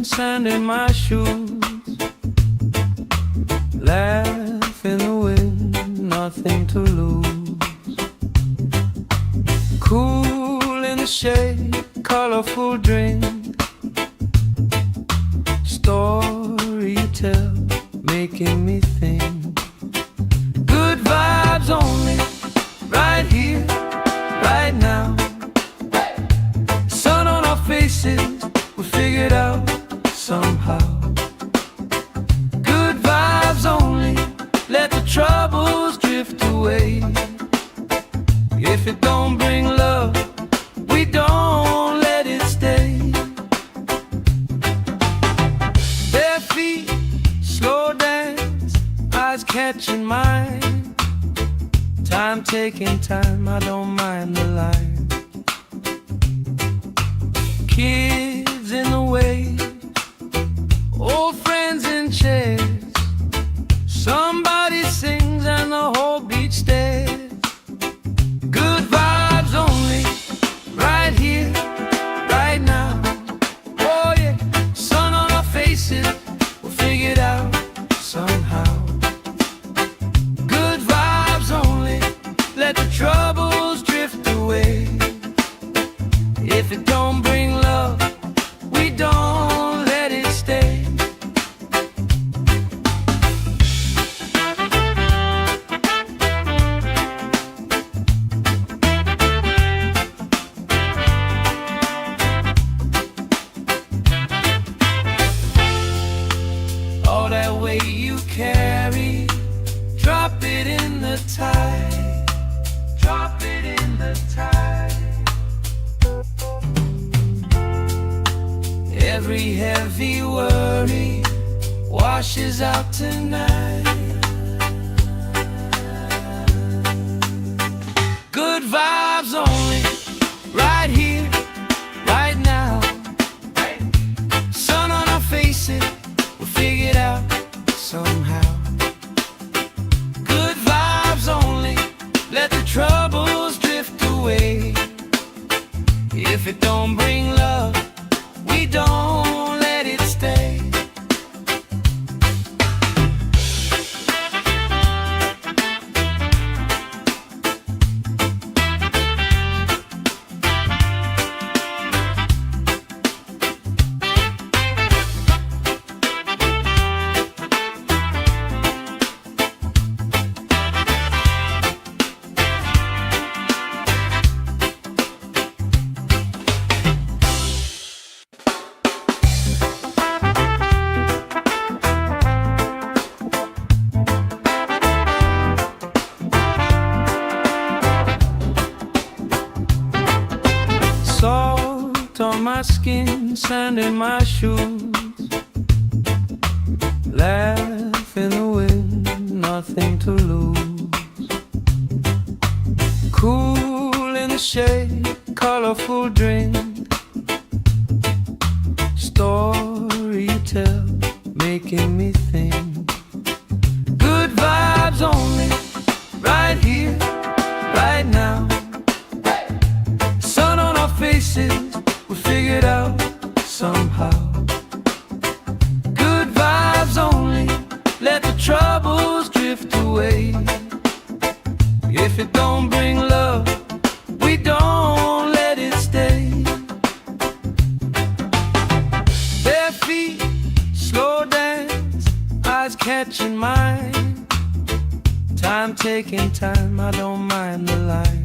sand in my shoes. Laugh in the wind, nothing to lose. Cool in the shade, colorful drink. Story you tell, making me think. Good vibes only, right here, right now. Sun on our faces, we figured out somehow. Good vibes only, let the troubles drift away. If it don't bring love, we don't let it stay. Bare feet, slow dance, eyes catching mine. Time taking time, I don't mind the line. Kids in the way, old friends in chairs. Somebody sings and the whole beach stares. Good vibes only, right here, right now. Oh yeah, sun on our faces, we'll figure it out somehow. Good vibes only, let the troubles drift away. If it don't bring love, we don't let it stay. All that weight you carry, drop it in the tide. Drop it in the tide. Every heavy worry washes out tonight. Good vibes only, right here, right now. Sun on our faces, we'll figure it out somehow. Good vibes only, let the troubles drift away. If it don't bring love, we don't let it stay. Salt on my skin, sand in my shoes. Laugh in the wind, nothing to lose. Cool in the shade, colorful drink. Story you tell, making me think. Good vibes only, right here, right now. Sun on our faces, we figured out somehow. Good vibes only, let the troubles drift away. If it don't bring love, we don't let it stay. Bare feet, slow dance, eyes catching mine. Time taking time, I don't mind the line.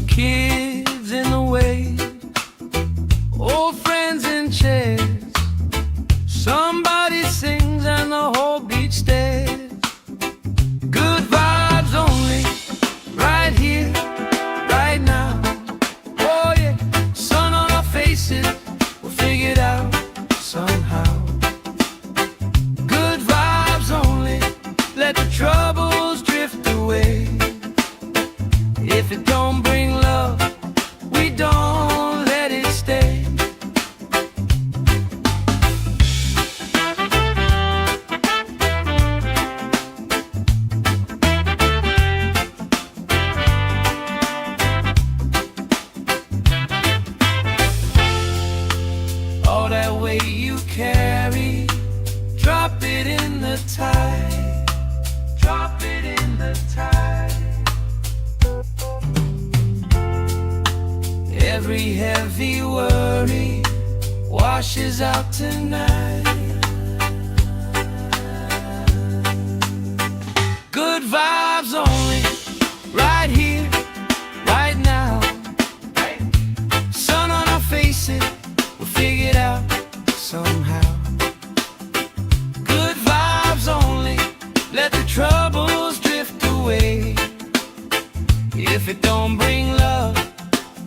Kids in the way, old friends in chairs. Somebody sings and the whole beach stares. Good vibes only, right here, right now. Oh yeah, sun on our faces, we'll figure it out somehow. Good vibes only, let the troubles drift away. If it don't bring love, we don't let it stay. that weight you carry, drop it in the tide. Drop it in the tide. Every heavy worry washes out tonight. Good vibes only, right here, right now. Sun on our faces, we'll figure it out somehow. Good vibes only, let the troubles drift away. If it don't bring love,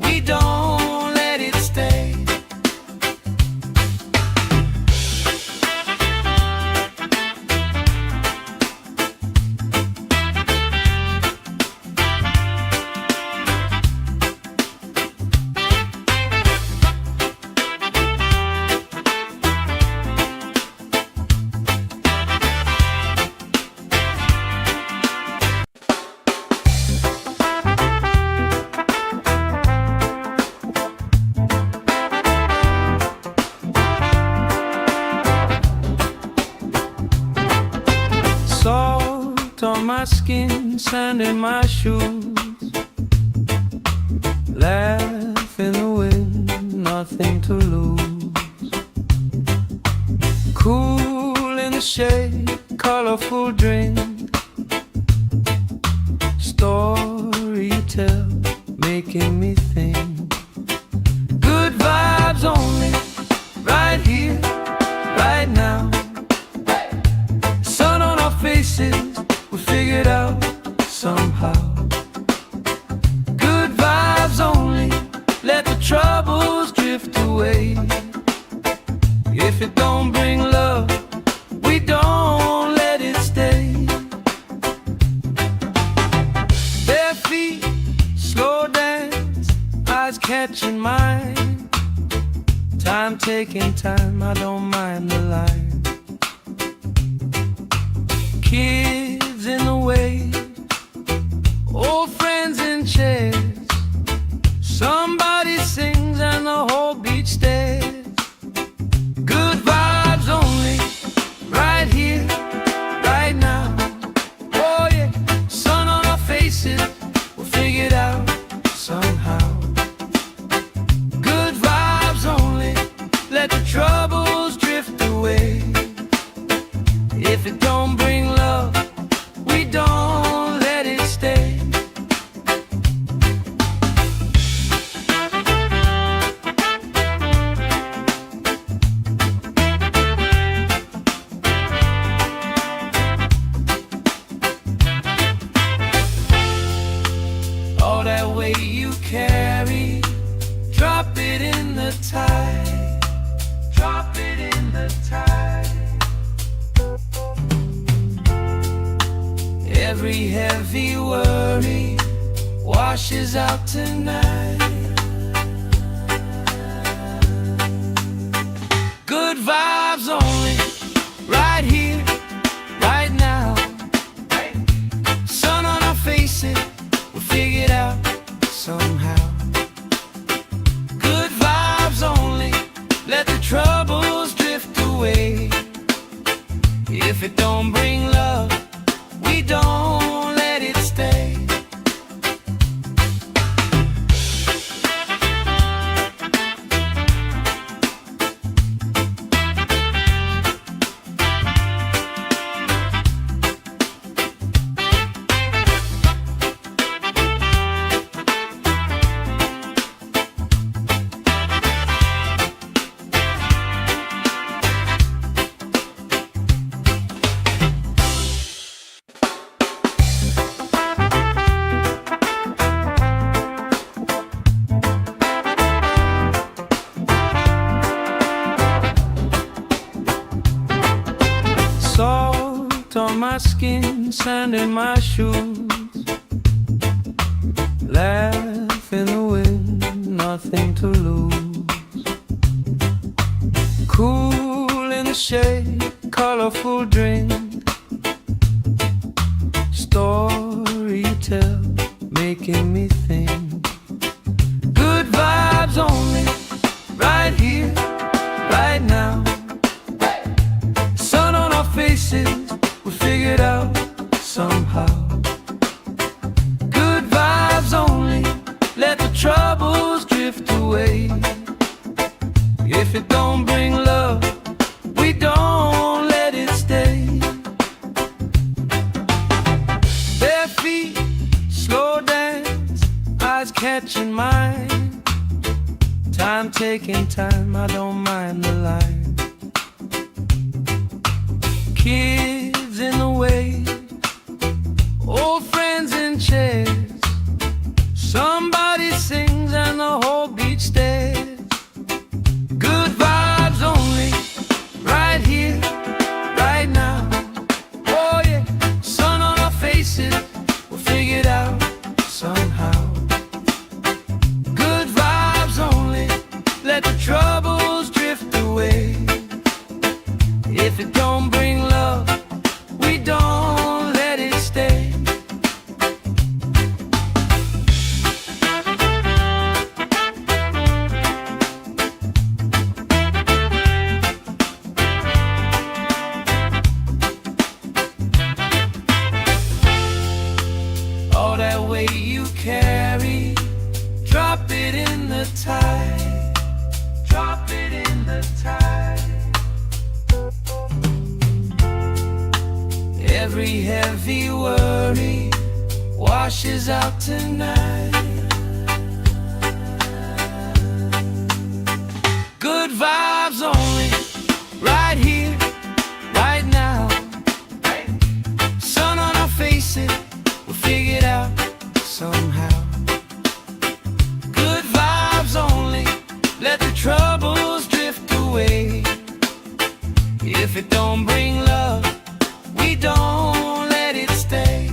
we don't let it stay. Salt on my skin, sand in my shoes. Laugh in the wind, nothing to lose. Cool in the shade, colorful drink. Story you tell, making me think. Good vibes only, right here, right now. Faces, we figured out somehow. Good vibes only, let the troubles drift away. If it don't bring love, we don't let it stay. Bare feet, slow dance, eyes catching mine. Time taking time, I don't mind the line. Kids in the way, old friends in chairs. Somebody sings and the whole beach stares. Good vibes only, right here, right now. Oh yeah, sun on our faces, we'll figure it out somehow. Good vibes only, let the troubles drift away. If it don't bring love, we don't let it stay. All that weight you carry, drop it in the tide. Drop it in the tide. Every heavy worry washes out tonight. Good vibes only, right here, right now. Sun on our faces, we'll figure it out somehow. Good vibes only, let the troubles drift away. If it don't bring love, we don't let it stay. Salt on my skin, sand in my shoes. Laugh in the wind, nothing to lose. Cool in the shade, colorful drink. Story you tell, making me think. Good vibes only, right here, right now. Sun on our faces, we figured out somehow. Good vibes only, let the troubles drift away. If it don't bring love, we don't let it stay. Bare feet, slow dance, eyes catching mine. Time taking time, I don't mind the line. Kids in the way, old friends in chairs. Somebody sings and the whole beach stares. Good vibes only, right here, right now. Oh yeah, sun on our faces, we'll figure it out somehow. Good vibes only, let the troubles drift away. If it don't bring love, we don't let it stay. All that weight you carry, drop it in the tide. Drop it in the tide. Every heavy worry washes out tonight. Good vibes only, right here, right now. Sun on our faces, we'll figure it out somehow. Good vibes only, let the troubles drift away. If it don't bring love, we don't let it stay.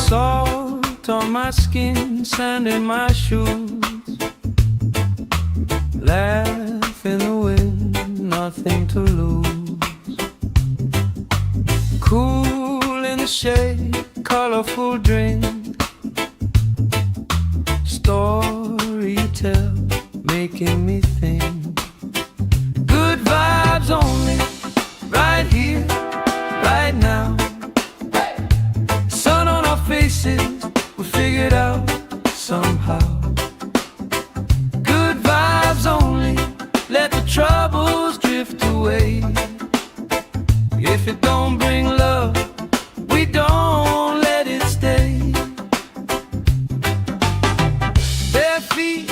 Salt on my skin, sand in my shoes. Laugh in the wind, nothing to lose. Cool in the shade, colorful drink. Story you tell, making me think. Good vibes only, right here, right now. Sun on our faces, we figured out somehow. Good vibes only, let the troubles drift away. If it don't bring love, we don't let it stay. Bare feet,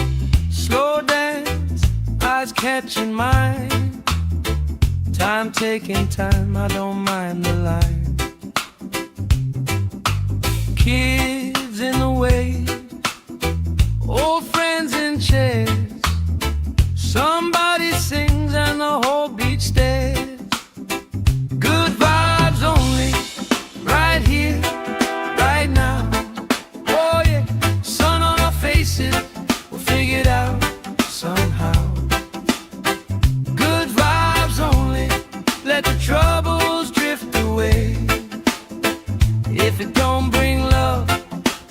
slow dance, eyes catching mine. Time taking time, I don't mind the line. Kids in the way, old friends in chairs. Somebody sings and the whole beach stares. Good vibes only, right here, right now. Oh yeah, sun on our faces, we'll figure it out somehow. Good vibes only, let the troubles drift away. If it don't bring love,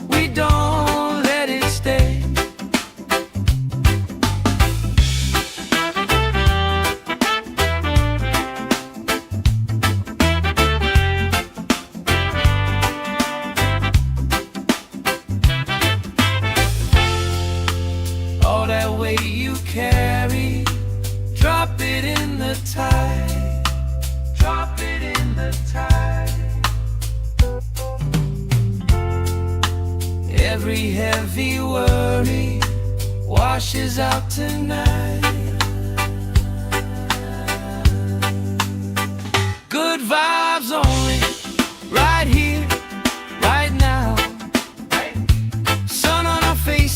we don't let it stay. All that weight you carry, drop it in the tide. Drop it in the tide. Every heavy worry washes out tonight. Good vibes only, right here, right now. Sun on our face.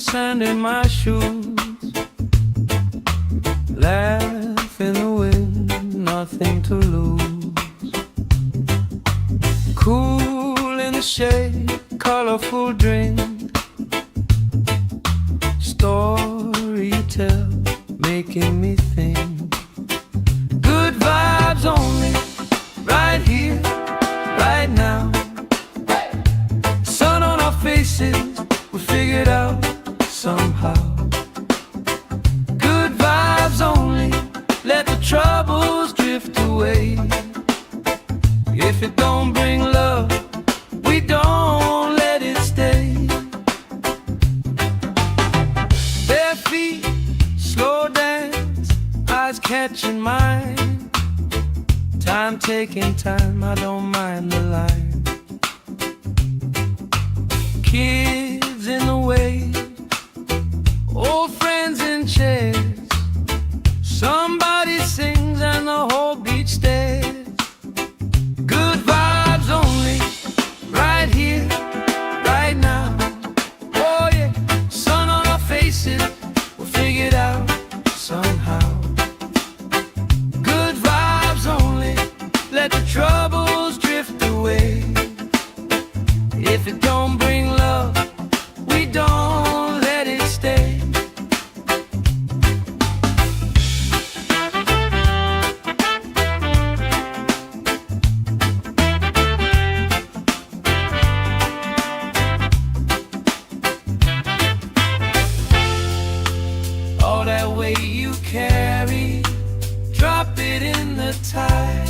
sand in my shoes. Laugh in the wind, nothing to lose. Cool in the shade, colorful drink. Story you tell, making me think. Good vibes only, right here, right now. Sun on our faces, we figured out somehow. Good vibes only, let the troubles drift away. If it don't bring love, we don't let it stay. Bare feet, slow dance, eyes catching mine. Time taking time, I don't mind the line. Kids in the way, old friends in chairs. Somebody sings and the whole beach stares. Good vibes only, right here, right now. Oh yeah, sun on our faces, we'll figure it out somehow. Good vibes only, let the troubles drift away. If it don't bring love, we don't let it stay. All that weight you carry, drop it in the tide.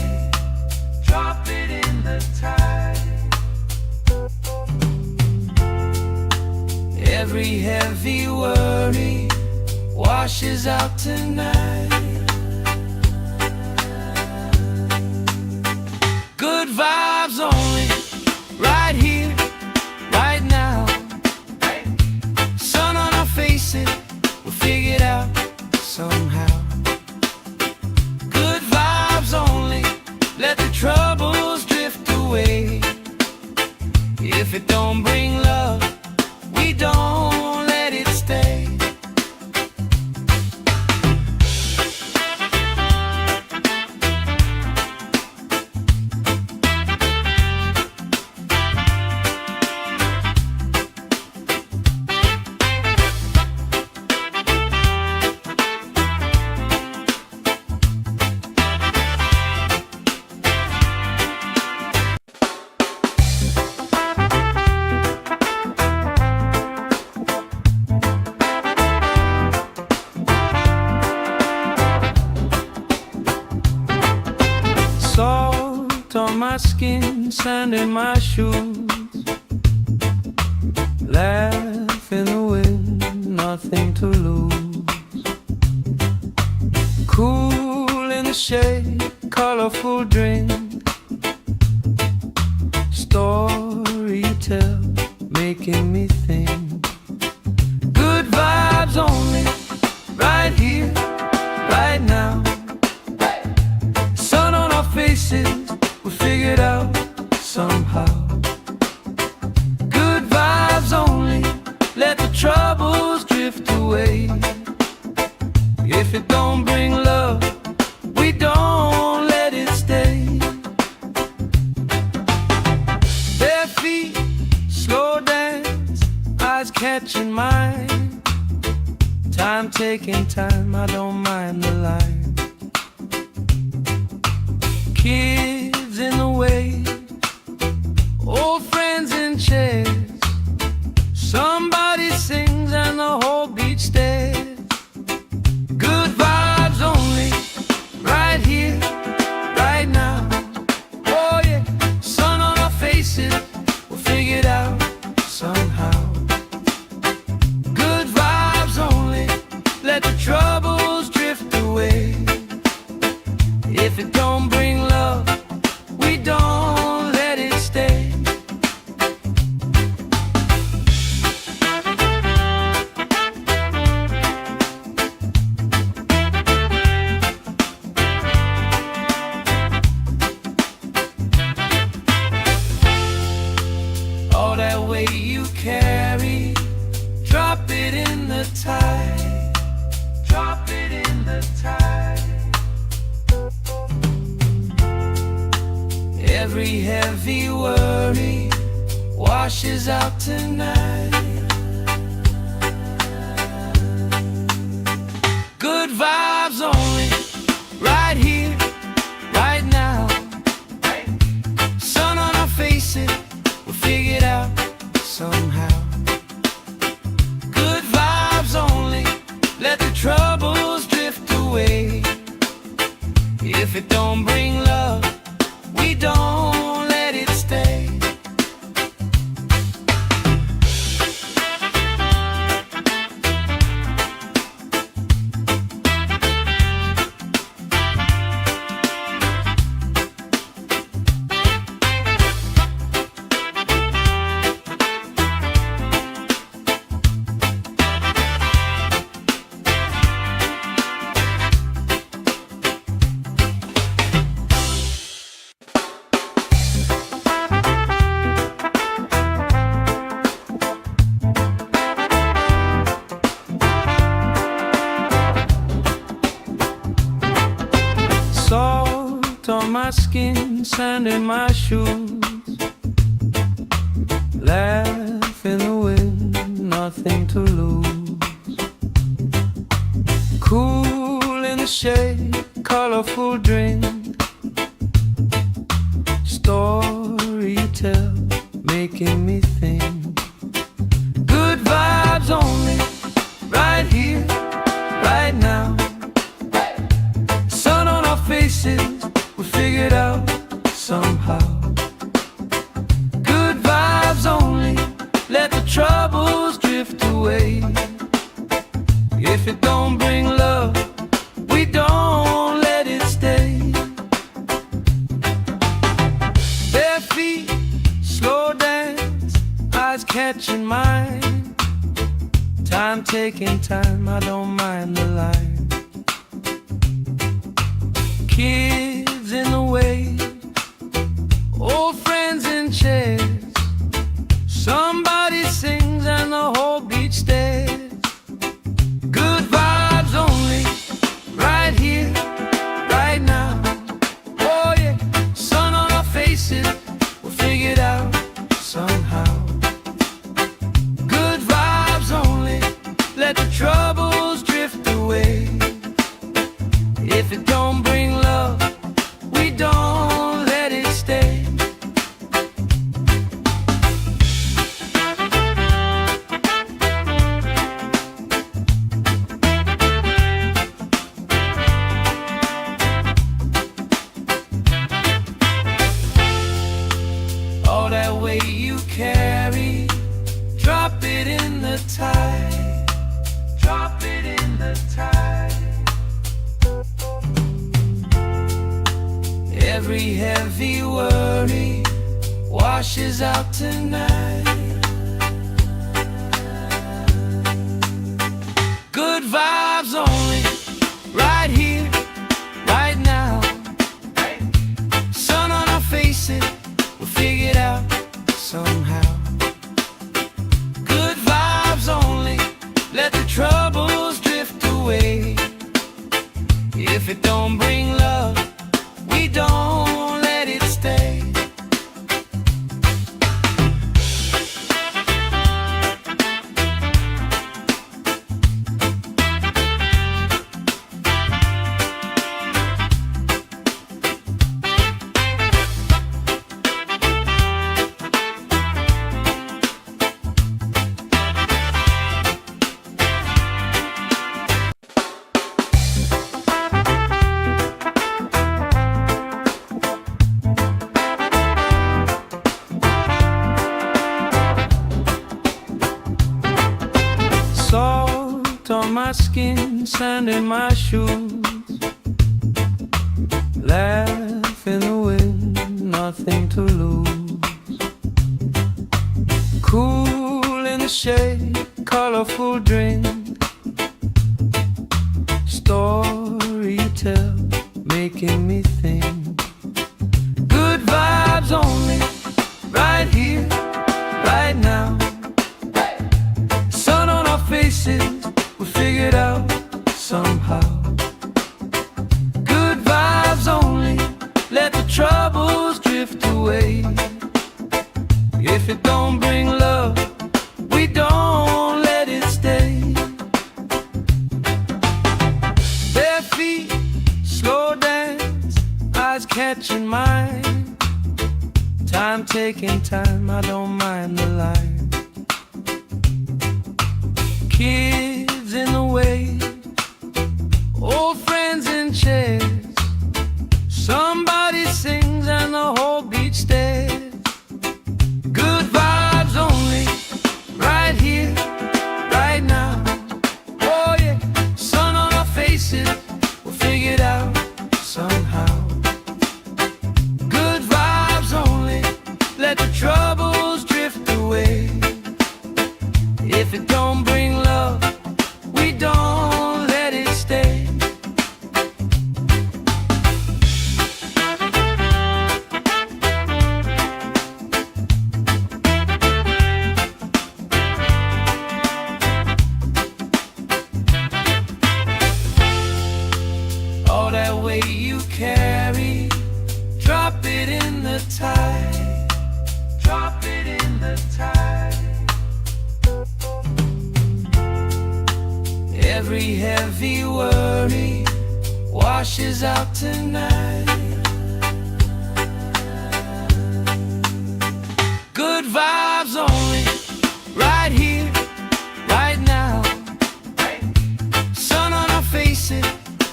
Drop it in the tide. Every heavy worry washes out tonight. Good vibes only, right here, right now. Sun on our faces, we'll figure it out somehow. Good vibes only, let the troubles drift away. If it don't bring love, we don't let it stay. Salt on my skin, sand in my shoes. Laugh in the wind, nothing to lose. Cool in the shade, colorful drink. Story you tell, making me think. Good vibes only, right here, right now. Sun on our faces, we figured out somehow. Good vibes only, let the troubles drift away. If it don't bring love, we don't let it stay. Bare feet, slow dance, eyes catching mine. Time taking time, I don't mind the line. Kids in the way, old friends in chairs. Somebody sings and the whole beach stares. Good vibes only, right here, right now. Oh yeah, sun on our faces, we'll figure it out somehow. Good vibes only, let the troubles drift away. If it don't bring love, we don't let it stay. Every heavy worry washes out tonight. Good vibes only, right here, right now. Sun on our faces, we'll figure it out somehow. Good vibes only, let the troubles drift away. If it don't bring love, we don't let it stay. Salt on my skin, sand in my shoes. Laugh in the wind, nothing to lose. Cool in the shade, colorful drink. Story you tell, making me think. Good vibes only, right here, right now. Sun on our faces, we figured out somehow. Good vibes only, let the troubles drift away. If it don't bring love, we don't let it stay. Bare feet, slow dance, eyes catching mine. Time taking time, I don't mind the line. Kids in the way, old friends in chairs. Somebody sings and the whole beach stares. Good vibes only, right here, right now. Oh yeah, sun on our faces, we'll figure it out somehow. Good vibes only, let the troubles drift away. If it don't bring love, we don't let it stay. All that weight you carry, drop it in the tide. Drop it in the tide. Every heavy worry washes out tonight. Good vibes only, right here, right now. Sun on our faces, we'll figure it out somehow. Good vibes only, let the troubles drift away. If it don't bring love, we don't let it stay. Salt on my skin, sand in my shoes. Laugh in the wind, nothing to lose. Cool in the shade, colorful drink. Story you tell, making me think. Good vibes only, right here, right now. Sun on our faces, we figured out somehow. Good vibes only, let the troubles drift away. it don't bring love, we don't let it stay. Bare feet, slow dance, eyes catching mine. Time taking time, I don't mind the line. Kids in the way, old friends in chairs. Somebody sings and the whole beach stares. Good vibes only, right here, right now. Oh yeah, sun on our faces, we'll figure it out somehow. Good vibes only, let the troubles drift away. If it don't bring love, we don't let it stay. All that weight you carry, drop it in the tide. Drop it in the tide. Every heavy worry washes out tonight. Good vibes only, right here, right now. Sun on our faces,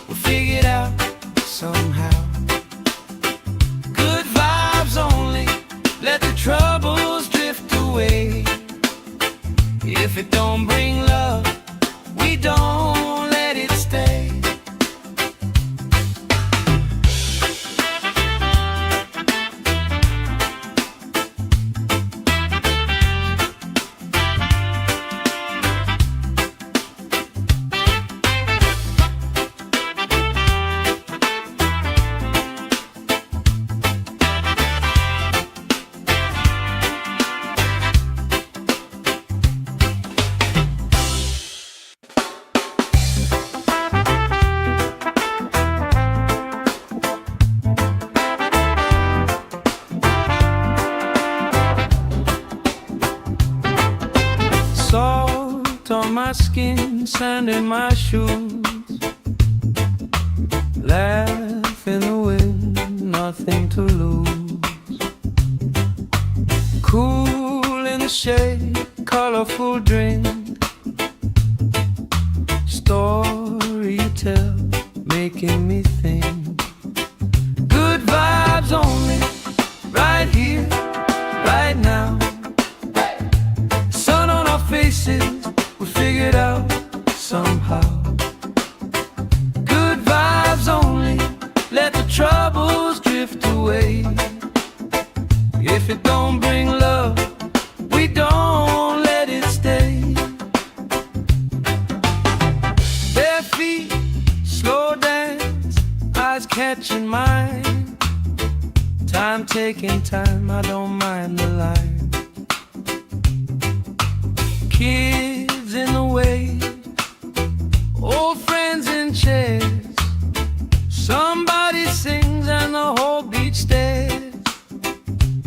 we'll figure it out somehow. Good vibes only, let the troubles drift away. If it don't bring love, we don't let it stay. Salt on my skin, sand in my shoes. Laugh in the wind, nothing to lose. Cool in the shade, colorful drink. Story you tell, making me think. Good vibes only, right here, right now. Faces, we figure it out somehow. Good vibes only, let the troubles drift away. If it don't bring love, we don't let it stay. Bare feet, slow dance, eyes catching mine. Time taking time, I don't mind the line. Kids in the way, old friends in chairs. Somebody sings and the whole beach stares.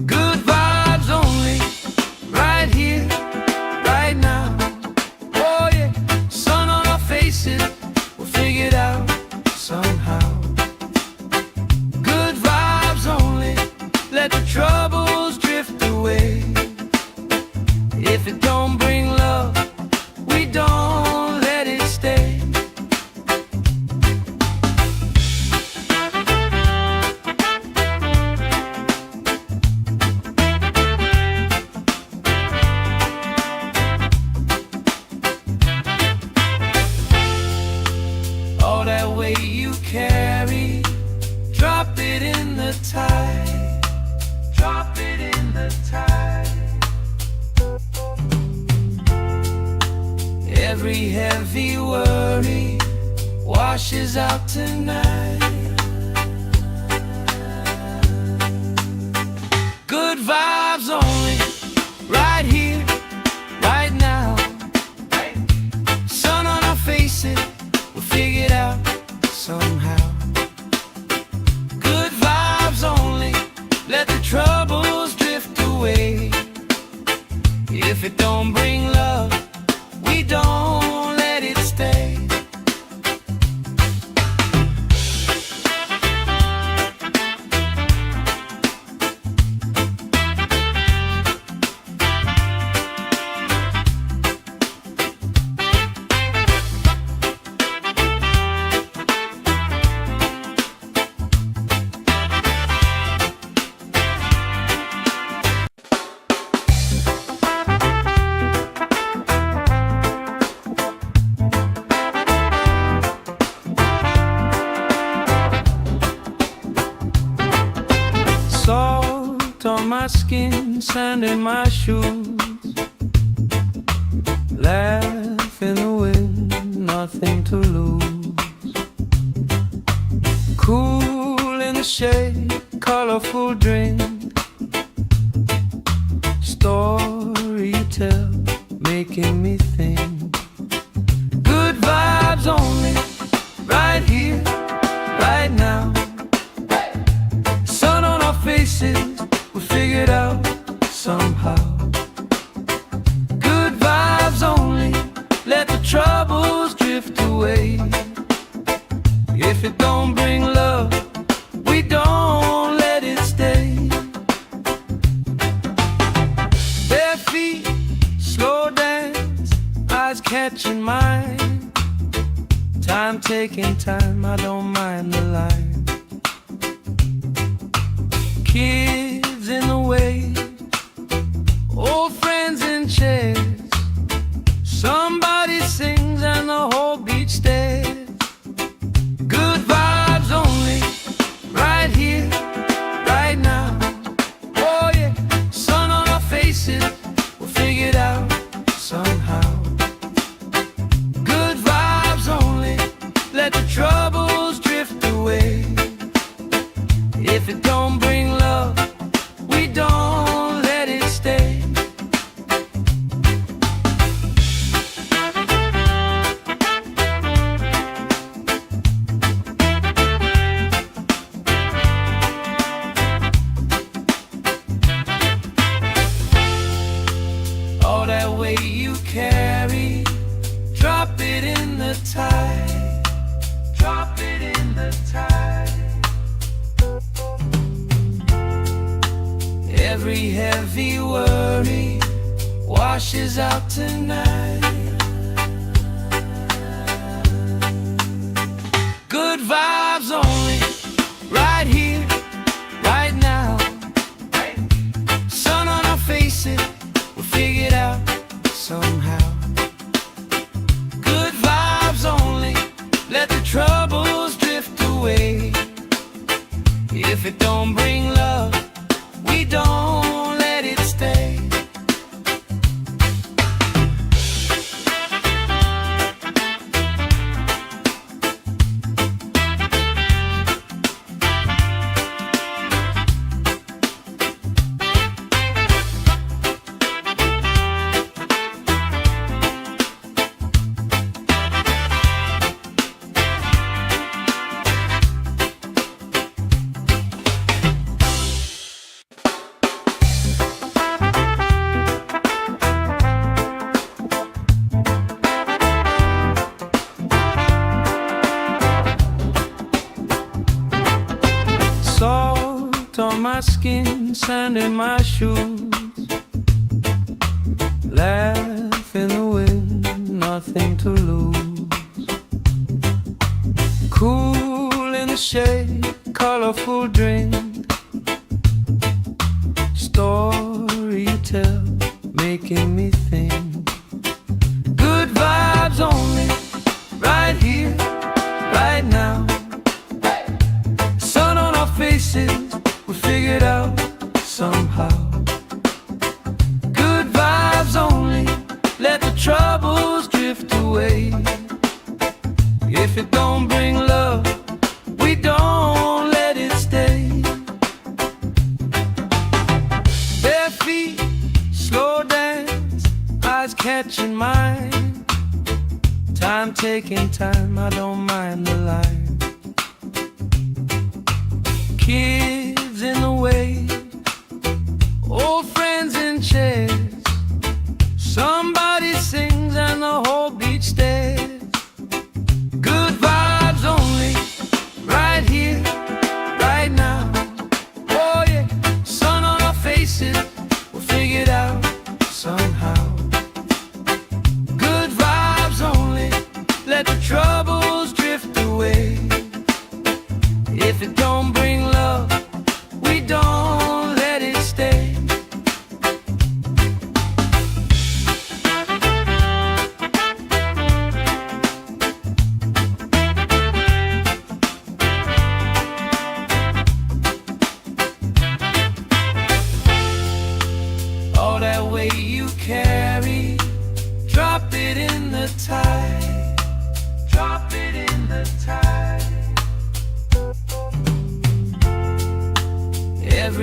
Good vibes only, right here, right now. Oh yeah, sun on our faces, we'll figure it out somehow. Good vibes only, let the troubles drift away. If it don't bring love, we don't let it stay. All that weight you carry, drop it in the tide. Drop it in the tide. Every heavy worry washes out tonight. Good vibes only, right here, right now. Sun on our faces, we'll figure it out somehow. Good vibes only, let the troubles drift away. If it don't bring love, we don't let it stay. Salt on my skin, sand in my shoes, laugh in the wind, nothing to lose. Cool in the shade, colorful drink, story you tell, making me think. Good vibes only, right here, right now. Sun on our faces, we figured out somehow. Good vibes only, let the troubles drift away. If it don't bring love, we don't let it stay. Bare feet, slow dance, eyes catching mine. Time taking time, I don't mind the line. Kids in the way, old friends in chairs. Somebody sings and the whole beach stares. Good vibes only, right here, right now. Oh yeah, sun on our faces, we'll figure it out somehow. Good vibes only, let the troubles drift away. If it don't bring love, we don't let it stay. All that weight you carry, drop it in the tide. Drop it in the tide. Every heavy worry washes out tonight. Good vibes only, right here, right now. Sun on our faces, we'll figure it out somehow. Good vibes only, let the troubles drift away. If it don't bring love, we don't let it stay. Salt on my skin, sand in my shoes, laugh in the wind, nothing to lose. Cool in the shade, colorful drink, story you tell, making me think. Good vibes only, right here, right now. Sun on our faces, we figured out somehow. Good vibes only, let the troubles drift away. If it don't bring love, we don't let it stay. Bare feet, slow dance, eyes catching mine. Time taking time, I don't mind the line. Kids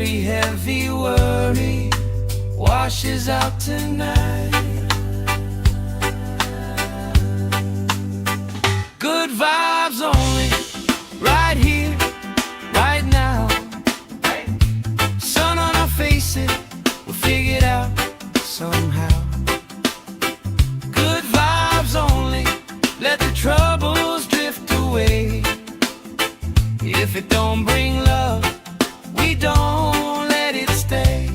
Every heavy worry washes out tonight. Good vibes only, right here, right now. Sun on our faces, we'll figure it out somehow. Good vibes only, let the troubles drift away. If it don't bring love, we don't let it stay.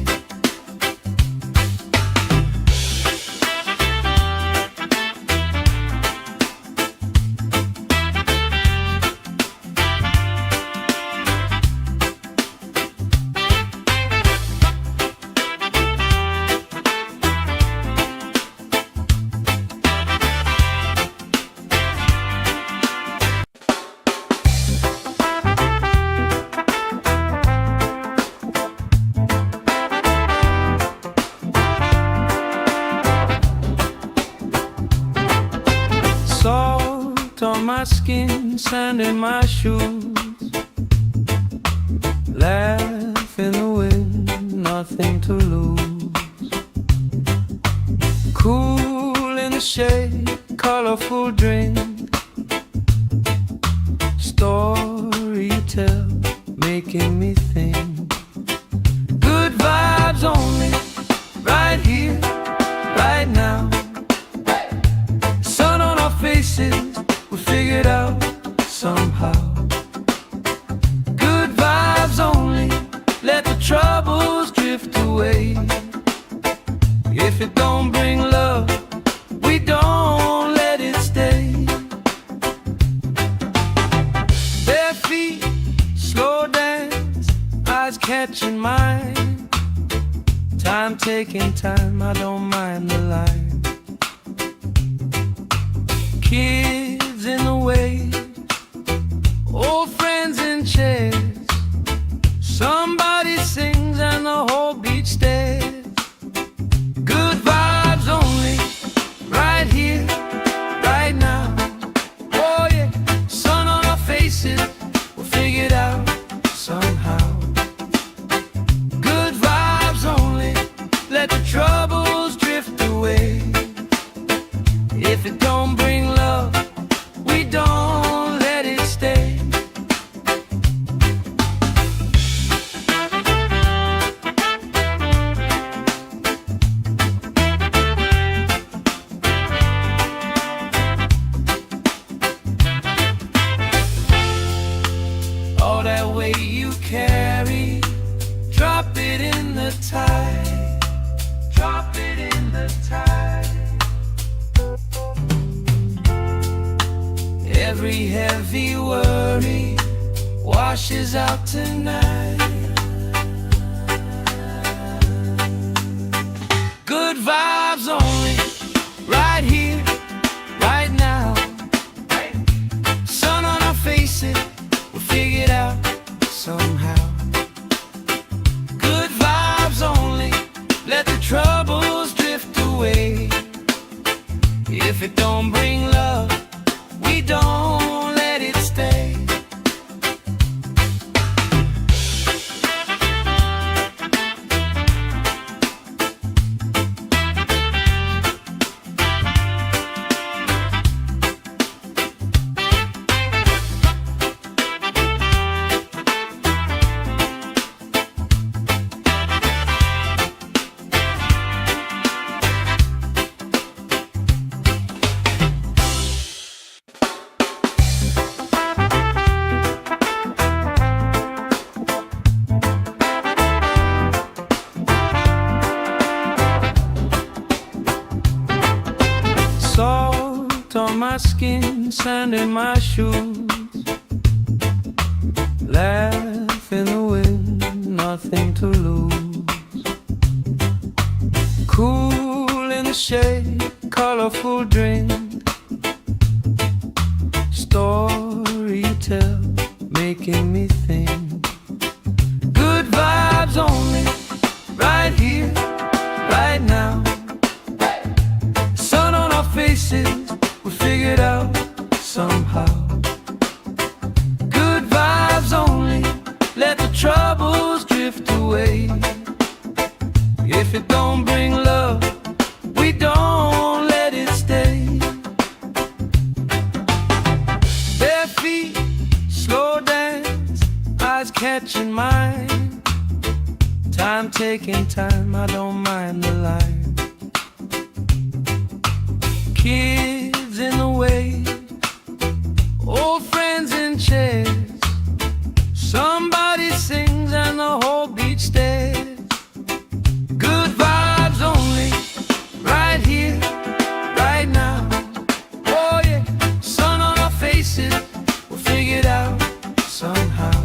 Salt on my skin, sand in my shoes. Laugh in the wind, nothing to lose. Cool in the shade, colorful drink. Story you tell, making me think. Good vibes only, right here, right now. Sun on our faces, we figured out somehow. Good vibes only, let the troubles drift away. If it don't bring love, we don't let it stay. Bare feet, slow dance, eyes catching mine. Time taking time, I don't mind the line. Kids in the wave, old friends in chairs. Somebody sings and the whole beach stares. Good vibes only, right here, right now. Oh yeah, sun on our faces, we'll figure it out somehow. Good vibes only, let the troubles drift away. If it don't bring love, we don't let it stay. All that weight you carry, drop it in the tide. Drop it in the tide. Every heavy worry washes out tonight. Good vibes only, right here, right now. Sun on our faces, we'll figure it out somehow. Good vibes only, let the troubles drift away. If it don't bring love, we don't let it stay. Salt on my skin, sand in my shoes. Laugh in the wind, nothing to lose. Cool in the shade, colorful drink. Story you tell, making me think. Good vibes only, right here, right now. Sun on our faces, we figured out somehow. Good vibes only, let the troubles drift away. slow dance, eyes catching mine. Time taking time, I don't mind the line. Kids in the way, old friends in chairs. Somebody sings and the whole beach stares. Good vibes only, right here, right now. Oh yeah, sun on our faces, we'll figure it out somehow.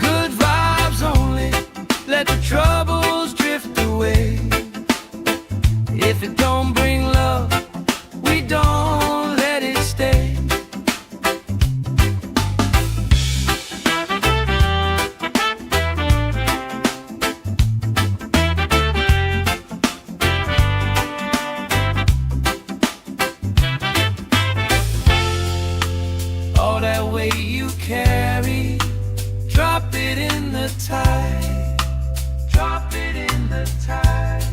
Good vibes only, let the troubles drift away. If it don't bring love, we don't let it stay. All that weight you carry, drop it in the tide. Drop it in the tide.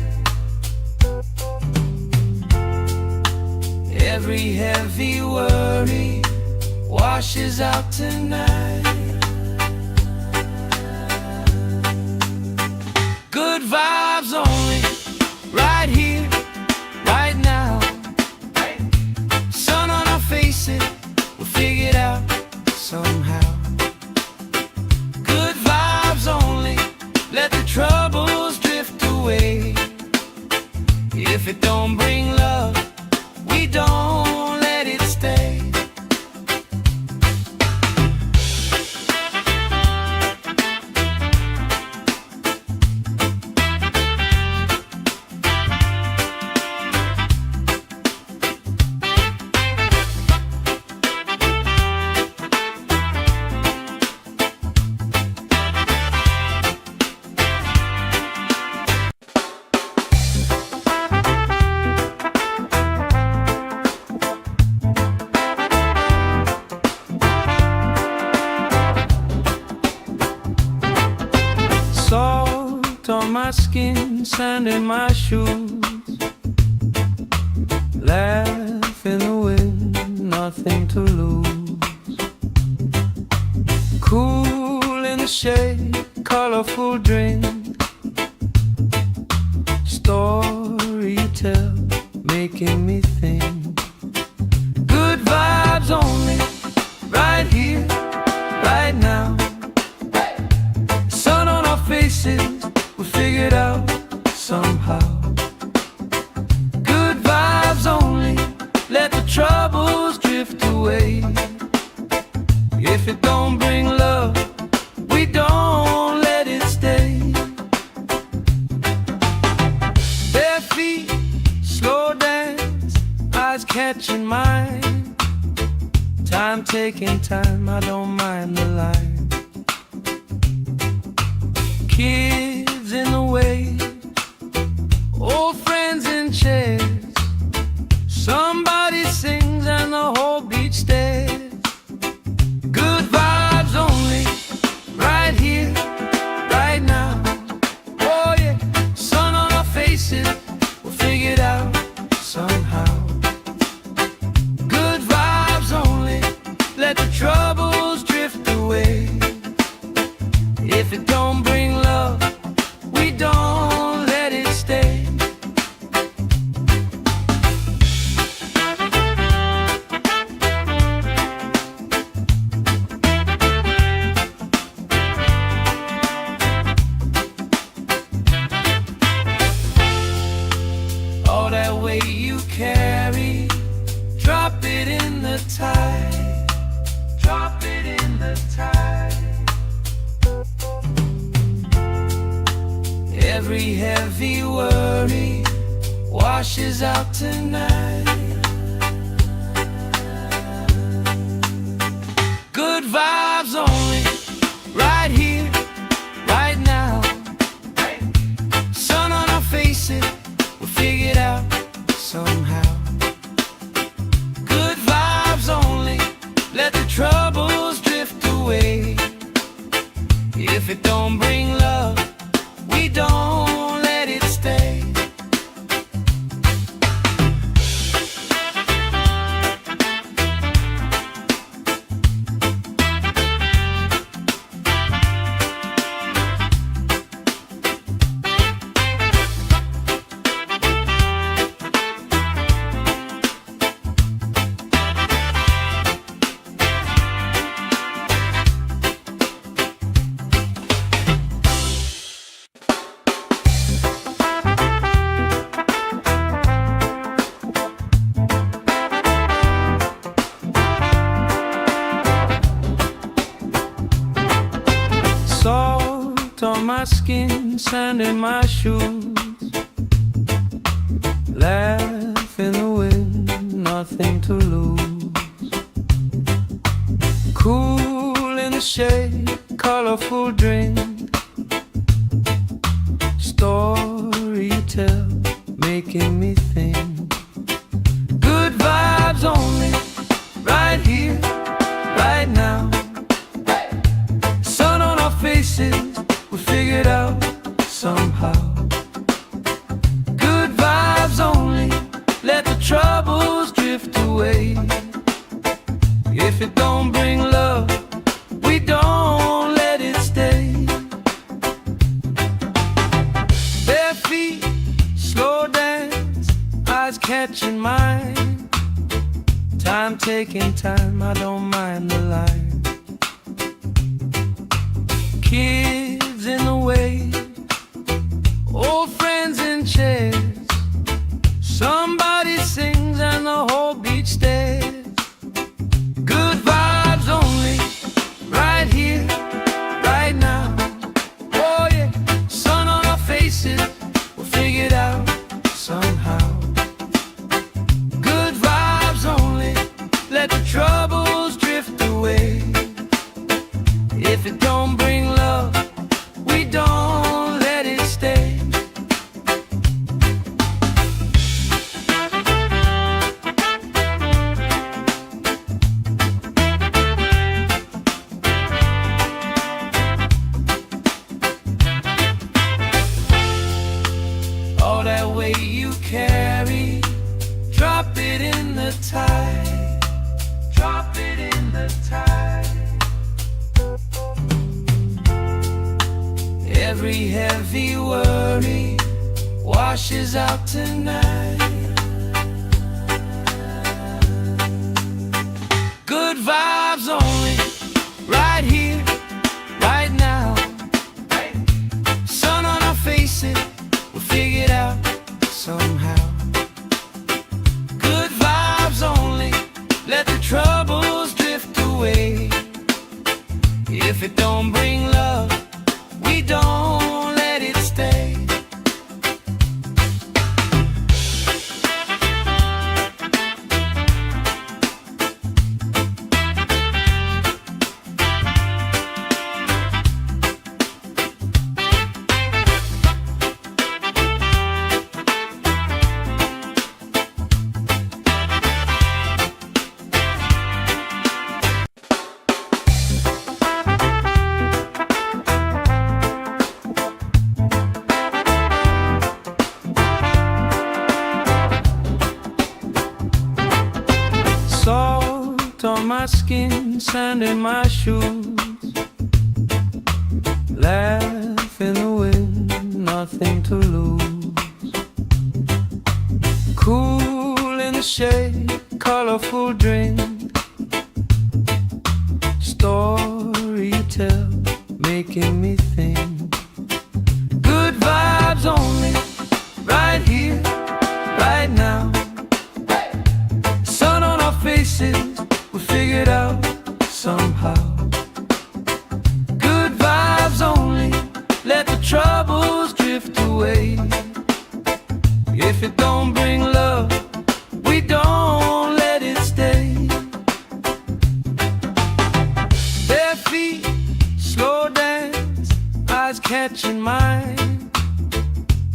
Every heavy worry washes out tonight. Good vibes only, right here, right now. Sun on our faces, we'll figure it out somehow. Good vibes only, let the troubles drift away. If it don't bring love, we don't let it stay. Salt on my skin, sand in my shoes. Laugh in the wind, nothing to lose. Cool in the shade, colorful drink. Story you tell, making me think. Good vibes only, right here, right now. Sun on our faces, we'll figure it out somehow. Good vibes only, let the troubles drift away. If it don't bring love, we don't let it stay. Bare feet, slow dance, eyes catching mine. Time taking time, I don't mind the line. Kids in the way, old friends in chairs. Somebody sings and the whole beach stares. Good vibes only, right here, right now. Oh yeah, sun on our faces, we'll figure it out somehow. Good vibes only, let the troubles drift away. If it don't bring love, we don't let it stay. All that weight you carry, drop it in the tide. Drop it in the tide. Every heavy worry washes out tonight. Good vibes only, right here, right now. Sun on our faces, we'll figure it out somehow. Good vibes only, let the troubles drift away. If it don't bring love, we don't let it stay. on my skin, sand in my shoes. Laugh in the wind, nothing to lose. Cool in the shade, colorful drink. Story you tell, making me think. Good vibes only, right here, right now. Sun on our faces, we figured out somehow. Good vibes only, let the troubles drift away. If it don't bring love, we don't let it stay. Bare feet, slow dance, eyes catching mine. Time taking time, I don't mind the line. Kids in the way, old friends in chairs. Somebody sings and the whole beach stares. Good vibes only, right here, right now. Oh yeah, sun on our faces, we'll figure it out somehow. Good vibes only, let the troubles drift away. If it don't bring love, we don't let it stay. All that weight you carry, drop it in the tide. Drop it in the tide. Every heavy worry washes out tonight. Good vibes only, right here, right now. Sun on our faces, we'll figure it out somehow. Good vibes only, let the troubles drift away. If it don't bring love, we don't let it stay. Salt on my skin, sand in my shoes. Laugh in the wind, nothing to lose. Cool in the shade, colorful drink. Story you tell, making me think. Good vibes only, right here, right now. Sun on our faces, we figured out somehow. Good vibes only, let the troubles drift away. If it don't bring love, we don't let it stay. Bare feet, slow dance, eyes catching mine.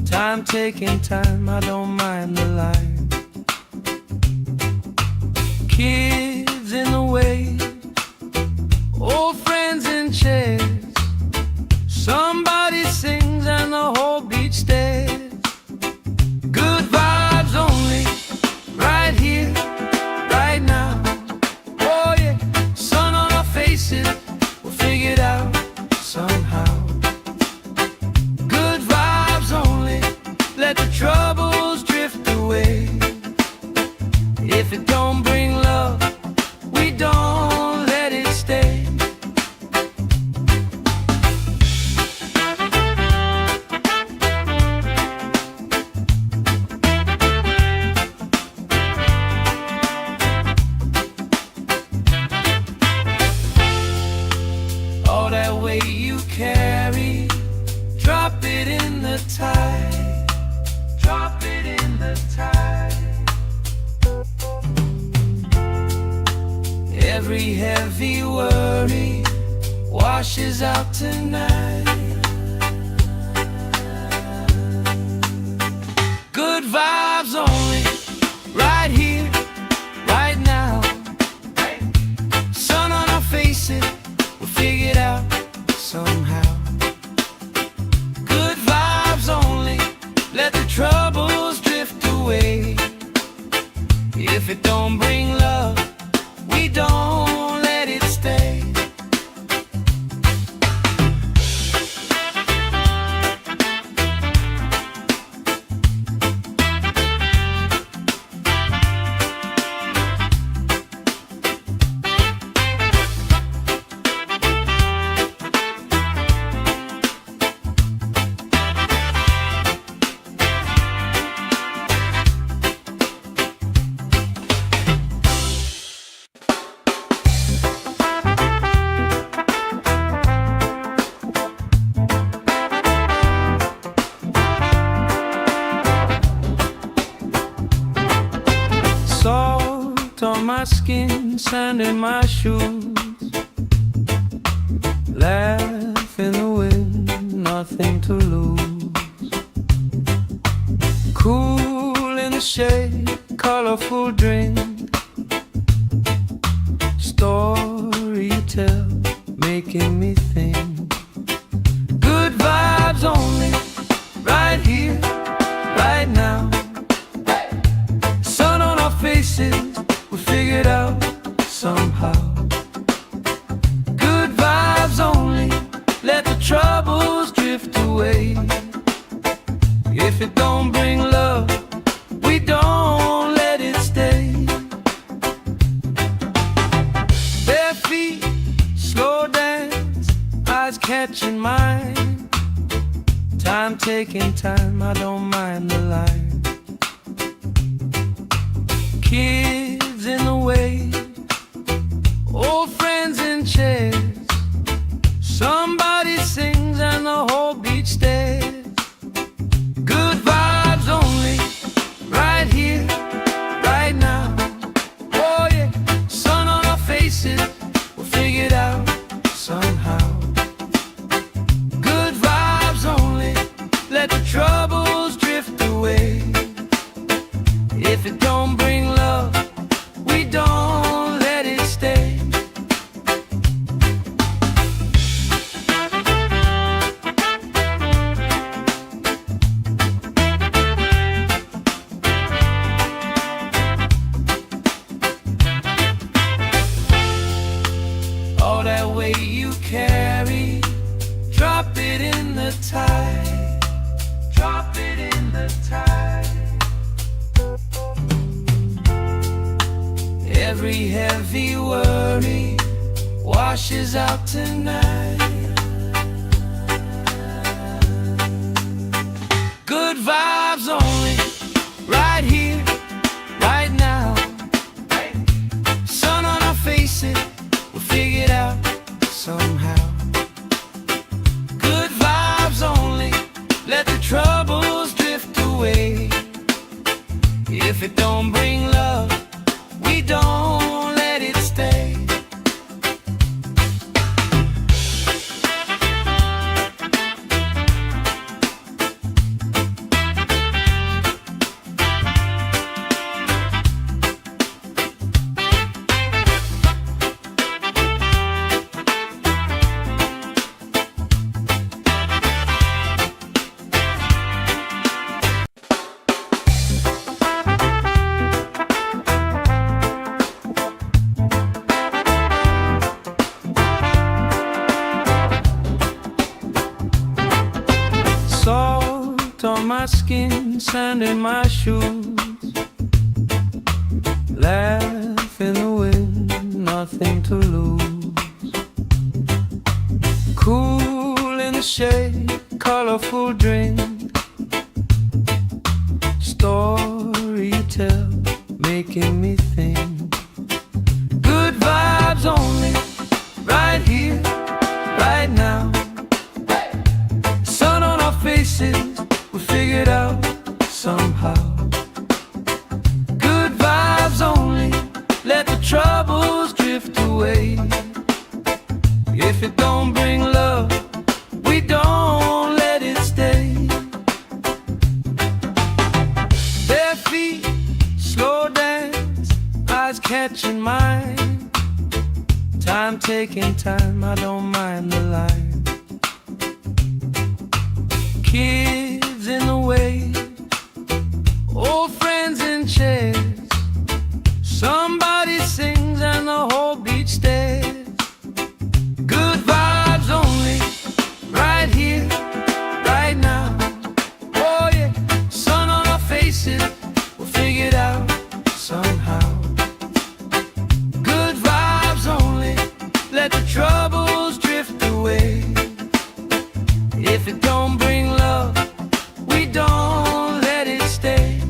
Time taking time, I don't mind the line. Kids in the way, old friends in chairs. Somebody sings and the whole beach stares. Good vibes only, right here, right now. Oh yeah, sun on our faces, we'll figure it out somehow. Good vibes only, let the troubles drift away. If it don't bring love, we don't let it stay. All that weight you carry, the tide. Drop it in the tide. Every heavy worry washes out tonight. Good vibes only, right here, right now. Sun on our faces, we'll figure it out somehow. Good vibes only, let the troubles drift away. If it don't bring love, we don't let it stay. Salt on my skin, sand in my shoes. Laugh in the wind, nothing to lose. Cool in the shade, colorful drink. Story you tell, making me think. Good vibes only, right here, right now. Faces, we figured out somehow. Good vibes only, let the troubles drift away. If it don't bring love, we don't let it stay. Bare feet, slow dance, eyes catching mine. Time taking time, I don't mind the line. Kids in the way, old friends in chairs. Somebody sings and the whole beach stares. Good vibes only, right here, right now. Oh yeah, sun on our faces, we'll figure it out somehow. Good vibes only, let the troubles drift away. If it don't bring love, we don't let it stay. All that weight you carry, drop it in the tide. Drop it in the tide. Every heavy worry washes out tonight. Good vibes only, right here, right now. Sun on our faces, we'll figure it out somehow. Good vibes only, let the troubles drift away. If it don't bring love, we don't let it stay. Salt on my skin, sand in my shoes. Laugh in the wind, nothing to lose. Cool in the shade, colorful drink. Story you tell, making me think. Good vibes only, right here, right now. Sun on our faces, time, I don't mind the line. Kids in the way, old friends in chairs. Somebody sings and the whole beach stares. Good vibes only, right here, right now. Oh yeah, sun on our faces, we'll figure it out somehow. Good vibes only, let the troubles drift away. If it don't bring love, we don't let it stay.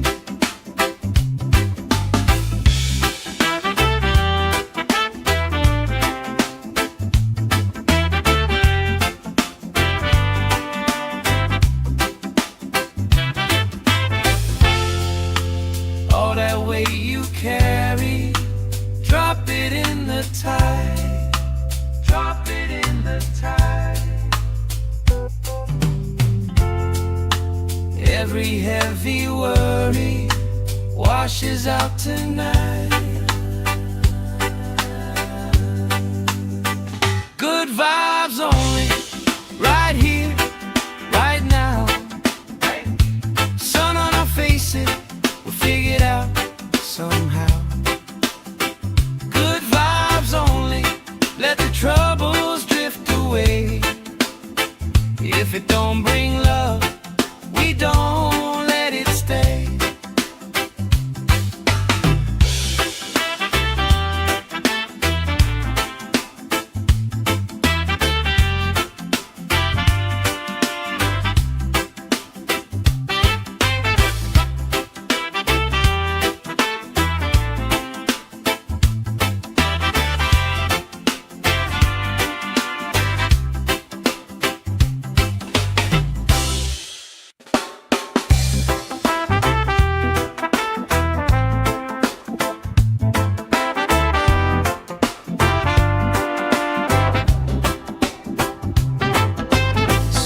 All that weight you carry, drop it in the tide. Drop it in the tide. Every heavy worry washes out tonight. Good vibes only, right here, right now. Sun on our faces, we'll figure it out somehow. Good vibes only, let the troubles drift away. If it don't bring love, we don't let it stay.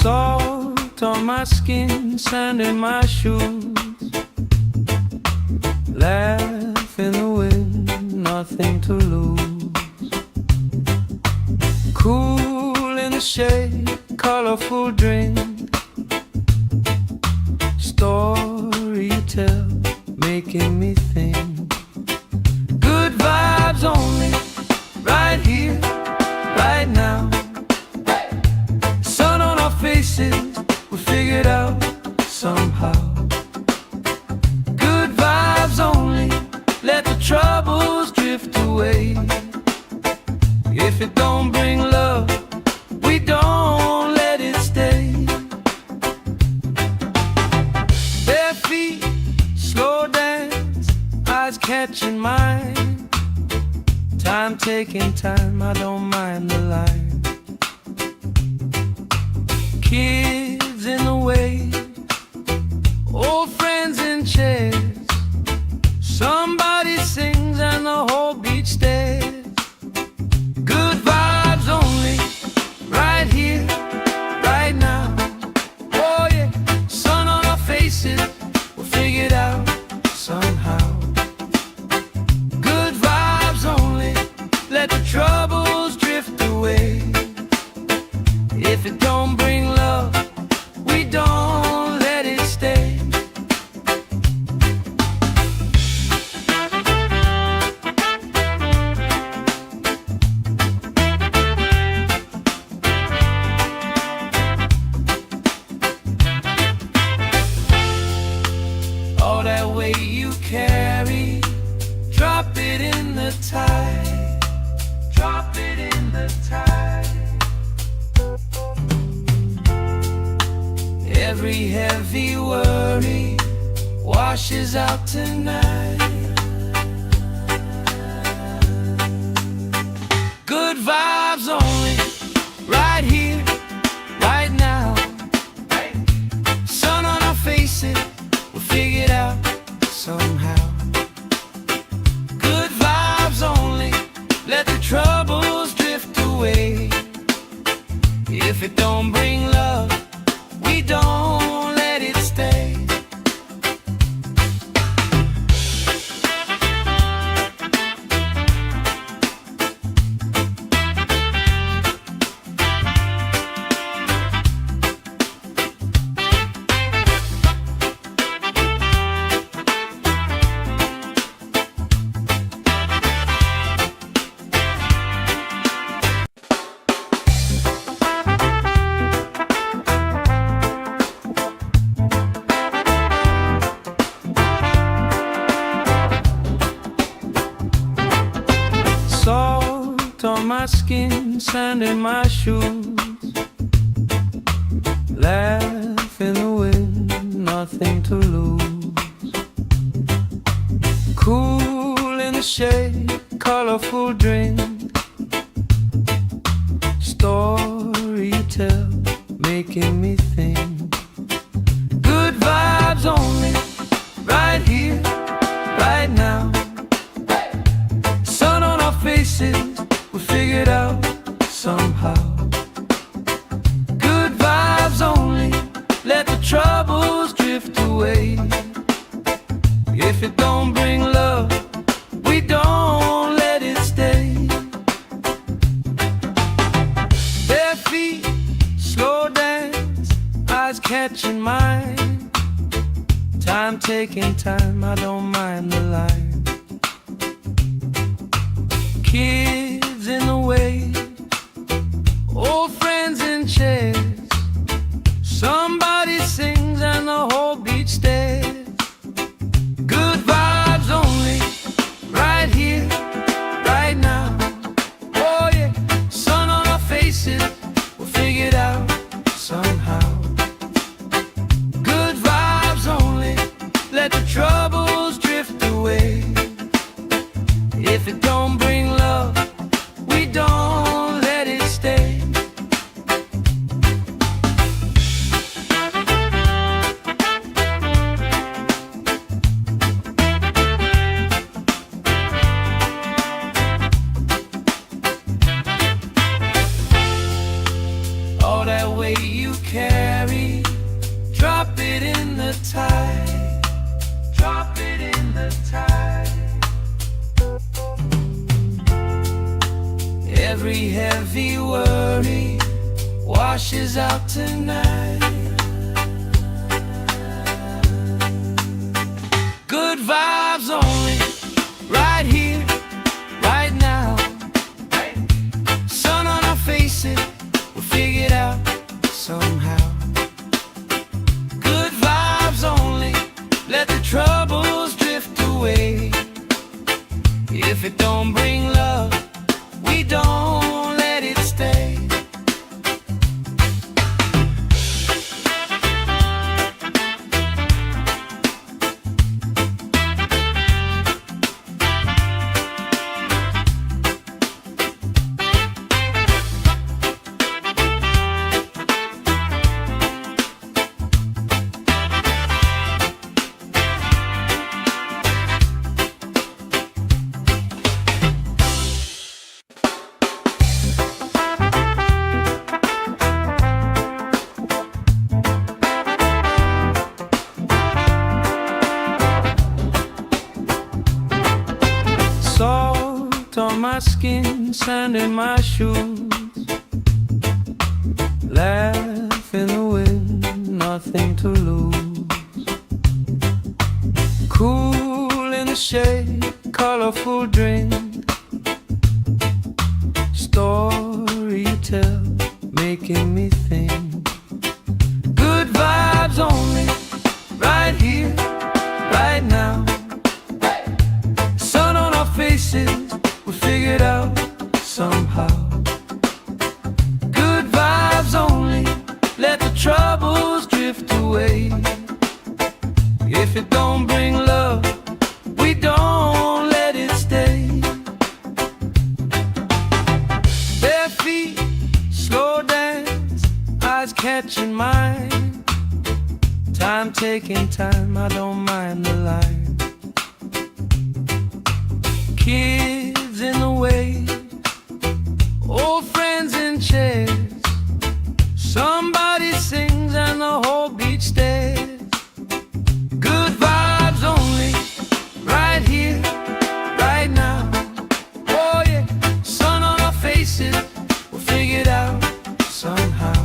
Salt on my skin, sand in my shoes. Laugh in the wind, nothing to lose. Cool in the shade, colorful drink. Story you tell, making me think. Good vibes only, right here, right now. Sun on our faces, we'll figure it out somehow. Good vibes only, let the troubles drift away. If it don't bring love, we don't let it stay. Bare feet, slow dance, eyes catching mine. Time taking time, I don't mind the line. Kids in the way, old friends in chairs. Somebody sings and the whole beach stares. Good vibes only, right here, right now. Oh yeah, sun on our faces, we'll figure it out somehow. Good vibes only, let the troubles drift away. If it don't bring love, we don't let it stay. All that weight you carry, drop it in the tide. Drop it in the tide. Every heavy worry washes out tonight. Good vibes only, right here, right now. Sun on our faces, we'll figure it out somehow. Good vibes only, let the troubles drift away. If it don't bring love, we don't let it stay. shoes, laugh in the wind, nothing to lose. Cool in the shade, colorful drink, story you tell, making me think. Good vibes only, right here, right now. Sun on our faces, we figured out somehow. Good vibes only, let the troubles drift away. If it don't bring love, we don't let it stay. Bare feet, slow dance, eyes catching mine. Time taking time, I don't mind the line. Kids in the way, old friends in chairs. Somebody sings and the whole beach stares. Good vibes only, right here, right now. Oh yeah, sun on our faces, we'll figure it out somehow. Good vibes only, let the troubles drift away. If it don't bring love, we don't let it stay. All that weight you carry, drop it in the tide. Drop it in the tide. Every heavy worry washes out tonight. Good vibes only, right here, right now. Sun on our faces, we'll figure it out somehow. Good vibes only, let the troubles drift away. If it don't bring love, we don't let it stay. Salt on my skin, sand in my shoes, laugh in the wind, nothing to lose. Cool in the shade, colorful drink, story you tell, making me think. Good vibes only, right here, right now. Sun on our faces, we figured out somehow. Good vibes only, let the troubles drift away. If it don't bring love, we don't let it stay. Bare feet, slow dance, eyes catching mine. Time taking time, I don't mind the line. Kids in the way, old friends in chairs. Somebody sings and the whole beach stares. Good vibes only, right here, right now. Oh yeah, sun on our faces, we'll figure it out somehow.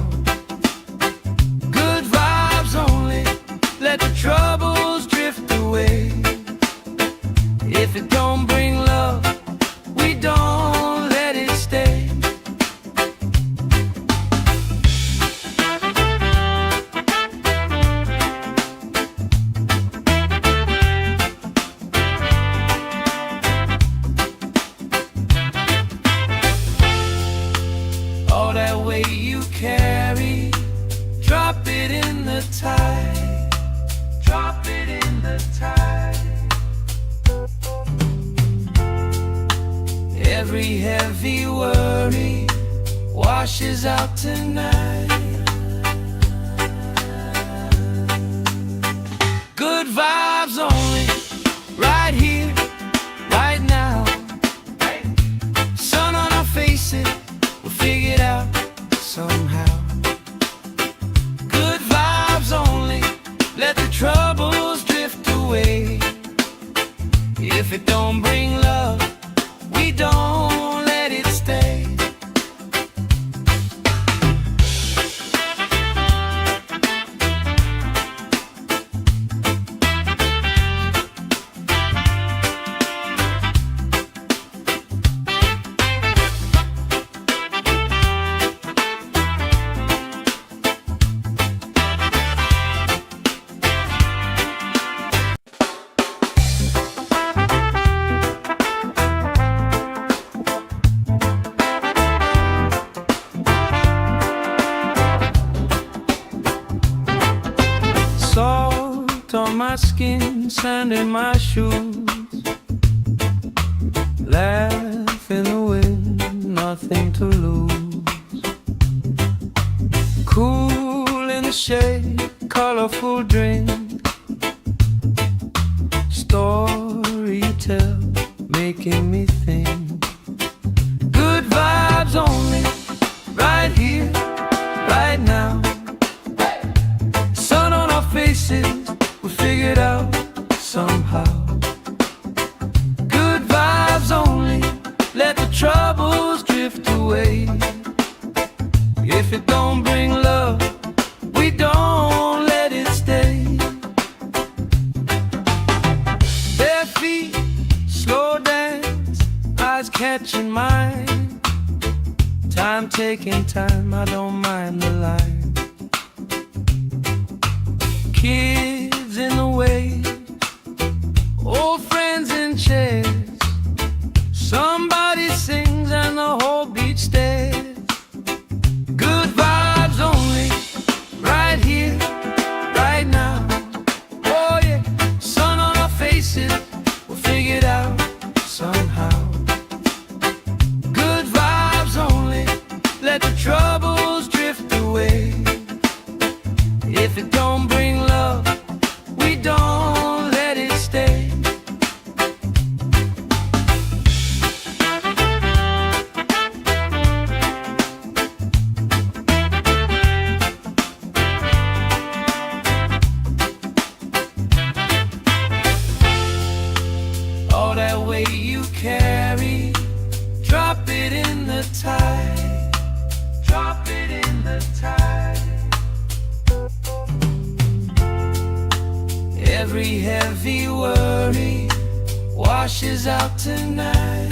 Good vibes only, let the troubles drift away. If it don't bring love, we don't let it stay. way you carry, drop it in the tide, drop it in the tide. Every heavy worry washes out tonight. Good vibes only, right here, right now. Sun on our faces, we'll figure it out somehow. Good vibes only, let the troubles drift away. If it don't bring love, we don't let it stay. Salt on my skin, sand in my shoes. Laugh in the wind, nothing to lose. Cool in the shade, colorful drink. Story you tell, making me think. Good vibes only, right here, right now. Sun on our faces, we figure it out somehow. Good vibes only, let the troubles drift away. If it don't bring love, we don't let it stay. Bare feet, slow dance, eyes catching mine. Time taking time, I don't mind the line. Kids in the way, old friends in chairs. Somebody sings and the whole beach stares. Good vibes only, right here, right now. Oh yeah, sun on our faces, we'll figure it out somehow. Good vibes only, let the troubles drift away. If it don't bring love, we don't let it stay. All that weight you carry, drop it in the tide, drop it in the tide. Every heavy worry washes out tonight.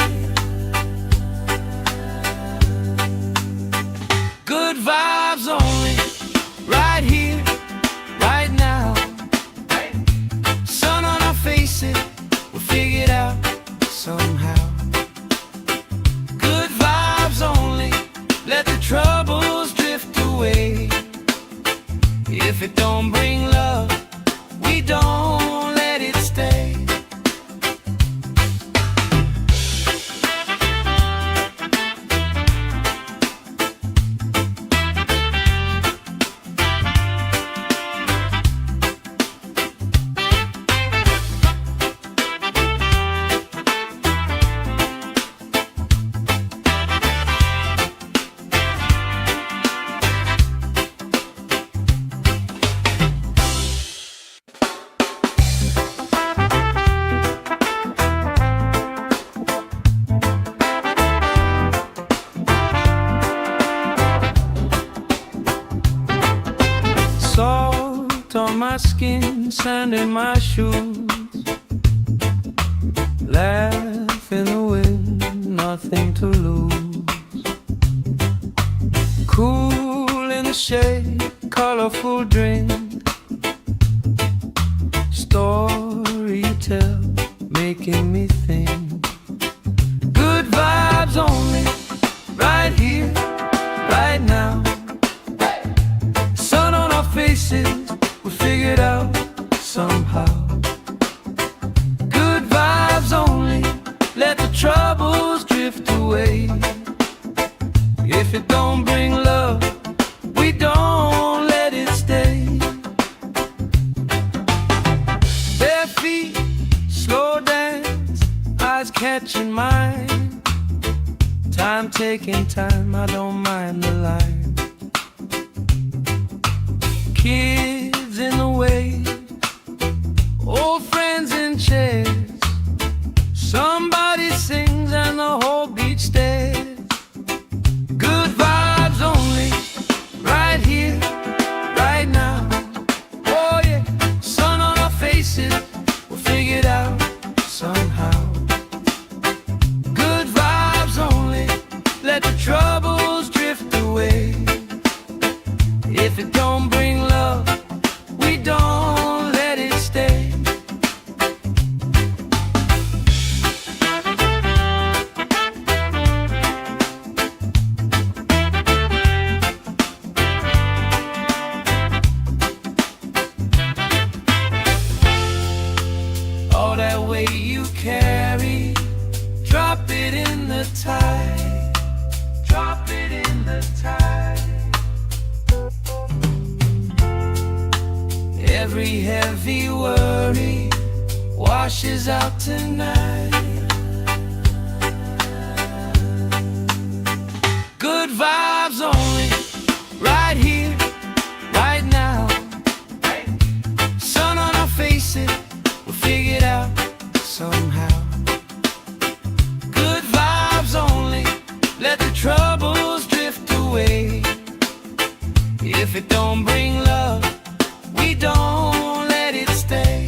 Good vibes only, right here, right now. Sun on our faces, we'll figure it out somehow. Good vibes only, let the troubles drift away. If it don't bring love, we don't let it stay. Salt on my skin, sand in my shoes. Laugh in the wind, nothing to lose. Cool in the shade, colorful drink. Story you tell, making me think. Good vibes only, right here, right now. faces, we figured out somehow. Good vibes only, let the troubles drift away. If it don't bring love, we don't let it stay. Bare feet, slow dance, eyes catching mine. Time taking time, I don't mind the line. Kids in the way, old friends in chairs. Somebody sings and the whole beach stares. Good vibes only, right here, right now. Oh yeah, sun on our faces, we'll figure it out somehow. Good vibes only, let the troubles drift away. If it don't bring love, we don't let it stay. All that weight you carry, drop it in the tide. Drop it in the tide. Every heavy worry washes out tonight. Good vibes only, right here, right now. Sun on our faces, we'll figure it out somehow. Good vibes only, let the troubles drift away. If it don't bring love, we don't let it stay.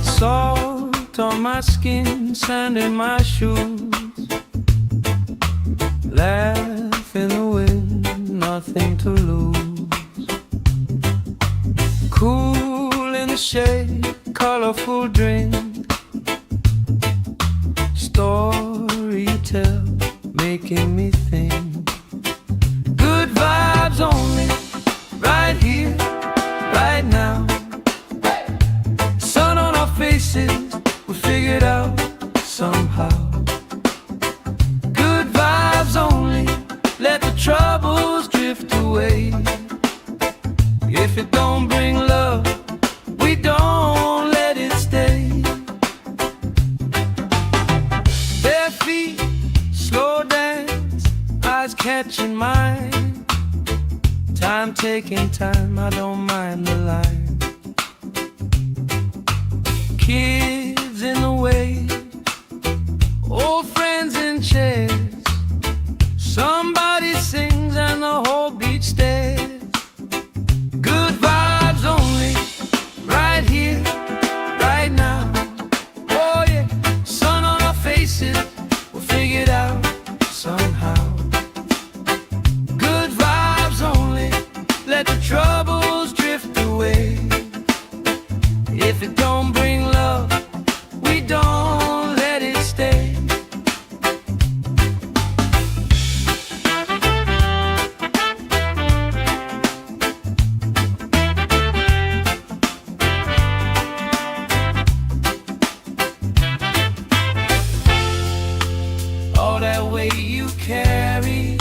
Salt on my skin, sand in my shoes. Laugh in the wind, nothing to lose. Cool in the shade, colorful drink. Story you tell, making me think. Good vibes only, right here, right now. Sun on our faces, we figured out somehow. Good vibes only, let the troubles drift away. If it don't bring love, we don't let it stay. Bare feet, slow dance, eyes catching mine. Time taking time, I don't mind the line. Kids in the way, old friends in chairs. Somebody sings and the whole beach stares. Good vibes only, right here, right now. Oh yeah, sun on our faces, we'll figure it out somehow. Good vibes only, let the troubles drift away. If it don't bring love, we don't let it stay. All that weight you carry,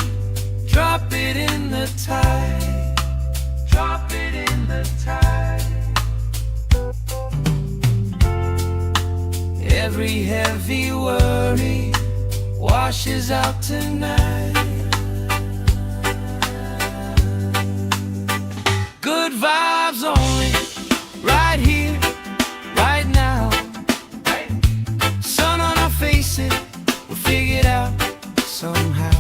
drop it in the tide. Drop it in the tide. Every heavy worry washes out tonight. Good vibes only, right here, right now. Sun on our faces, we'll figure it out somehow.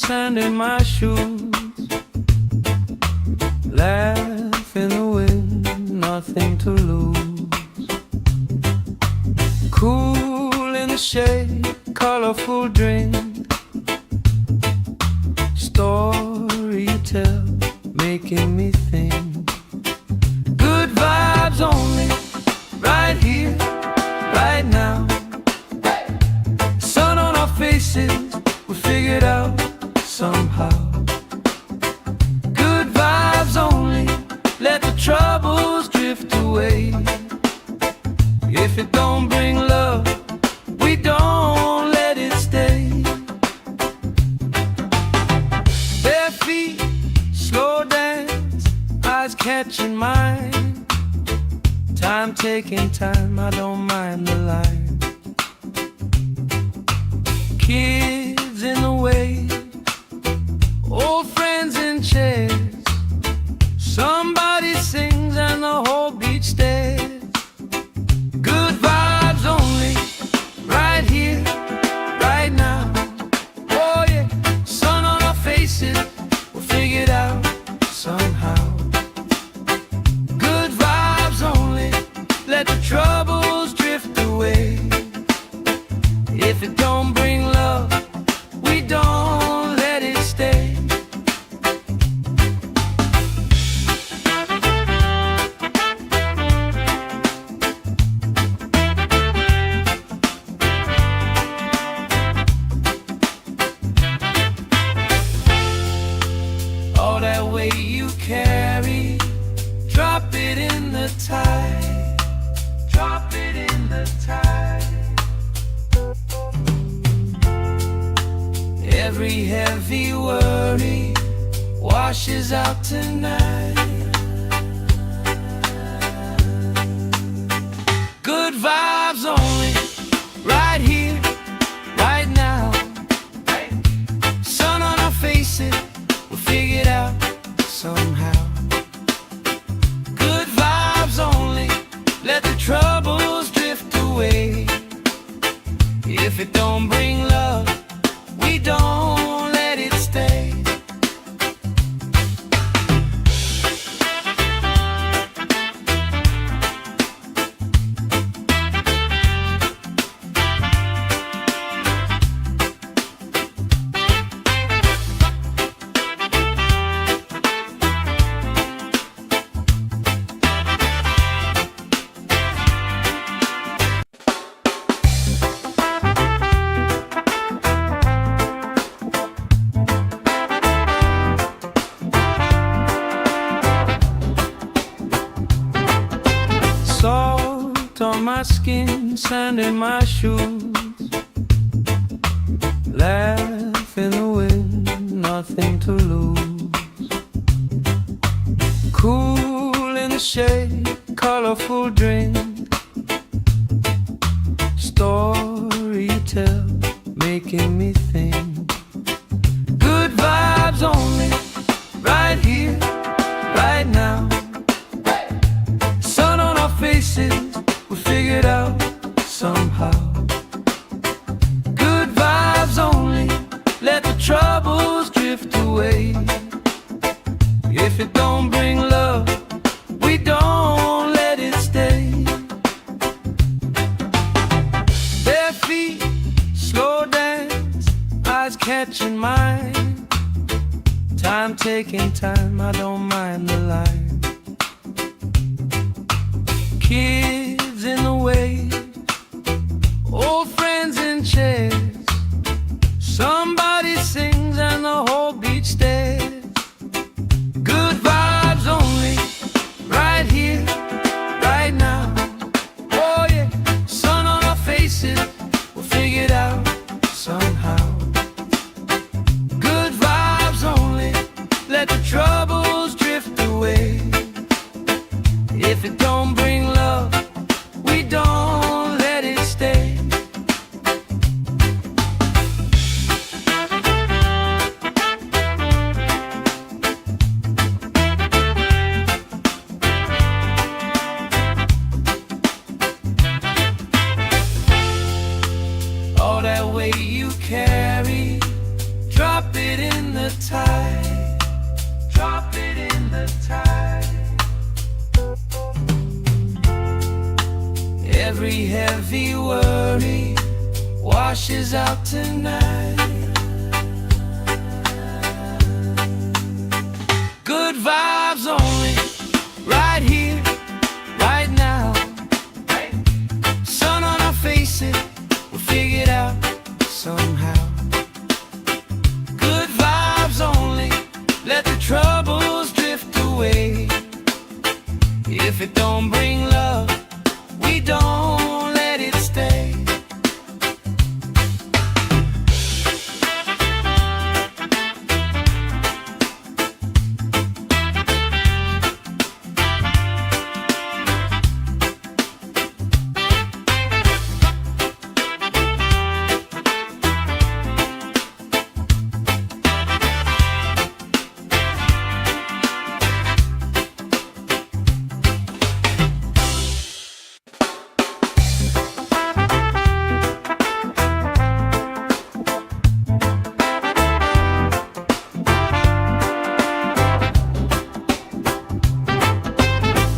sand in my shoes. Laugh in the wind, nothing to lose. Cool in the shade, colorful drink. Story you tell, making me think. Good vibes only, right here, right now. Sun on our faces, we figured out somehow. Good vibes only, let the troubles drift away. If it don't bring love, we don't let it stay. Bare feet, slow dance, eyes catching mine. Time taking time, I don't mind the line. Kids in the way, old friends in chairs. Somebody sings and the whole beach stares. Good vibes only, right here, right now. Oh yeah, sun on our faces, we'll figure it out somehow. Good vibes only, let the troubles drift away. If it don't bring love, we don't let it stay. All that weight you carry, drop it in the tide. Drop it in the tide. Every heavy worry washes out tonight. Good vibes only, right here, right now. Sun on our faces, we'll figure it out somehow. Good vibes only, let the troubles drift away. If it don't bring love, we don't let it stay. Salt on my skin, sand in my shoes. Laugh in the wind, nothing to lose. Cool in the shade, colorful drink. Story you tell, making me think. Good vibes only, right here, right now. Sun on our faces, we figured out somehow. Good vibes only, let the troubles drift away. If it don't bring love, we don't let it stay. Bare feet, slow dance, eyes catching mine. Time taking time, I don't mind the line. Kids in the way, old friends in chairs. Somebody sings and the whole beach stares. Good vibes only, right here, right now. Oh yeah, sun on our faces, we'll figure it out somehow. Good vibes only, let the troubles drift away. If it don't bring love, we don't let it stay. All that weight you carry, drop it in in the tide. Every heavy worry washes out tonight. Good vibes only, right here, right now. Sun on our faces, we'll figure it out somehow. Good vibes only, let the troubles drift away. If it don't bring love, we don't let it stay.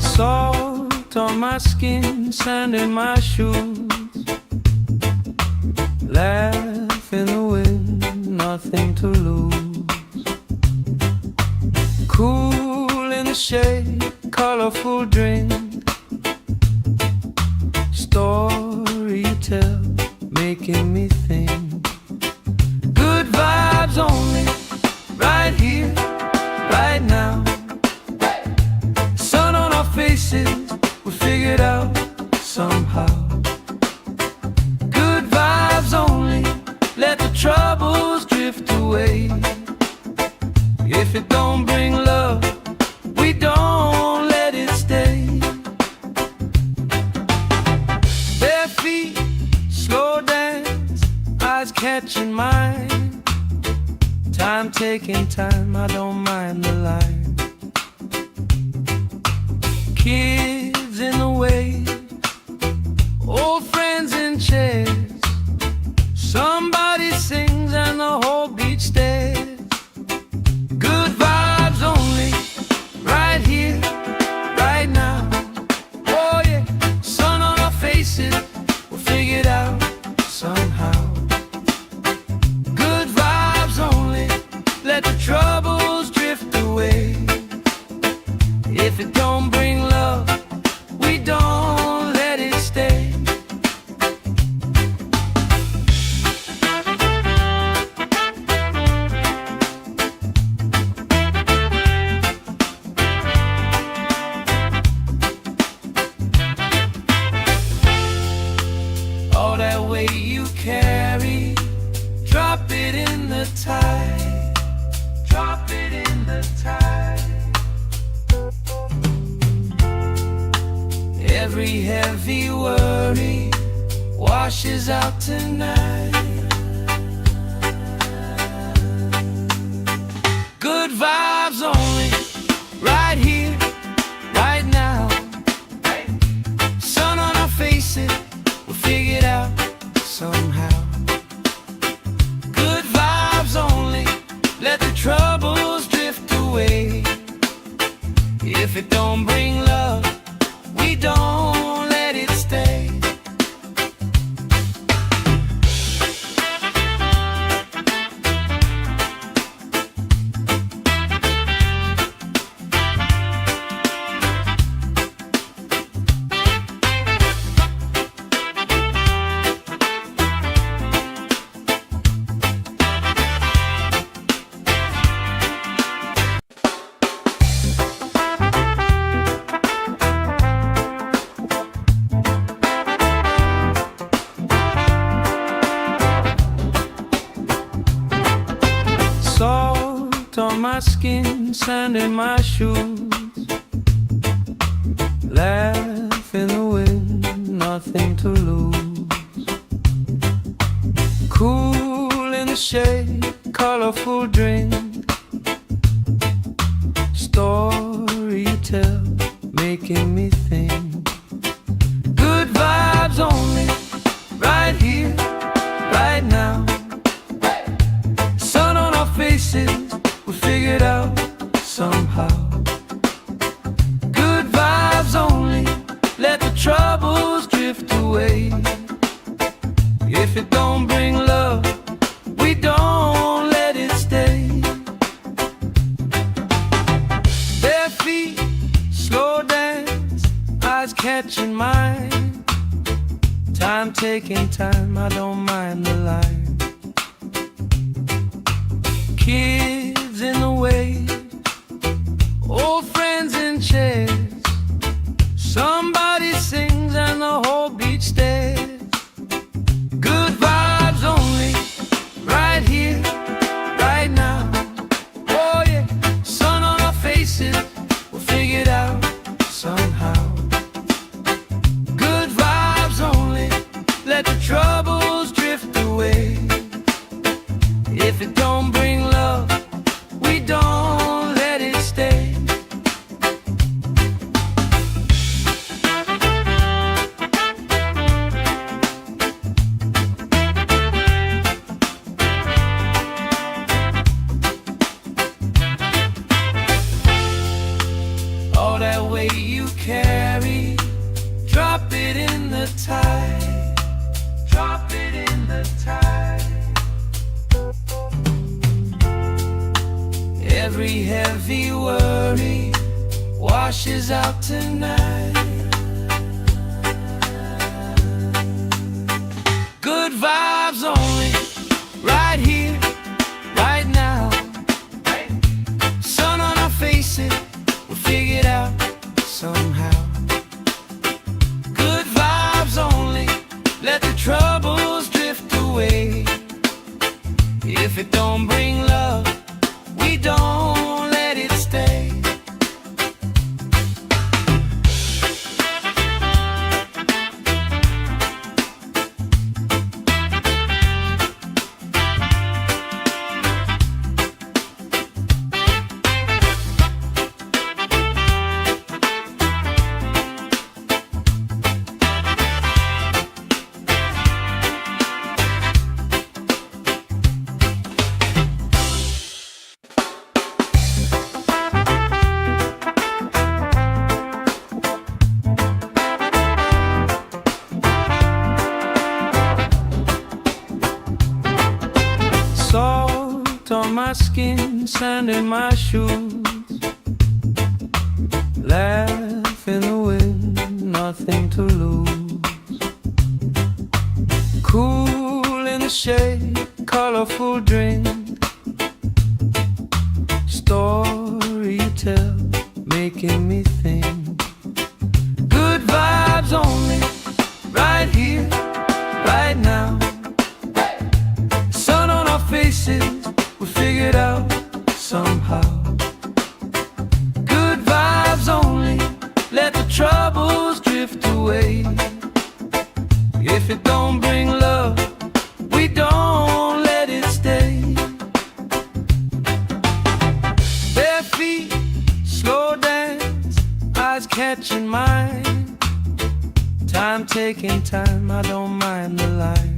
Salt on my skin, sand in my shoes. Laugh in the wind, nothing to lose. Cool in the shade, colorful drink. Story you tell, making me think. Good vibes only, right here, right now. Sun on our faces, we figured out somehow. Good vibes only, let the troubles drift away. If it don't bring love, we don't let it stay. Bare feet, slow dance, eyes catching mine. Time taking time, I don't mind the line. Kids in the way, old friends in chairs. Somebody sings and the whole beach stares. Good vibes only, right here, right now. Oh yeah, sun on our faces, we'll figure it out somehow. Good vibes only, let the troubles drift away. If it don't bring love, we don't let it stay. All that weight you carry, drop it in the tide. Drop it in the tide. Every heavy worry washes out tonight. Good vibes only, right here, right now. Sun on our faces, we'll figure it out somehow. Good vibes only, let the troubles drift away. If it don't bring love, we don't let it stay. Salt on my skin, sand in my shoes. Laugh in the wind, nothing to lose. Cool in the shade, colorful drink. Story you tell, making me think. Good vibes only, right here, right now. Sun on our faces, we figured out somehow. troubles drift away. If it don't bring love, we don't let it stay. Bare feet, slow dance, eyes catching mine. Time taking time, I don't mind the line. Kids in the wave, old friends in chairs. Somebody sings and the whole beach stares. Good vibes only, right here, right now. Oh yeah, sun on our faces, we'll figure it out somehow. Good vibes only, let the troubles drift away. If it don't bring love, we don't let it stay. All that weight you carry, drop it in the tide. Drop it in the tide. Every heavy worry washes out tonight. Good vibes only, right here, right now. Sun on our faces, we'll figure it out somehow. Good vibes only, let the troubles drift away. If it don't bring love, we don't let it stay. Salt on my skin, sand in my shoes. Laugh in the wind, nothing to lose. Cool in the shade, colorful drink. Story you tell, making me think. Good vibes only, right here, right now. Sun on our faces, we figure it out somehow. Good vibes only, let the troubles drift away. If it don't bring love, we don't let it stay. Bare feet, slow dance, eyes catching mine. Time taking time, I don't mind the line.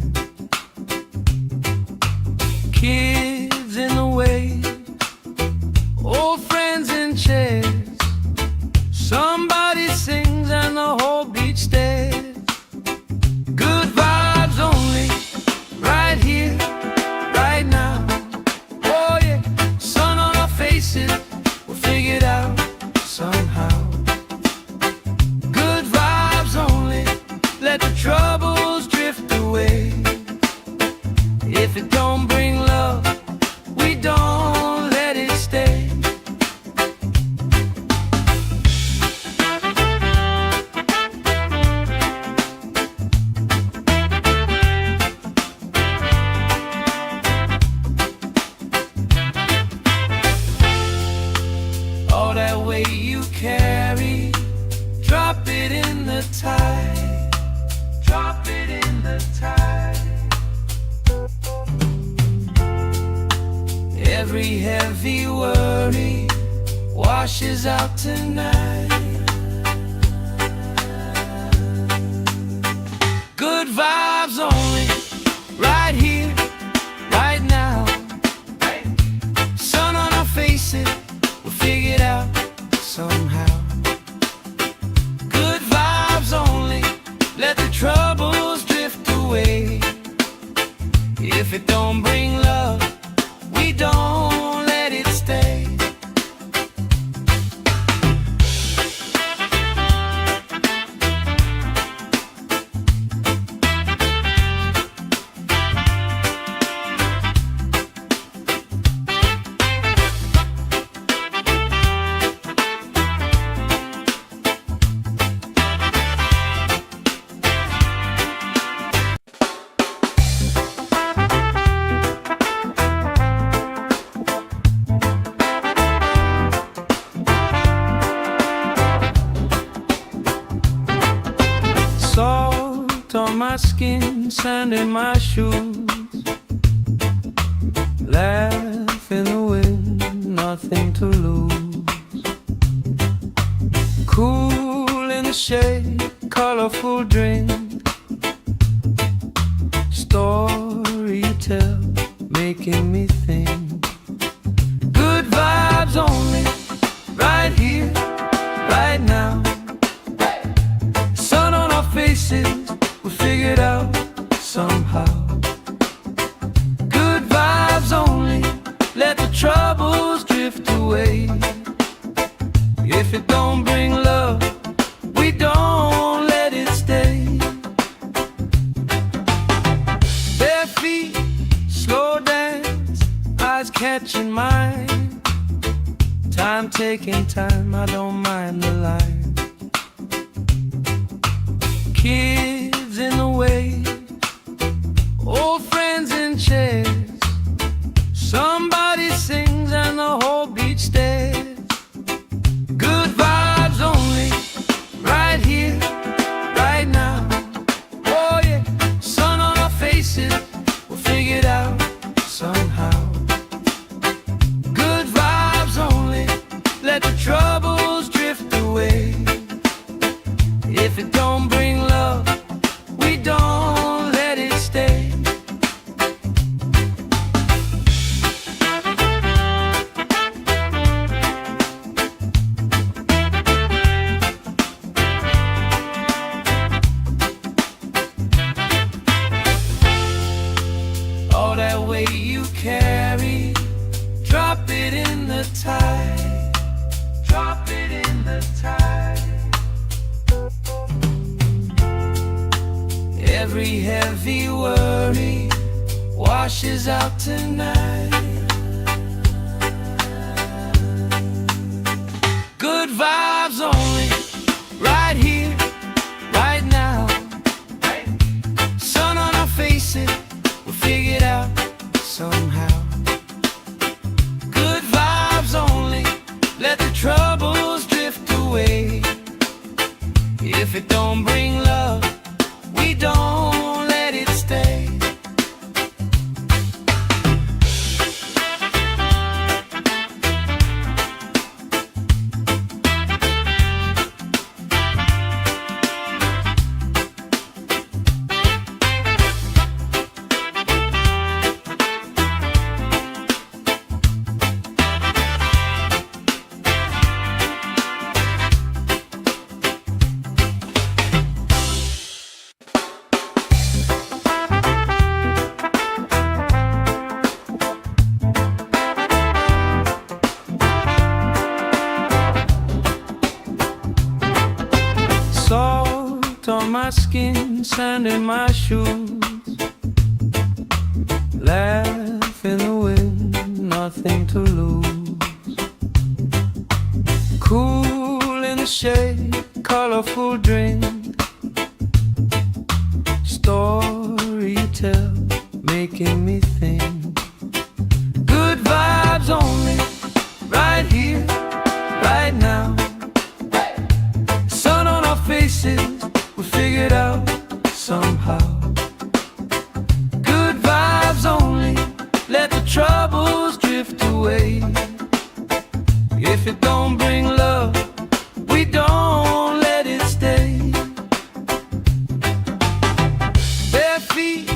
Kids in the wave, old friends in chairs. Somebody sings and the whole beach stares. Good vibes only, right here, right now. Oh yeah, sun on our faces, we'll figure it out somehow. Good vibes only, let the troubles drift away. If it don't bring love, we don't let it stay. All that weight you carry, drop it in the tide. Drop it in the tide. Every heavy worry washes out tonight. Good vibes only, right here, right now. Sun on our faces, we'll figure it out somehow. Good vibes only, If it don't bring love, we don't let it stay. Salt on my skin, sand in my shoes, laugh in the wind, nothing to lose. Cool in the shade, colorful drink, story you tell, making me think. Good vibes only, right here, right now. Sun on our faces, we figured out somehow. Good vibes only, let the troubles drift away. If it don't bring love, we don't let it stay. Bare feet, slow dance, eyes catching mine. Time taking time, I don't mind the line. Kids in the way, old friends in chairs. Somebody sings and the whole beach stares. Good vibes only, right here, right now. Oh yeah, sun on our faces, we'll figure it out somehow. Good vibes only, let the troubles drift away. If it don't bring love, we don't let it stay. All that weight you carry, drop it in the tide. Drop it in the tide. Every heavy worry washes out tonight. Good vibes only, right here, right now. Sun on our faces, we'll figure it out somehow. Good vibes only, let the troubles drift away. If it don't bring love, we don't let it stay. Salt on my skin, sand in my shoes, laugh in the wind, nothing to lose. Cool in the shade, colorful drink, story you tell, making me think. Good vibes only, right here, right now. Sun on our faces, we figured out somehow. Good vibes only, let the troubles drift away. If it don't bring love, we don't let it stay. Bare feet,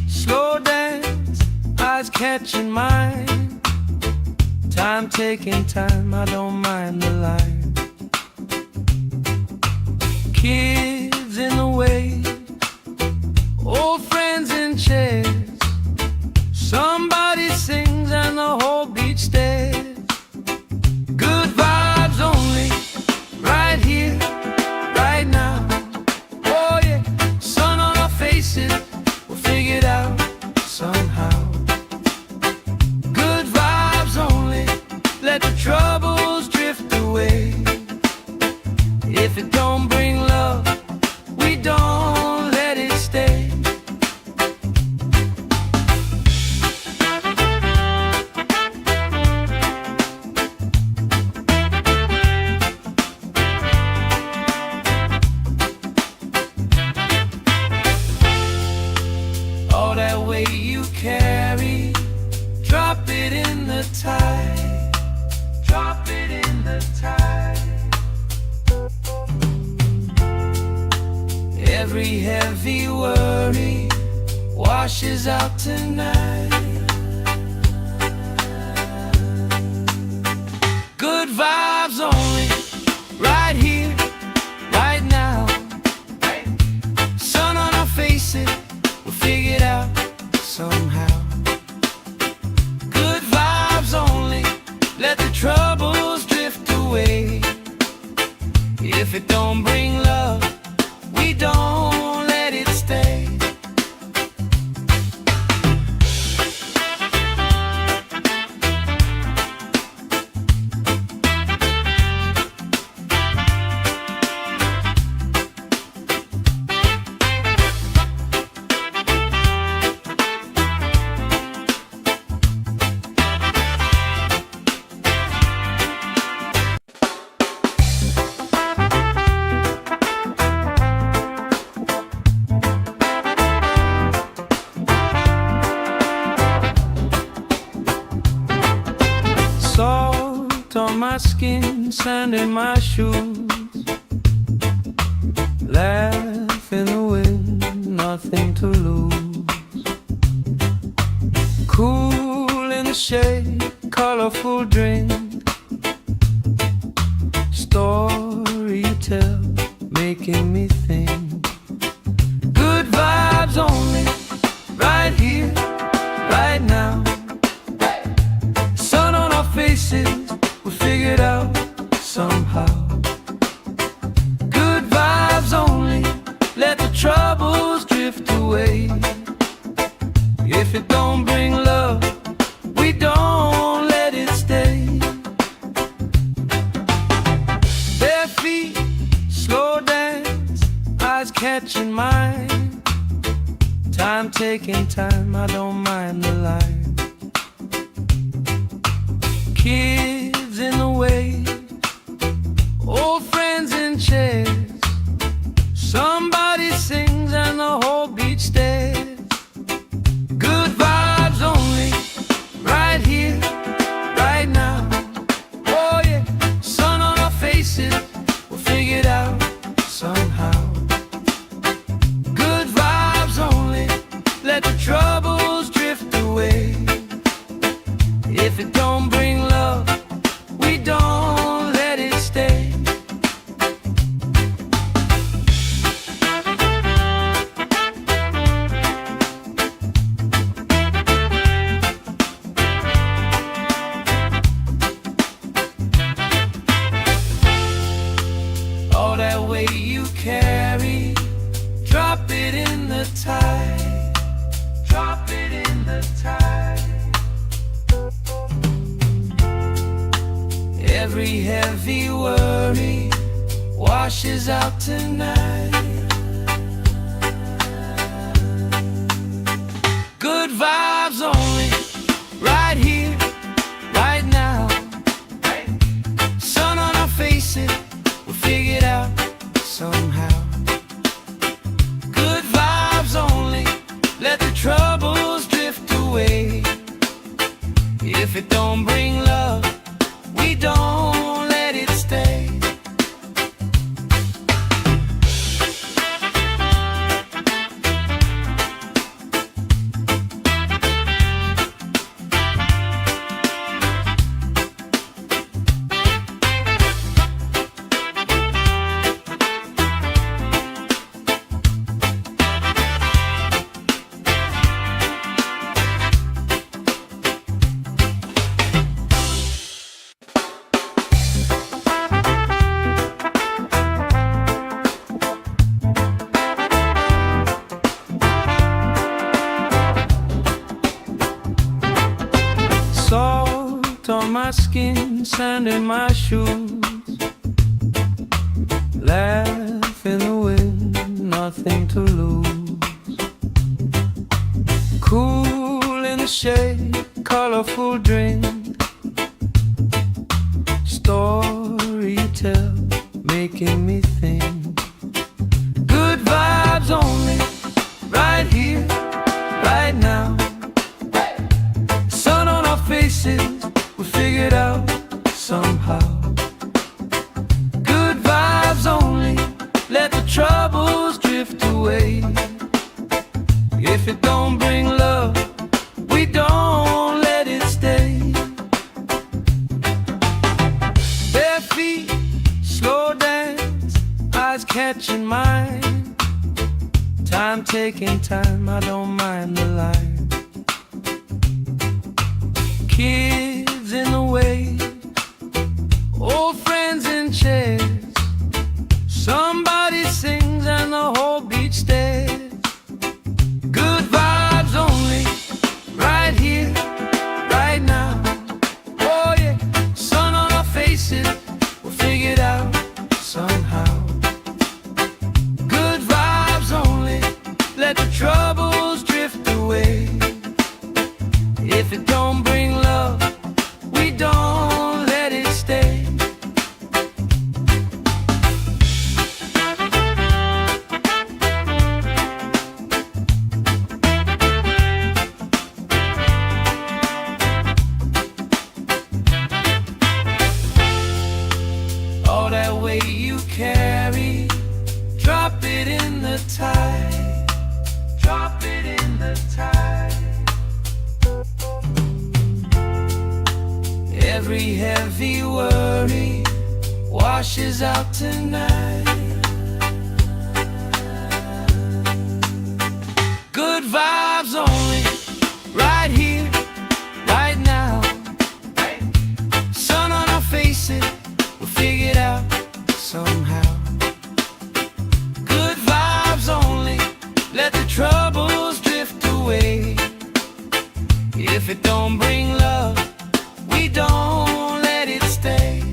slow dance, eyes catching mine. Time taking time, I don't mind the line. Kids in the way, old friends in chairs. Every heavy worry washes out tonight. Good vibes only, right here, right now. Sun on our faces, we'll figure it out somehow. Good vibes only, let the troubles drift away. If it don't bring love, we don't let it stay. Salt on my skin, sand in my shoes. Laugh in the wind, nothing to lose. Cool in the shade, colorful drink. Story you tell, making me think. Good vibes only, right here, right now. Sun on our faces, we'll figure it out somehow. Good vibes only, let the troubles drift away. If it don't bring love, we don't let it stay. Bare feet, slow dance, eyes catching mine. Time taking time, I don't mind the line. Kids in the way, old friends in chairs. Somebody sings and the whole beach stares. Good vibes only, right here, right now. Oh yeah, sun on our faces, we'll figure it out somehow. Good vibes only, let the troubles drift away. If it don't bring love, we don't let it stay. All that weight you carry, drop it in the tide. Drop it in the tide. Every heavy worry washes out tonight. Good vibes only, right here, right now. Sun on our faces, we'll figure it out somehow. Good vibes only, let the troubles drift away. If it don't bring love, we don't let it stay. Salt on my skin, sand in my shoes. Laugh in the wind, nothing to lose. Cool in the shade, colorful drink. Story you tell, making me think. Good vibes only, right here, right now. Sun on our faces, we figure it out somehow. Good vibes only, let the troubles drift away. away. If it don't bring love, we don't let it stay. Bare feet, slow dance, eyes catching mine. Time taking time, I don't mind the line. Kids in the way, old friends in chairs. Somebody sings and the whole beach stares. Good vibes only, right here, right now. Oh yeah, sun on our faces, we'll figure it out somehow. Good vibes only, let the troubles drift away. If it don't bring love, we don't let it stay. All that weight you carry, drop it in the tide. Drop it in the tide. Every heavy worry washes out tonight. Good vibes only, right here, right now. Sun on our faces, we'll figure it out somehow. Good vibes only, let the troubles drift away. If it don't bring love, we don't let it stay.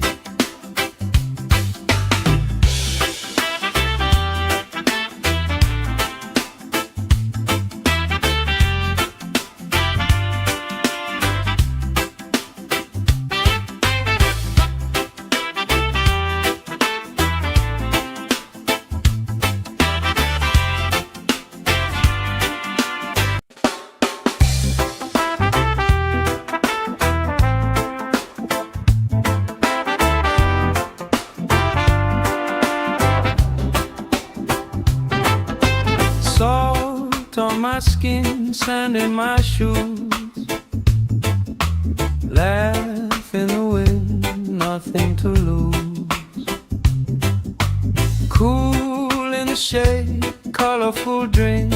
Salt on my skin, sand in my shoes. Laugh in the wind, nothing to lose. Cool in the shade, colorful drink.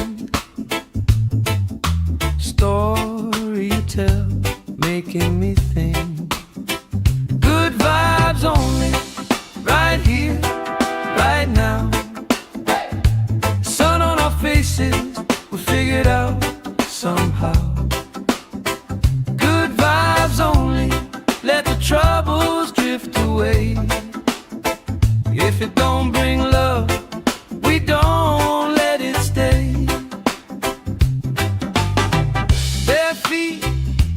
Story you tell, making me think. Good vibes only, right here, right now. Sun on our faces, we'll figure it out somehow. Good vibes only, let the troubles drift away. If it don't bring love, we don't let it stay. Bare feet,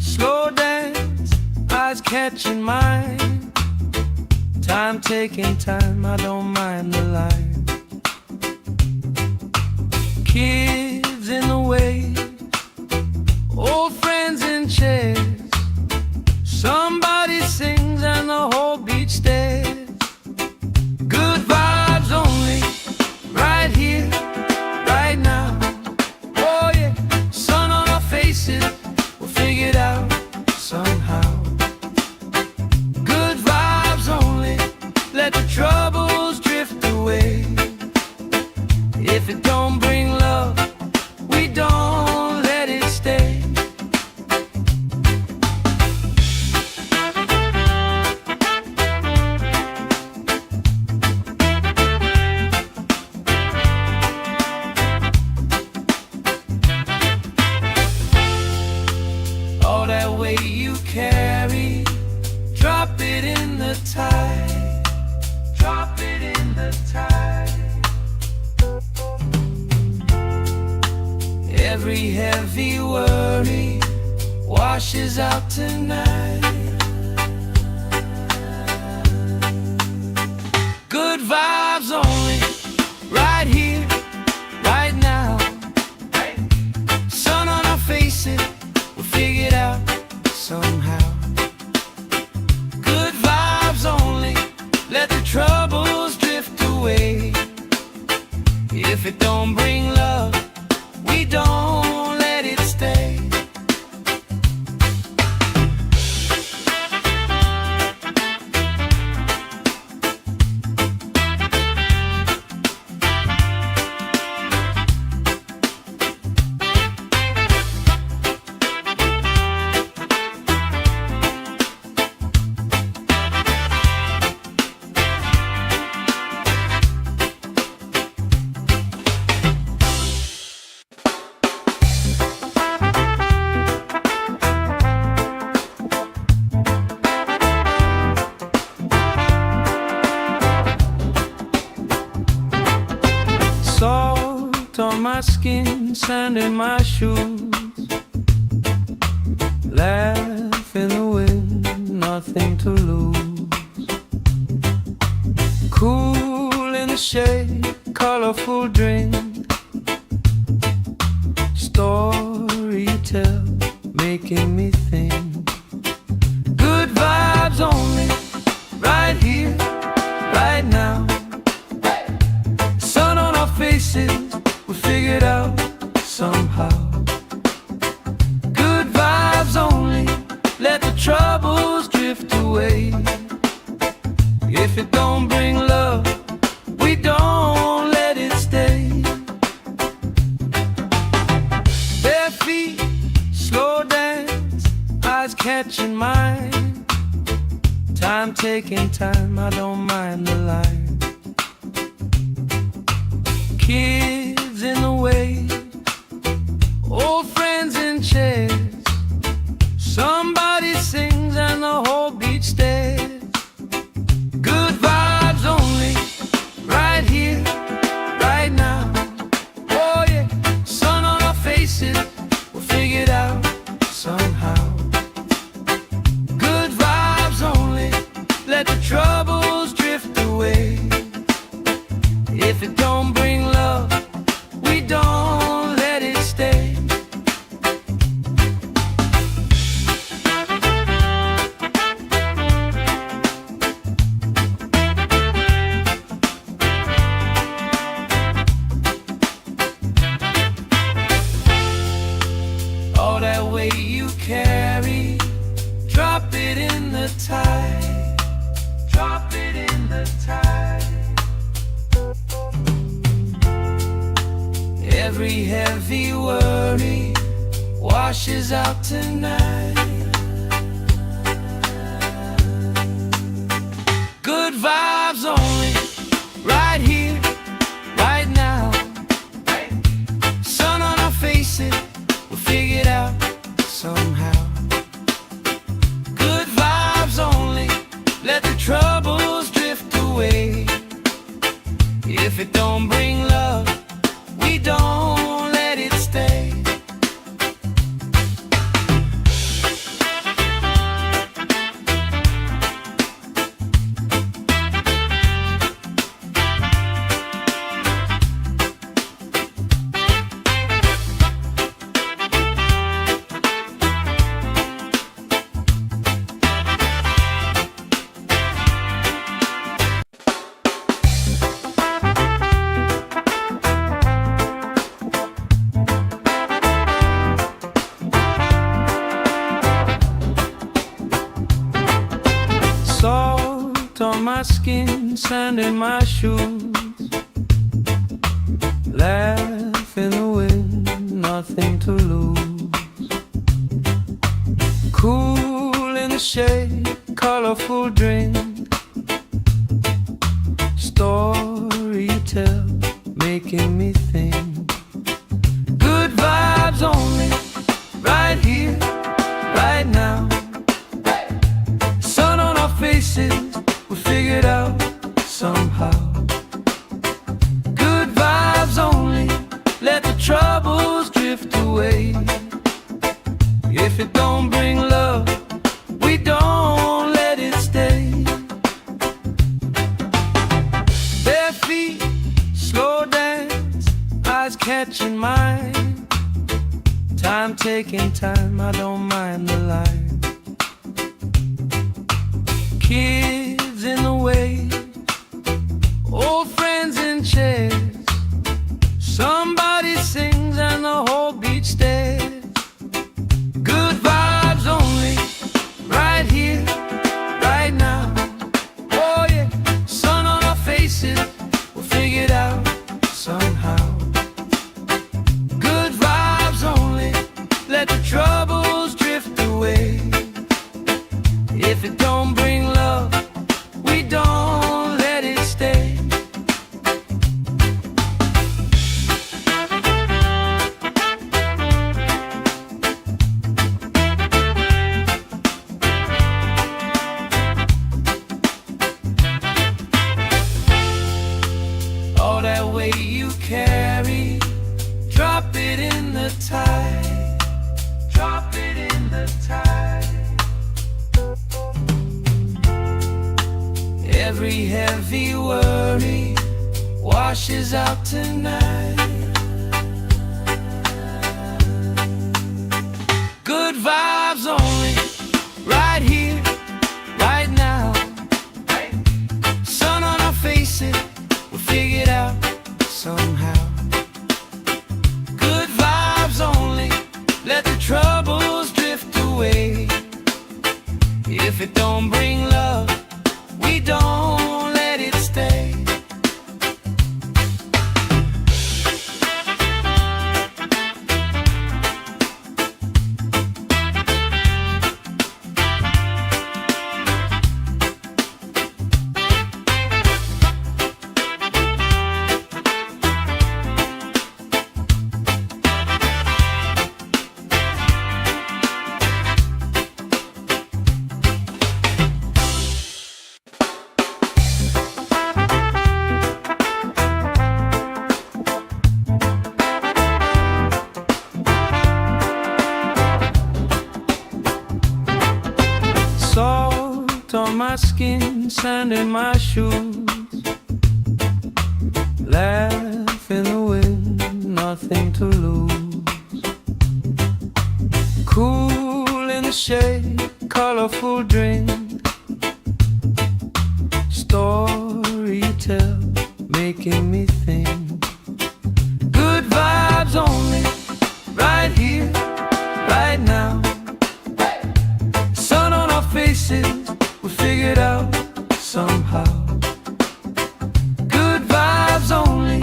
slow dance, eyes catching mine. Time taking time, I don't mind the line. Kids in the way, old friends in chairs. Somebody sings and the whole beach stares. Good vibes only, right here, right now. Oh yeah, sun on our faces, we'll figure it out somehow. Good vibes only, let the troubles drift away. If it don't bring love, we don't let it stay. All that weight you carry, drop it in the tide. Drop it in the tide. Every heavy worry washes out tonight. Good vibes only, right here, right now. Sun on our faces, we'll figure it out somehow. Good vibes only, let the troubles drift away. If it don't bring love, we don't let it stay. Salt on my skin, sand in my shoes. Laugh in the wind, nothing to lose. Cool in the shade, colorful drink. Story you tell, making me think. Good vibes only, right here, right now. Sun on our faces, we figured out somehow. Good vibes only, let the troubles drift away. If it don't bring love, we don't let it stay. Bare feet, slow dance, eyes catching mine. Time taking time, I don't mind the line. Kids in the way, old friends in chairs. Somebody sings and the whole beach stares. Good vibes only, right here, right now. Oh yeah, sun on our faces, we'll figure it out somehow. Good vibes only, let the troubles drift away. If it don't bring love, we don't let it stay. All that weight you carry, drop it in the tide. Drop it in the tide. Every heavy worry washes out tonight. Good vibes only, right here, right now. Sun on our faces, we'll figure it out somehow. Good vibes only, let the troubles drift away. If it don't bring love, we don't let it stay. Salt on my skin, sand in my shoes. Laugh in the wind, nothing to lose. Cool in the shade, colorful drink. Story you tell, making me think. Good vibes only, right here, right now. Sun on our faces, we figured out somehow. Good vibes only, let the troubles drift away. If it don't bring love, we don't let it stay. Bare feet, slow dance, eyes catching mine. Time taking time, I don't mind the line. Kids in the way, old friends in chairs. beach stays. Good vibes only, right here, right now. Oh yeah, sun on our faces, we'll figure it out somehow. Good vibes only, let the troubles drift away. If it don't bring love, we don't let it stay. All that weight you carry, drop it in the tide. Drop it in the tide. Every heavy worry washes out tonight. Good vibes only, right here, right now. Sun on our faces, we'll figure it out somehow. Good vibes only, let the troubles drift away. If it don't bring love, we don't let it stay. Salt on my skin, sand in my shoes. Laugh in the wind, nothing to lose. Cool in the shade, colorful drink. Story you tell, making me think. Good vibes only, right here, right now. Sun on our faces, we figure it out somehow. Good vibes only,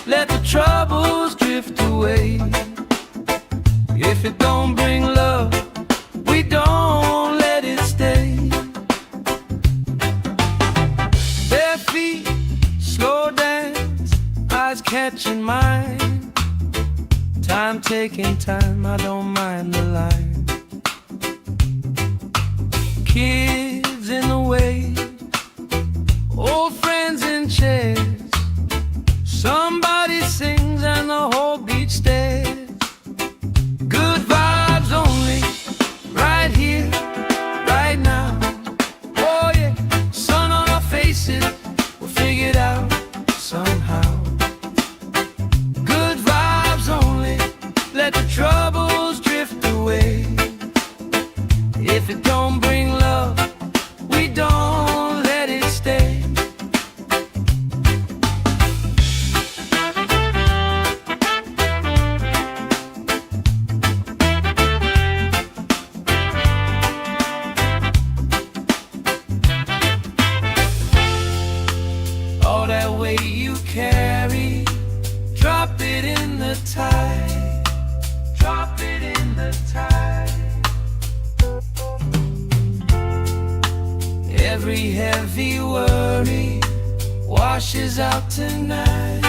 let the troubles drift away. If it don't bring love, we don't let it stay. Bare feet, slow dance, eyes catching mine. Time taking time, I don't mind the line. Kids in the way, old friends in chairs. Somebody sings and the whole beach stays. Good vibes only, right here, right now. Oh yeah, sun on our faces, we'll figure it out somehow. Good vibes only, let the troubles drift away. If it don't bring love, we don't let it stay. All that weight you carry, drop it in the tide. Drop it in the tide. Every heavy worry washes out tonight.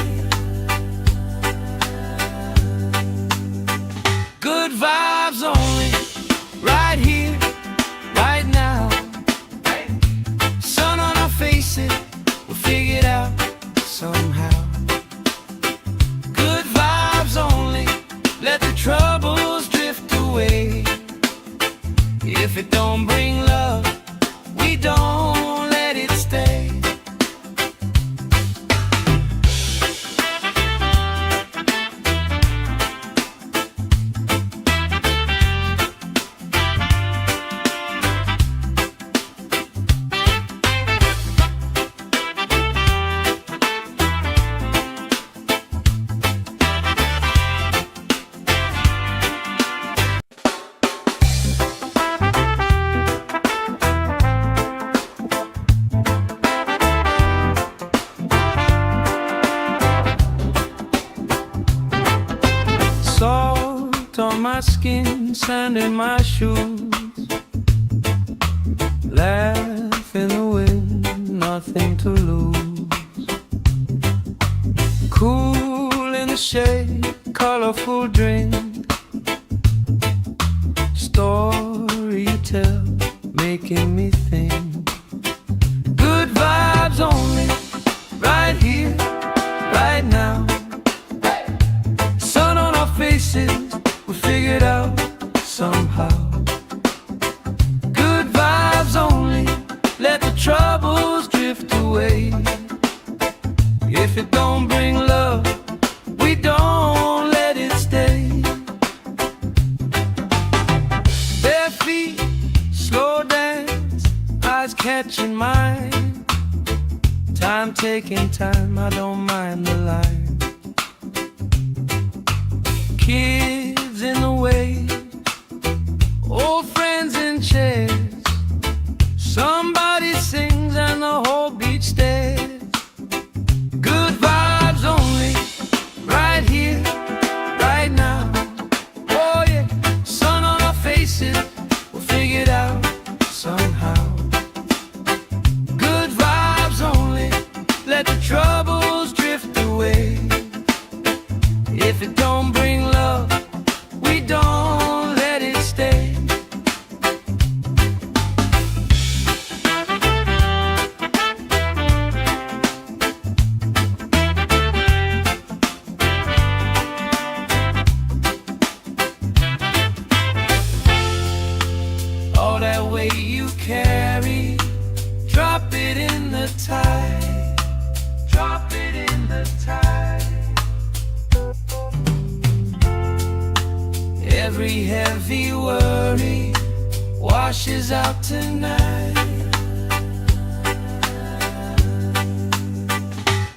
Good vibes only, right here, right now. Sun on our faces, we'll figure it out somehow. Good vibes only, let the troubles drift away. If it don't bring love, we don't let it stay. skin, sand in my shoes. Laugh in the wind, nothing to lose. Cool in the shade, colorful drink. Story you tell, making me think. Good vibes only, right here, right now. Sun on our faces, we figured out somehow. Good vibes only, let the troubles drift away. If it don't bring love, we don't let it stay. Bare feet, slow dance, eyes catching mine. Time taking time, I don't mind the line. Kids in the way, old friends in chairs. Somebody sings and the whole beach stares. Good vibes only, right here, right now. Oh yeah, sun on our faces, we'll figure it out somehow. Good vibes only, let the troubles drift away. If it don't bring love, we don't let it stay. All that weight you carry, drop it in the tide. Drop it in the tide. Every heavy worry washes out tonight.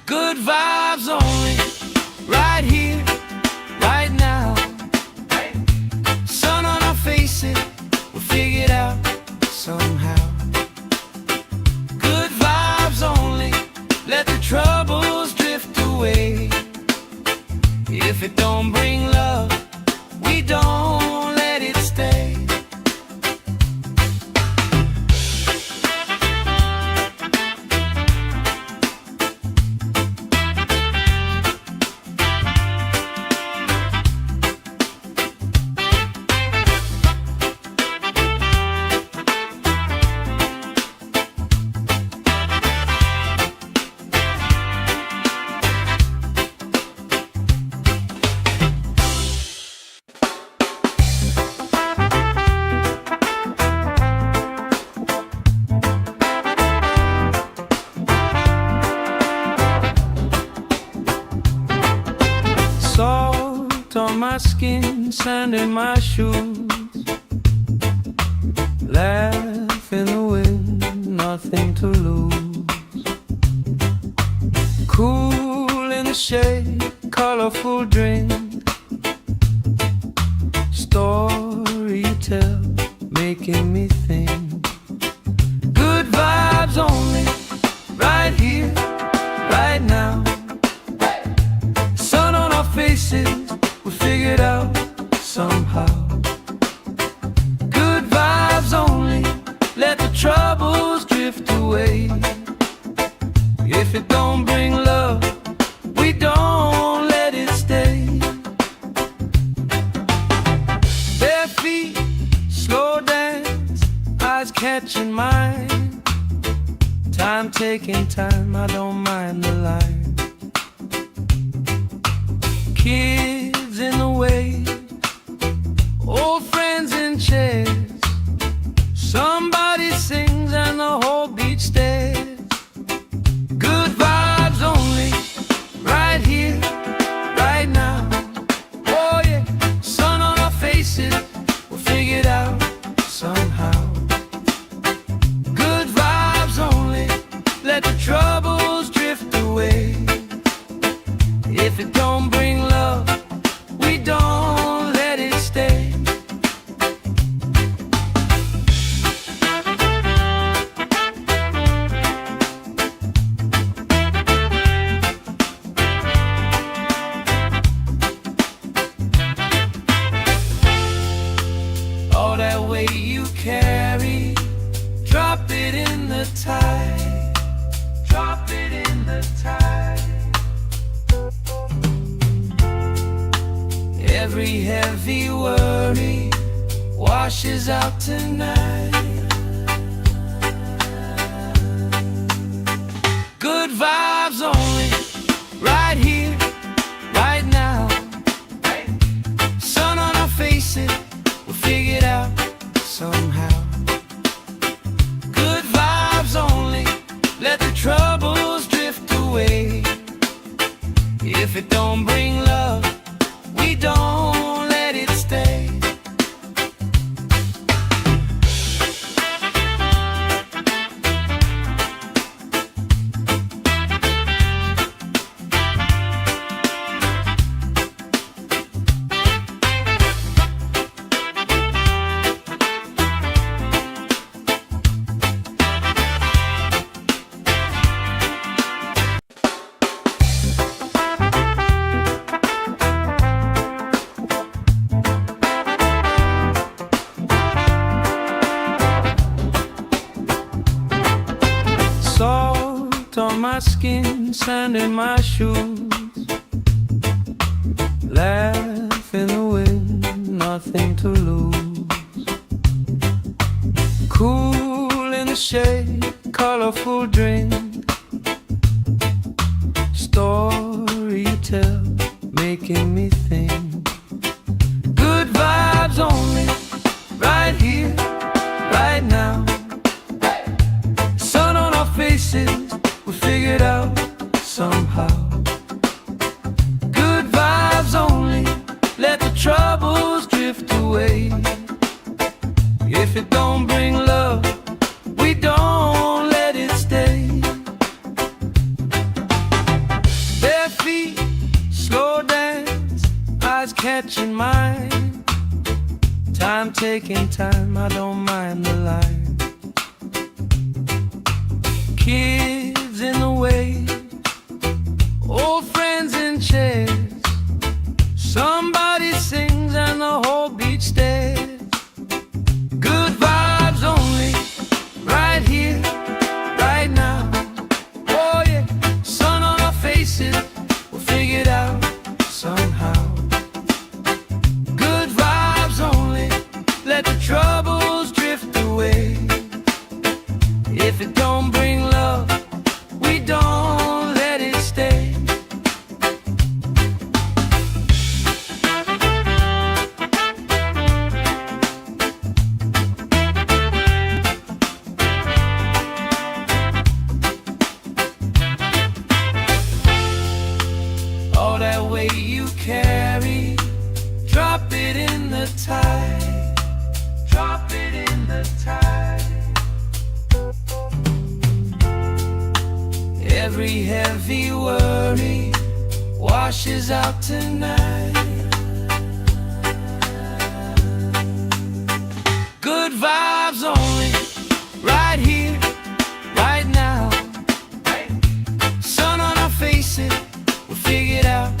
Good vibes only, right here, right now. Sun on our faces, we'll figure it out somehow. Good vibes only, let the troubles drift away. If it don't bring love, we don't let it stay. Salt on my skin, sand in my shoes. Laugh in the wind, nothing to lose. Cool in the shade, colorful drink. Story you tell, making me think. Good vibes only, right here, right now. Sun on our faces, we figured out somehow. Good vibes only, let the troubles drift away. If it don't bring love, we don't let it stay. Bare feet, slow dance, eyes catching mine. Time taking time, I don't mind the line. Kids in the way, old friends in chairs. Somebody sings and the whole beach stares. Good vibes only, right here, right now. Oh yeah, sun on our faces, we'll figure it out somehow. Good vibes only, let the troubles drift away. If it don't bring love, we don't let it stay. Every heavy worry washes out tonight. Good vibes only, right here, right now. Sun on our faces, we'll figure it out somehow. Good vibes only, let the troubles drift away. If it don't bring love, we don't let it stay. Salt on my skin, sand in my shoes. Laugh in the wind, nothing to lose. Cool in the shade, colorful drink. Story you tell, making me think. Good vibes only, right here, right now. Sun on our faces, we figured out somehow. Good vibes only, let the troubles drift away. If it don't bring love, we don't let it stay. Bare feet, slow dance, eyes catching mine. Time taking time, I don't mind the line. Kids in the way, old friends in chairs. Somebody sings and the whole beach stares. Good vibes only, right here, right now. Oh yeah, sun on our faces, we'll figure it out somehow. Good vibes only, let the troubles drift away. If it don't bring love, we don't let it stay. All that weight you carry, drop it in the tide. Drop it in the tide. Every heavy worry washes out tonight. Good vibes only, right here, right now. Sun on our faces, we'll figure it out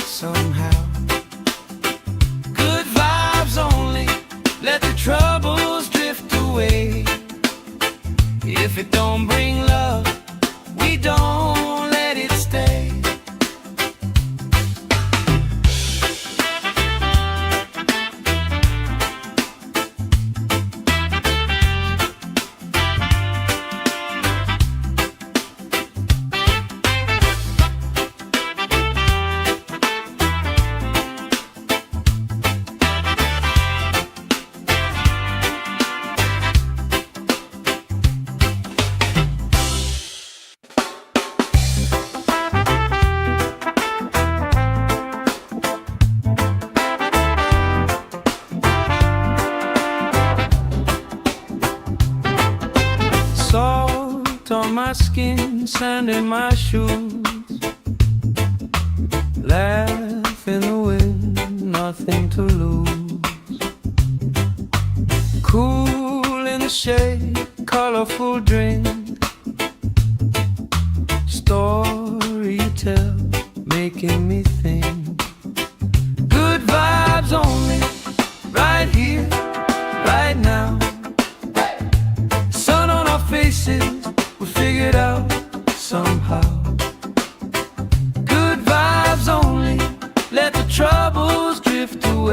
somehow. Good vibes only, let the troubles drift away. If it don't bring love, we don't let it stay. Salt on my skin, sand in my shoes. Laugh in the wind, nothing to lose. Cool in the shade, colorful drink. Story you tell, making me think. Good vibes only, right here, right now. Sun on our faces, we figured out somehow. Good vibes only, let the troubles drift away.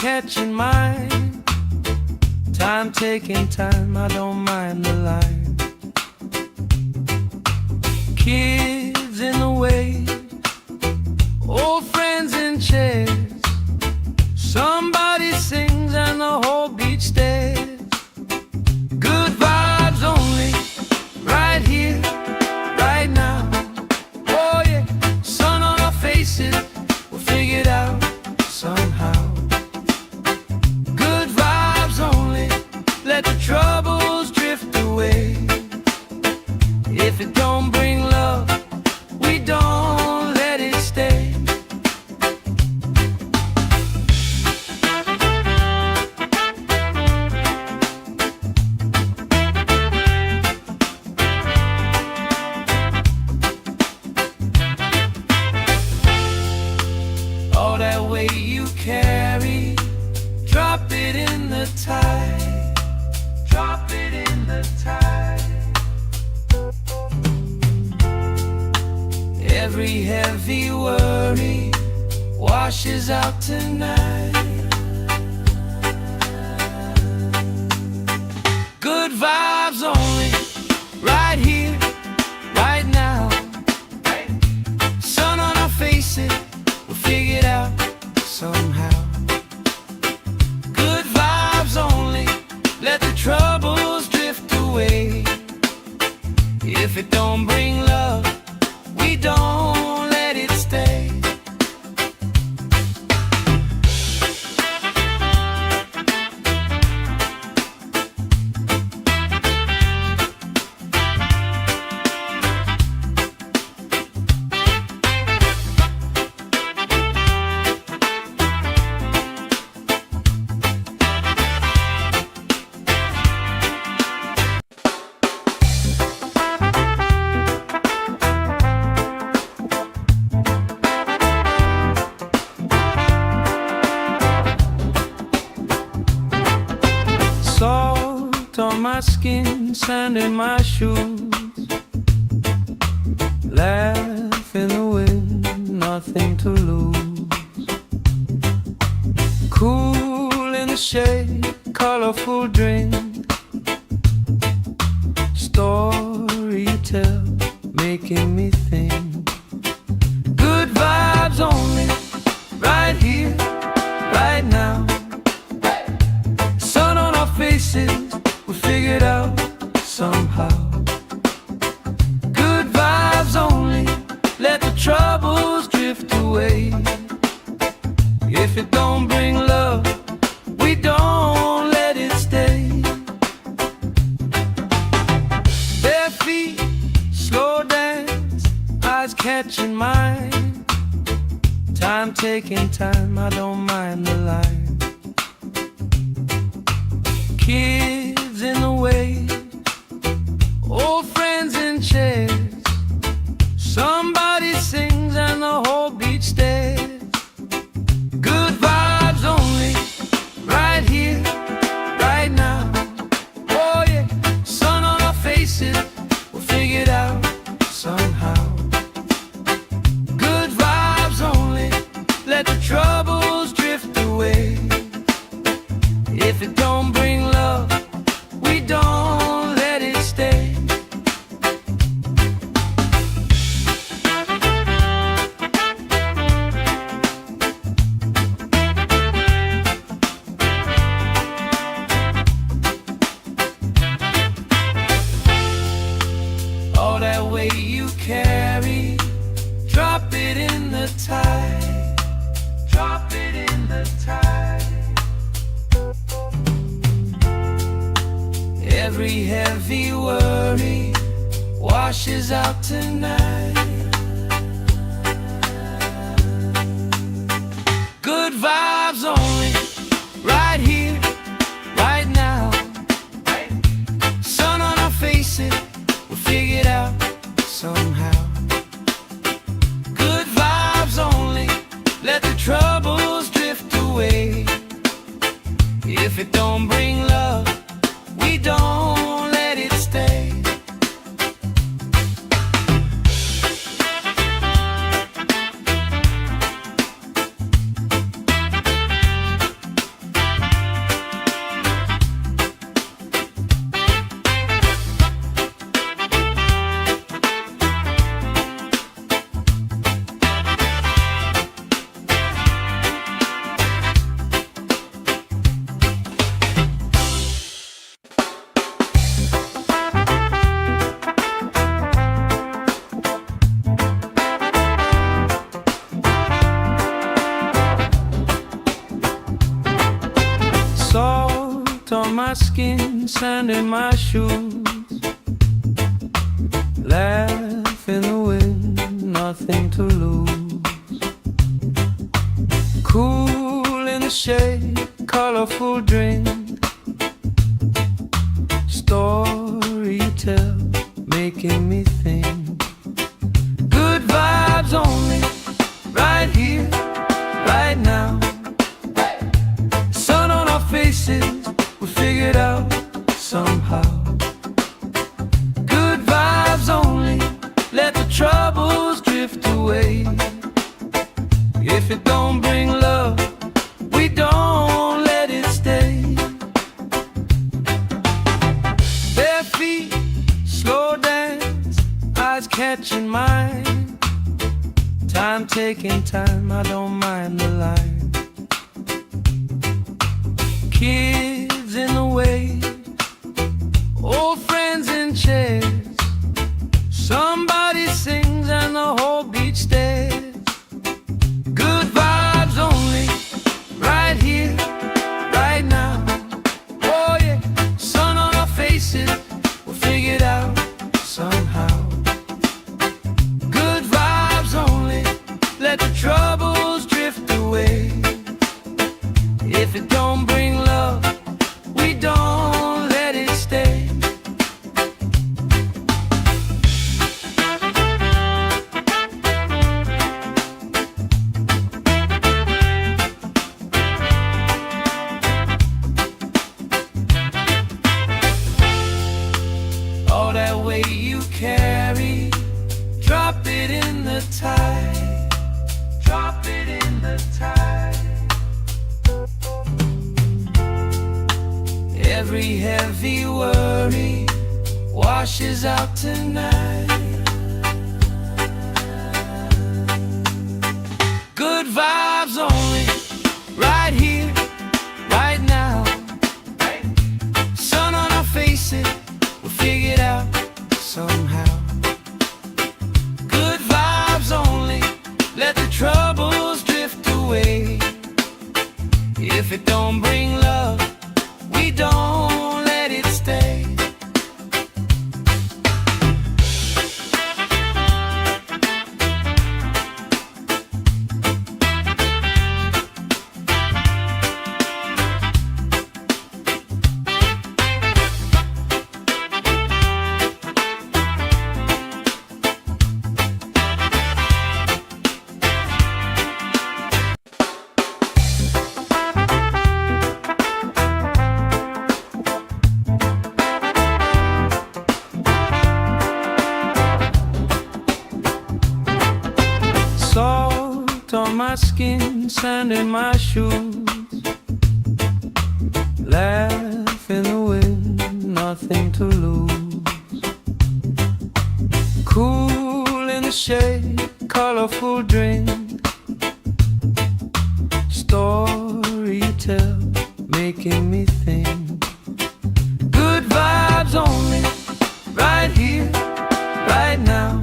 catching mine. Time taking time, I don't mind the line. Kids in the way, old friends in chairs. Somebody sings and the whole beach stares. Good vibes only, right here, right now. Oh yeah, sun on our faces, we'll figure it out somehow. Good vibes only, let the troubles drift away. If it don't bring love, we don't let it stay. All that weight you carry, drop it in the tide. Drop it in the tide. Every heavy worry washes out tonight. Good vibes only, right here, right now. Sun on our faces, we'll figure it out somehow. Good vibes only, let the troubles drift away. If it don't bring love, we don't let it stay. Salt on my skin, sand in my shoes. Laugh in the wind, nothing to lose. Cool in the shade, colorful drink. Story you tell, making me think. Good vibes only, right here, right now. Sun on our faces, we figure it out somehow. Good vibes only, let the troubles drift away. If it don't bring love, we don't let it stay. Bare feet, slow dance, eyes catching mine. Time taking time, I don't mind the line. Kids in the way, old friends in chairs. Somebody sings and the whole beach stares. Good vibes only, right here, right now. Oh yeah, sun on our faces, we'll figure it out somehow. Good vibes only, let the troubles drift away. If it don't bring love, we don't let it stay. All that weight you carry, drop it in the tide. Drop it in the tide. Every heavy worry washes out tonight. Good vibes only, right here, right now. Sun on our faces, we'll figure it out somehow. Good vibes only, let the troubles drift away. If it don't bring love, we don't let it stay. skin, sand in my shoes. Laugh in the wind, nothing to lose. Cool in the shade, colorful drink. Story you tell, making me think. Good vibes only, right here, right now. Sun on our faces, we figured out somehow. Good vibes only, let the troubles drift away. If it don't bring love, we don't let it stay. Bare feet, slow dance, eyes catching mine. Time taking time, I don't mind the line. Kids in the way, old friends in chairs. Somebody sings and the whole beach stares. Good vibes only, right here, right now. Oh yeah, sun on our faces, we'll figure it out somehow. Good vibes only, let the troubles drift away. If it don't bring love, we don't let it stay. All that weight you carry, drop it in the tide. Drop it in the tide. Every heavy worry washes out tonight. Good vibes only, right here, right now. Sun on our faces, we'll figure it out somehow. Good vibes only, let the troubles drift away. If it don't bring love, we don't let it stay. Salt on my skin, sand in my shoes. Laugh in the wind, nothing to lose. Cool in the shade, colorful drink. Story you tell, making me think. Good vibes only, right here, right now.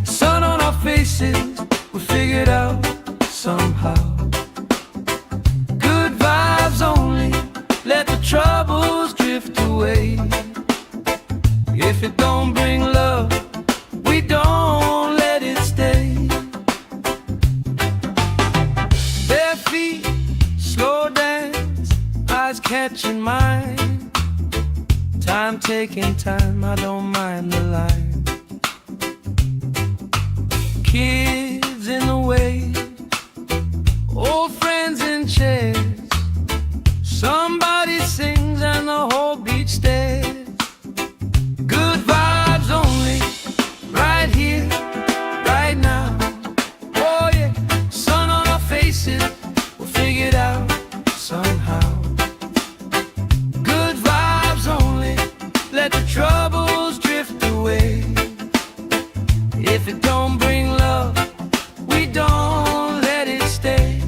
Sun on our faces, we figured out somehow. Good vibes only, let the troubles drift away. If it don't bring love, we don't let it stay. Bare feet, slow dance, eyes catching mine. Time taking time, I don't mind the line. Kids in the way, old friends in chairs. Somebody sings and the whole beach stares. Good vibes only, right here, right now. Oh yeah, sun on our faces, we'll figure it out somehow. Good vibes only, let the troubles drift away. If it don't bring love, we don't let it stay.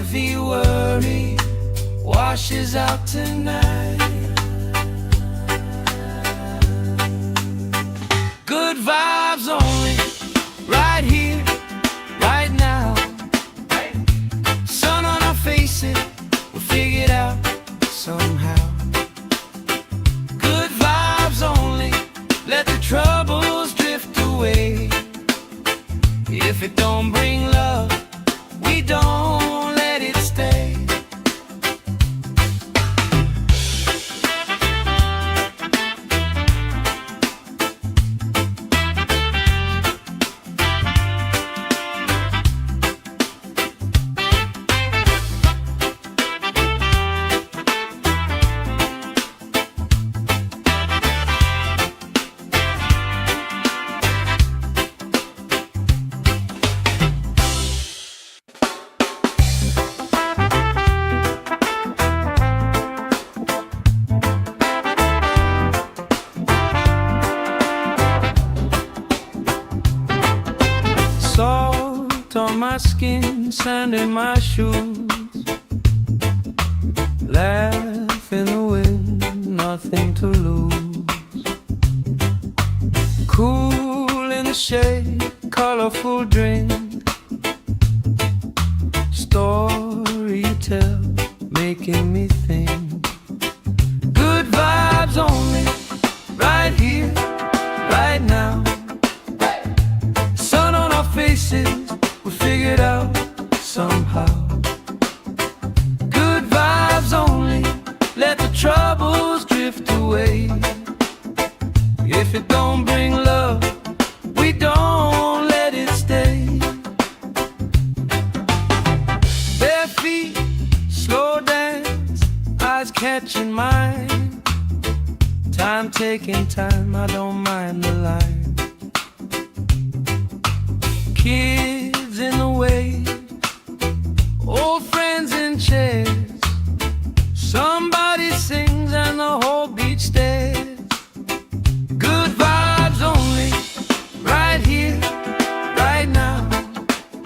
heavy worry washes out tonight. Good vibes only, right here, right now. Sun on our faces, we'll figure it out somehow. Good vibes only, let the troubles drift away. If it don't bring love, we don't let it stay. Salt on my skin, sand in my shoes. Laugh in the wind, nothing to lose. Cool in the shade, colorful drink. Story you tell, making me think. Good vibes only, right here, right now. Faces, we figured out somehow. Good vibes only, let the troubles drift away. If it don't bring love, we don't let it stay. Bare feet, slow dance, eyes catching mine. Time taking time, I don't mind the line. Kids in the way, old friends in chairs. Somebody sings and the whole beach stares. Good vibes only, right here, right now.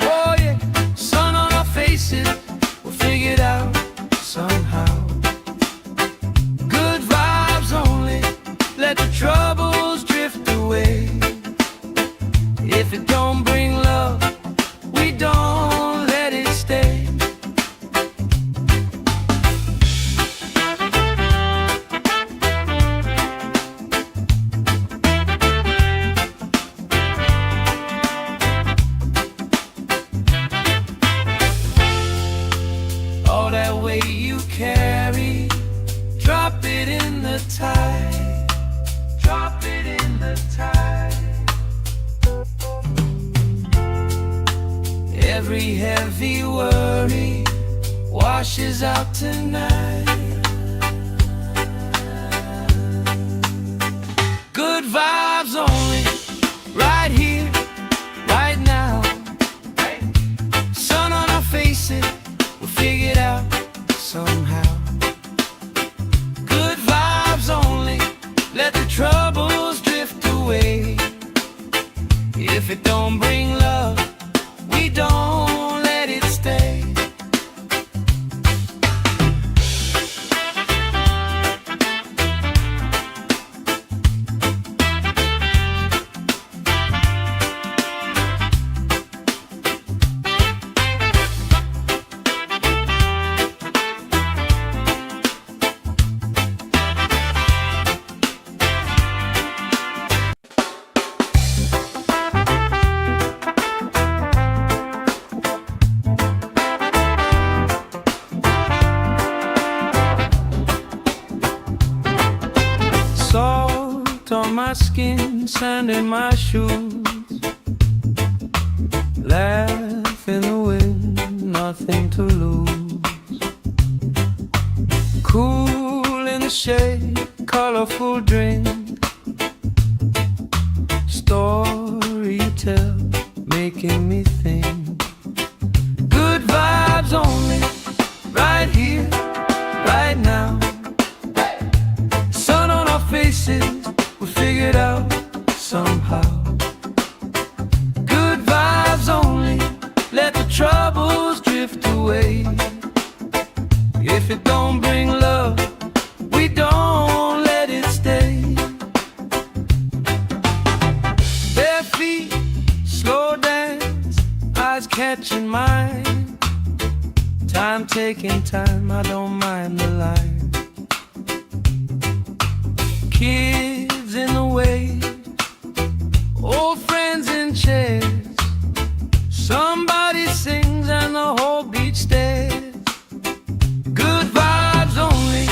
Oh yeah, sun on our faces, we'll figure it out somehow. Good vibes only, let the troubles drift away. If it don't bring love, we don't let it stay. All that weight you carry, drop it in the tide. Drop it in the tide. Every heavy worry washes out tonight. Good vibes only, right here, right now. Sun on our faces, we'll figure it out somehow. Good vibes only, let the troubles drift away. If it don't bring love, we don't let it stay. Salt on my skin, sand in my shoes. Laugh in the wind, nothing to lose. Cool in the shade, colorful drink. Story you tell, making me think. Good vibes only, right here, right now. Sun on our faces, we figured out somehow. Good vibes only, let the troubles drift away. taking time, I don't mind the line. Kids in the way, old friends in chairs. Somebody sings and the whole beach stares. Good vibes only,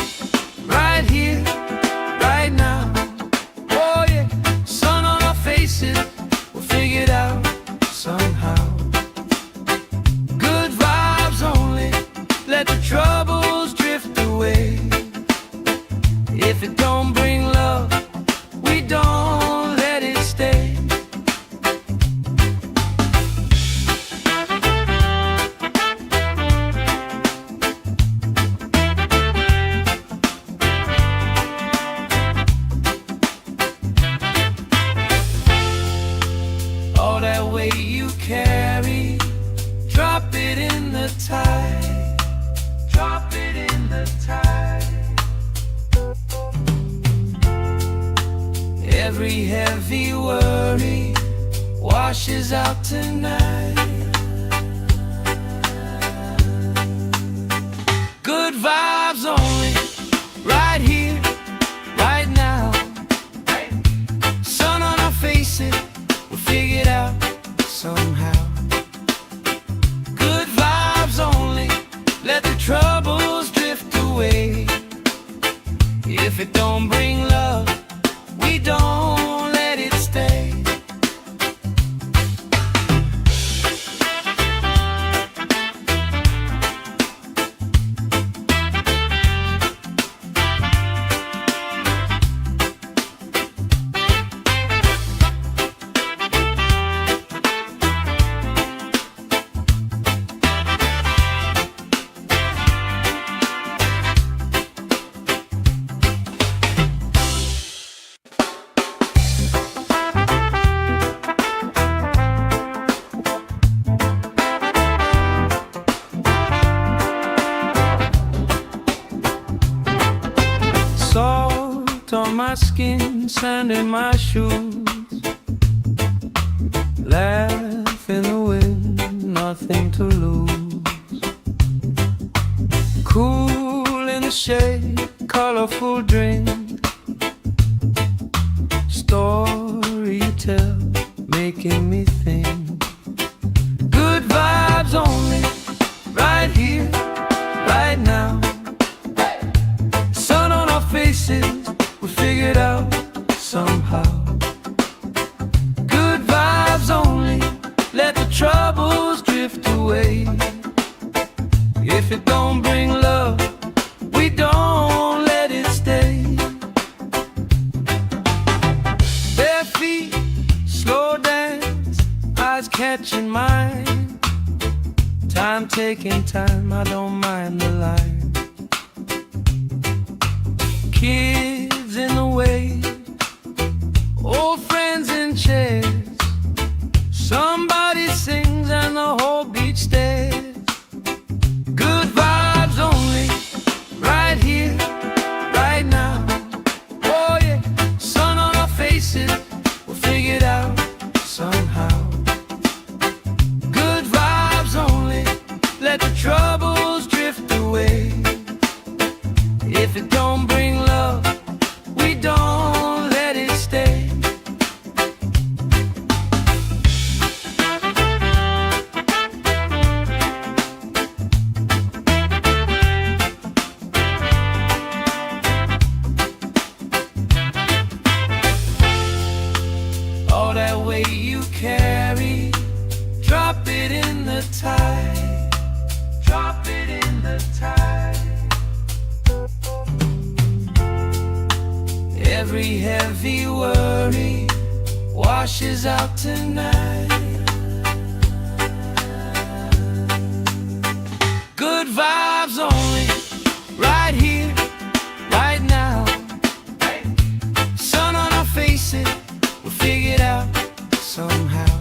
right here, right now. Oh yeah, sun on our faces, we'll figure it out somehow. Good vibes only, let the troubles drift away. If it don't bring love, we don't let it stay. All that weight you carry, drop it in the tide. Drop it in the tide. Every heavy worry washes out tonight. Good vibes only, right here, right now. Sun on our faces, we'll figure it out somehow. Good vibes only, let the troubles drift away. If it don't bring love, we don't let it stay. Salt on my skin, sand in my shoes. Laugh in the wind, nothing to lose. Cool in the shade, colorful drink. Story you tell, making me think. Good vibes only, right here, right now. Sun on our faces, we figure it out somehow. Good vibes only, let the troubles drift away. If it don't bring love, we don't let it stay. Bare feet, slow dance, eyes catching mine. Time taking time, I don't mind the line. Kids in the way, old friends in chairs. Somebody sings and the whole beach stares. Good vibes only, right here, right now. Oh yeah, sun on our faces, we'll figure it out somehow. Good vibes only, let the troubles drift away. If it don't bring love, we don't let it stay. All that weight you carry, drop it in the tide. Drop it in the tide. Every heavy worry washes out tonight. Good vibes only, right here, right now. Sun on our faces, we'll figure it out somehow.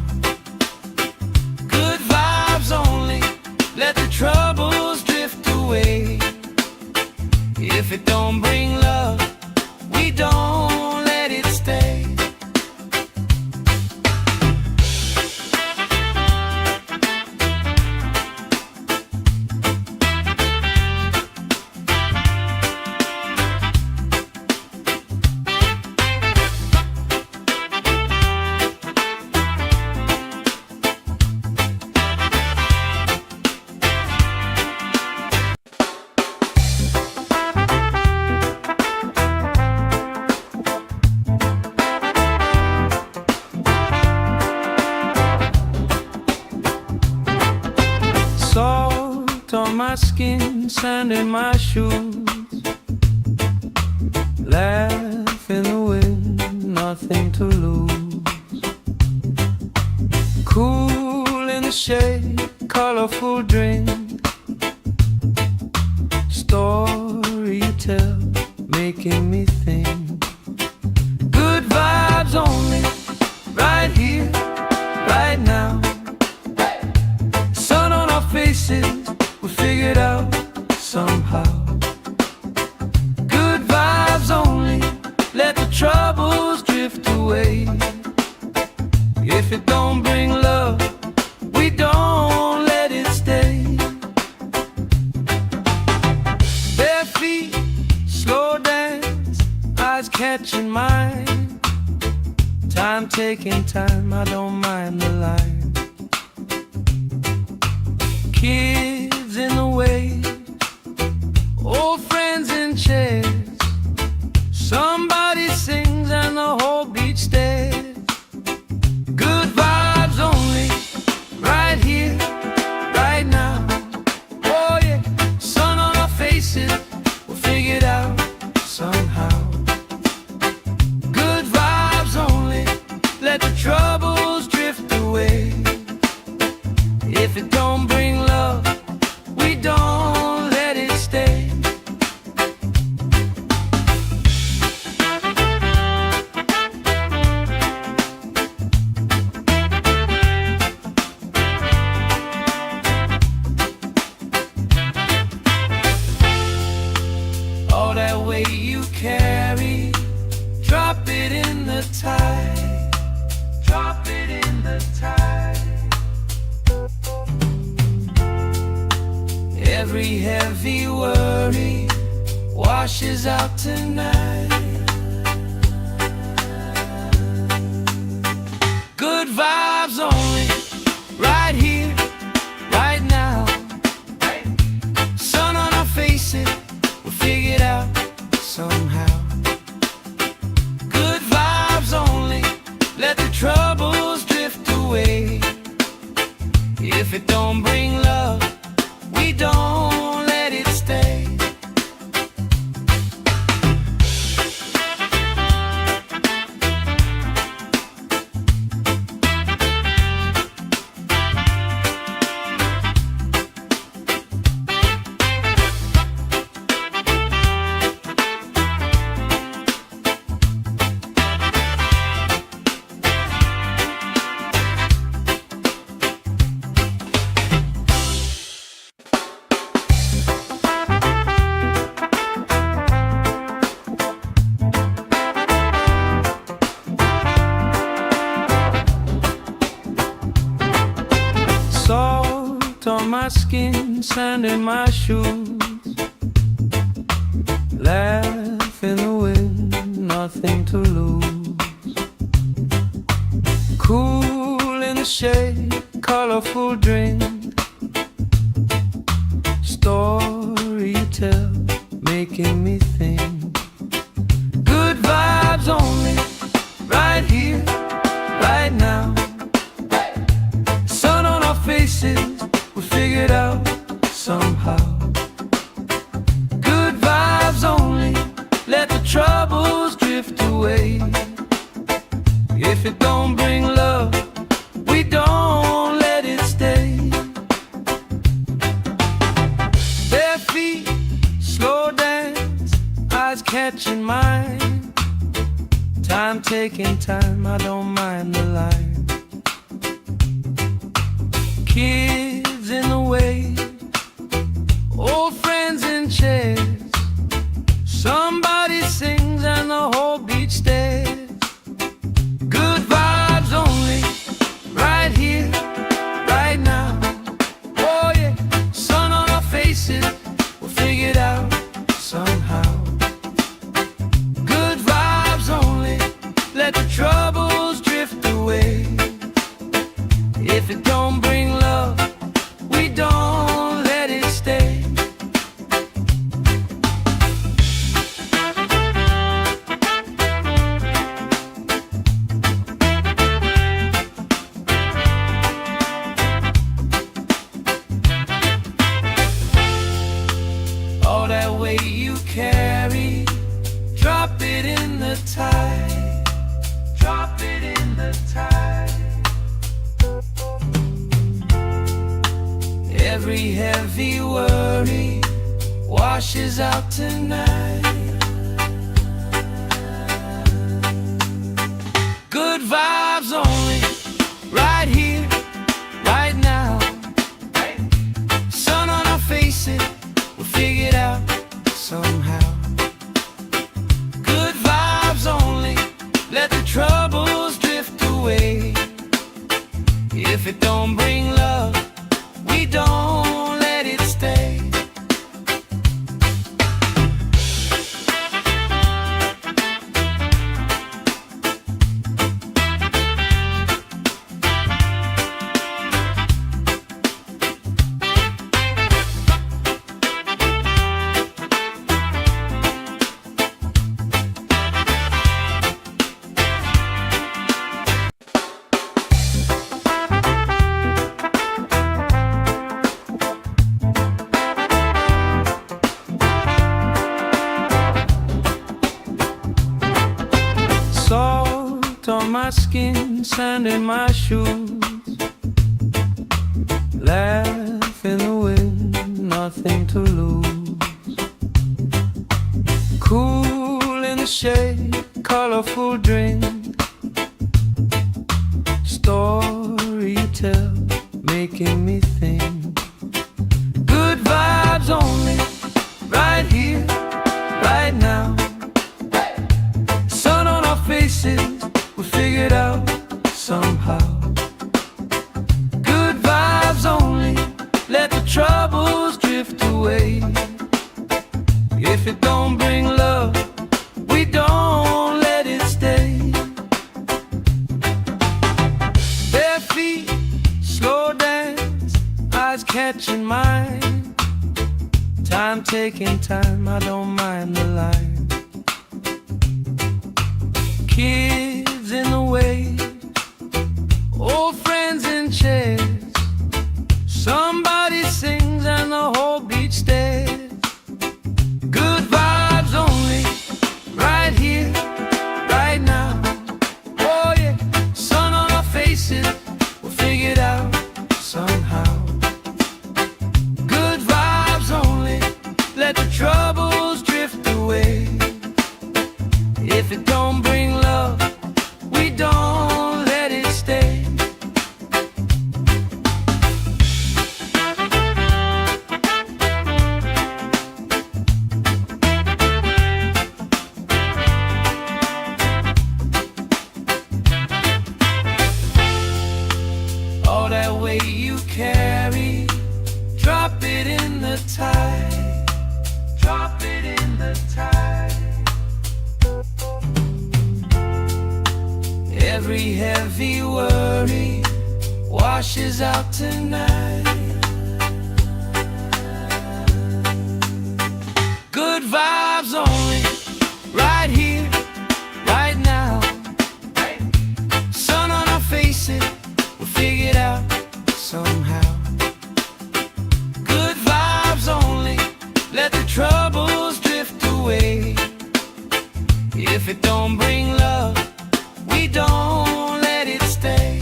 Good vibes only, let the troubles drift away. If it don't bring love, we don't let it stay. skin, sand in my shoes. Laugh in the wind, nothing to lose. Cool in the shade, colorful drink. Story you tell, making me think. Good vibes only, right here, right now. Sun on our faces, we figured out somehow. Good vibes only, let the troubles drift away. If it don't bring love, we don't let it stay. Bare feet, slow dance, eyes catching mine. Time taking time, I don't mind the line. Kids in the wave, old friends in chairs. Somebody sings and the whole beach stares. Good vibes only, right here, right now. Oh yeah, sun on our faces, we'll figure it out somehow. Good vibes only, let the troubles drift away. If it don't bring love, we don't let it stay. All that weight you carry, drop it in the tide. Drop it in the tide. Every heavy worry washes out tonight. Good vibes only, right here, right now. Sun on our faces, we'll figure it out somehow. Good vibes only, let the troubles drift away. If it don't bring love, we don't let it stay. Salt on my skin, sand in my shoes. Laugh in the wind, nothing to lose. Cool in the shade, colorful drink. Story you tell, making me think. Good vibes only, right here, right now. Sun on our faces, we figured out somehow. Good vibes only, let the troubles drift away. If it don't bring love, we don't let it stay. Bare feet, slow dance, eyes catching mine. Time taking time, I don't mind the line. Kids in the wave, old friends in chairs. Somebody sings and the whole beach stares. Good vibes only, right here, right now. Oh yeah, sun on our faces, we'll figure it out somehow. Good vibes only, let the troubles drift away. If it don't bring love, we don't let it stay. that weight you carry, drop it in the tide. Drop it in the tide. Every heavy worry washes out tonight. Good vibes only, right here, right now. Sun on our faces, we'll figure it out somehow. Good vibes only, let the troubles drift away. If it don't bring love, we don't let it stay. Salt on my skin, sand in my shoes. Laugh in the wind, nothing to lose. Cool in the shade, colorful drink. Story you tell, making me think. Good vibes only, right here, right now. Sun on our faces, we figure it out somehow. Good vibes only, let the troubles drift away. If it don't bring love, we don't let it stay. Bare feet, slow dance, eyes catching mine. Time taking time, I don't mind the line. Kids in the way, old friends in chairs. Somebody sings and the whole beach stares. Good vibes only, right here, right now. Oh yeah, sun on our faces, we'll figure it out somehow. Good vibes only, let the troubles drift away. If it don't bring love, we don't let it stay. All that weight you carry, drop it in the tide. Drop it in the tide. Every heavy worry washes out tonight. Good vibes only, right here, right now. Sun on our faces, we'll figure it out somehow. Good vibes only, let the troubles drift away. If it don't bring love, we don't let it stay.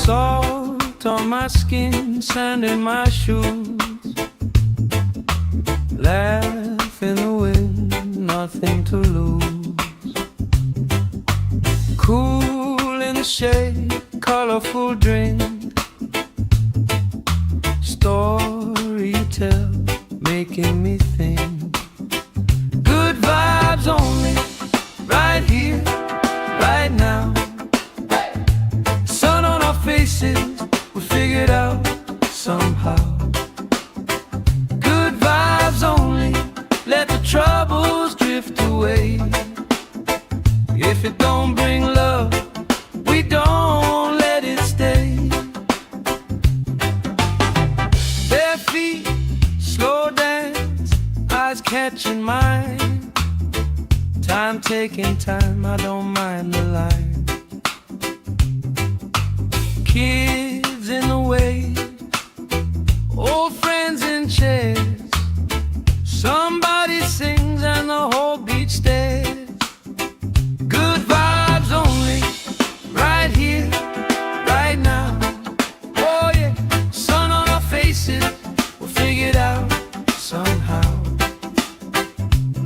Salt on my skin, sand in my shoes. Laugh in the wind, nothing to lose. Cool in the shade, colorful drink. Story you tell, making me think. Good vibes only, right here, right it don't bring love, we don't let it stay. Bare feet, slow dance, eyes catching mine. Time taking time, I don't mind the line. Kids in the way, old friends in chairs. Somebody sings and the whole beach stares. Good vibes only, right here, right now. Oh yeah, sun on our faces, we'll figure it out somehow.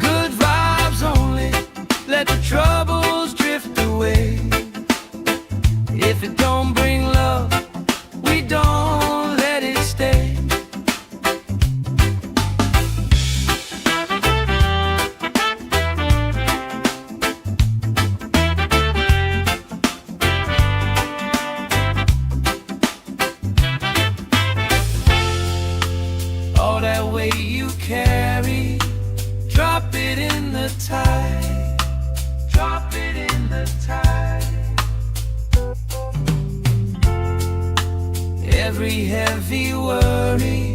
Good vibes only, let the troubles drift away. If it don't bring love, we don't let it stay. All that weight you carry, drop it in the tide. Drop it in the tide. Every heavy worry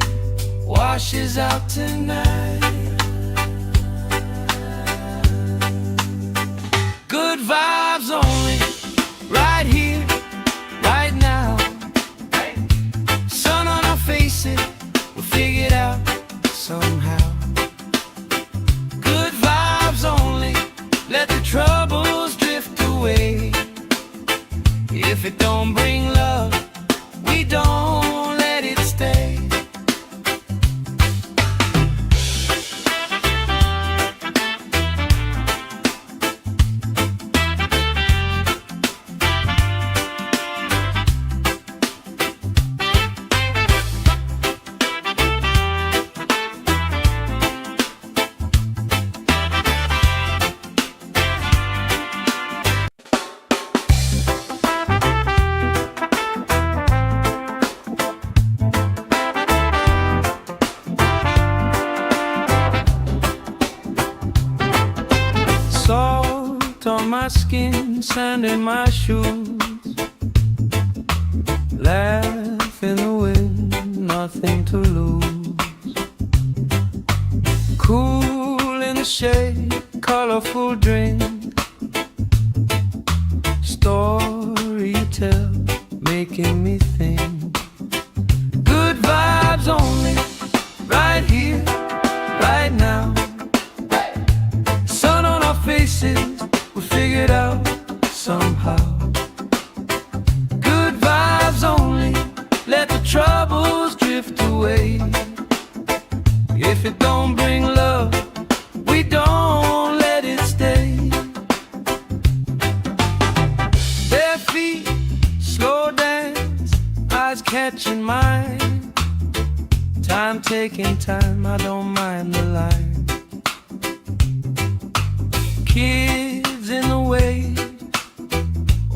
washes out tonight. Good vibes only, right here, right now. Sun on our faces, we'll figure it out somehow. Good vibes only, let the troubles drift away. If it don't bring love, we don't let it stay. Salt on my skin, sand in my shoes. Laugh in the wind, nothing to lose. Cool in the shade, colorful drink. Story you tell, making me think. Good vibes only, right here, right now. Sun on our faces, we'll figure it out somehow. Good vibes only, let the troubles drift away. If it don't bring love, we don't let it stay. Bare feet, slow dance, eyes catching mine. Time taking time, I don't mind the line. Kids in the way,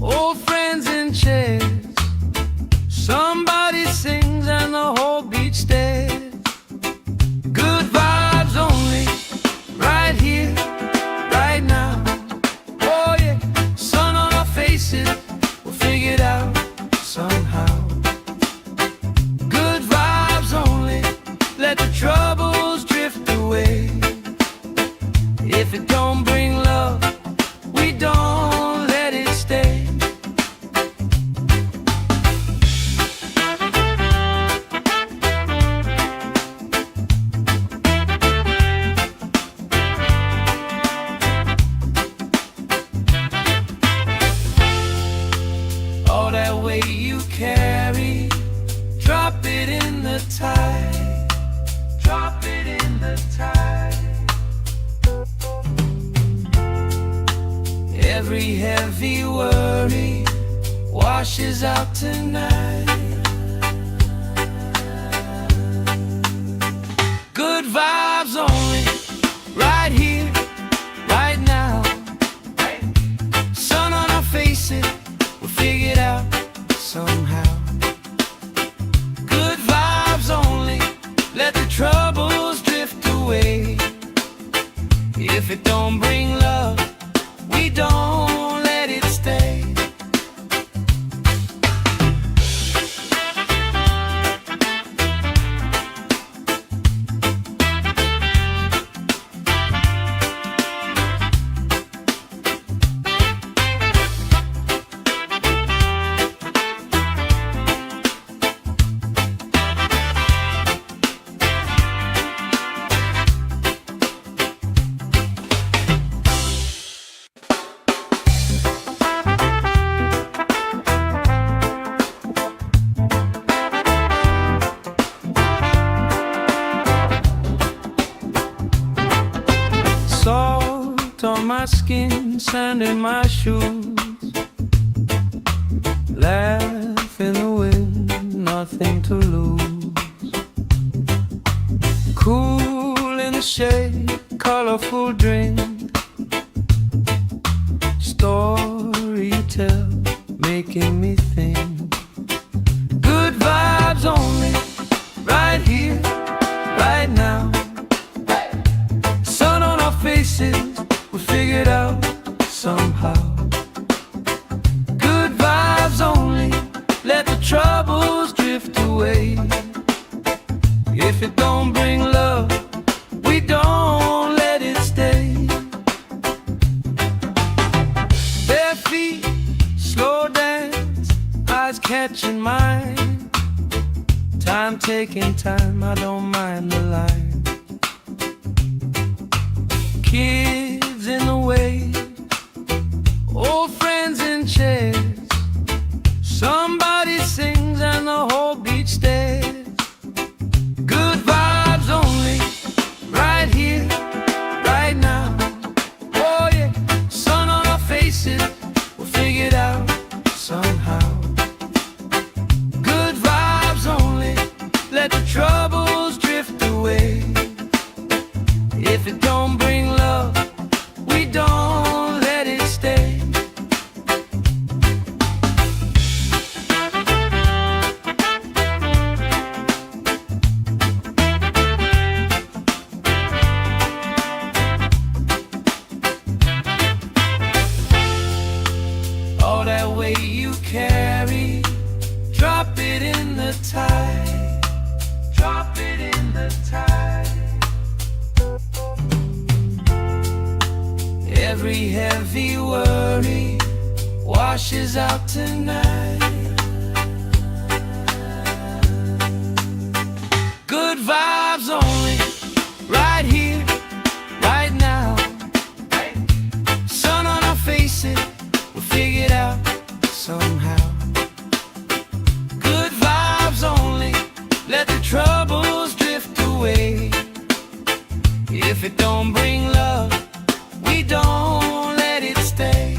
old friends in chairs. Somebody sings and the whole beach stares. Good vibes only, right here, right now. Oh yeah, sun on our faces, we'll figure it out somehow. Good vibes only, let the troubles drift away. If it don't bring love, we don't let it stay. All that weight you carry, drop it in the tide. Drop it in the tide. Every heavy worry washes out tonight. Good vibes only, right here, right now. Sun on our faces, we'll figure it out somehow. Good vibes only, let the troubles drift away. If it don't bring love, we don't let skin, sand in my shoes. Laugh in the wind, nothing to lose. Cool in the shade, colorful drink. Story you tell, making me think. Good vibes only, right here, right now. Sun on our faces, we figured out somehow. Good vibes only, let the troubles drift away. If it don't bring love, we don't let it stay. Bare feet, slow dance, eyes catching mine. Time taking time, I don't mind the line. Kids in the way, old friends in chairs. Somebody sings and the whole beach stares. Good vibes only, right here, right now. Oh yeah, sun on our faces, we'll figure it out somehow. Good vibes only, let the troubles drift away. If it don't bring love, we don't let it stay. All that weight you carry, drop it in the tide. Drop it in the tide. Every heavy worry washes out tonight. Good vibes only, right here, right now. Sun on our faces, we'll figure it out somehow. Good vibes only, let the troubles drift away. If it don't bring love, we don't let it stay.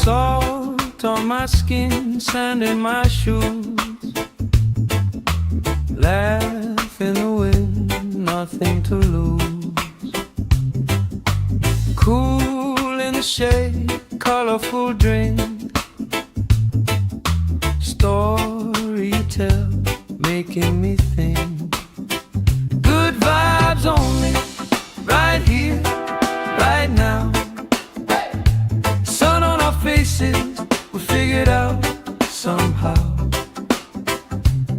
Salt on my skin, sand in my shoes. Laugh in the wind, nothing to lose. Cool in the shade, colorful drink. Story you tell, making me think. Good vibes only, right here, right now. Sun on our faces, we figured out somehow.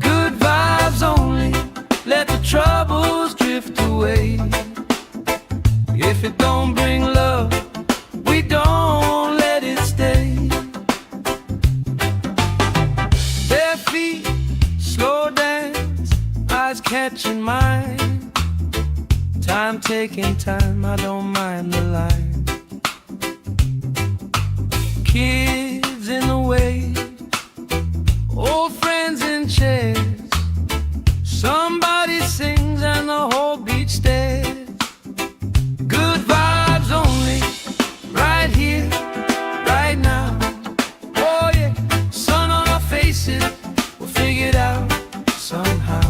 Good vibes only, let the troubles drift away. If it don't bring love, we don't let it stay. Bare feet, slow dance, eyes catching mine. Time taking time, I don't mind the line. Kids in the way, old friends in chairs. Somebody sings and the whole beach stares. Good vibes only, right here, right now. Oh yeah, sun on our faces, we'll figure it out somehow.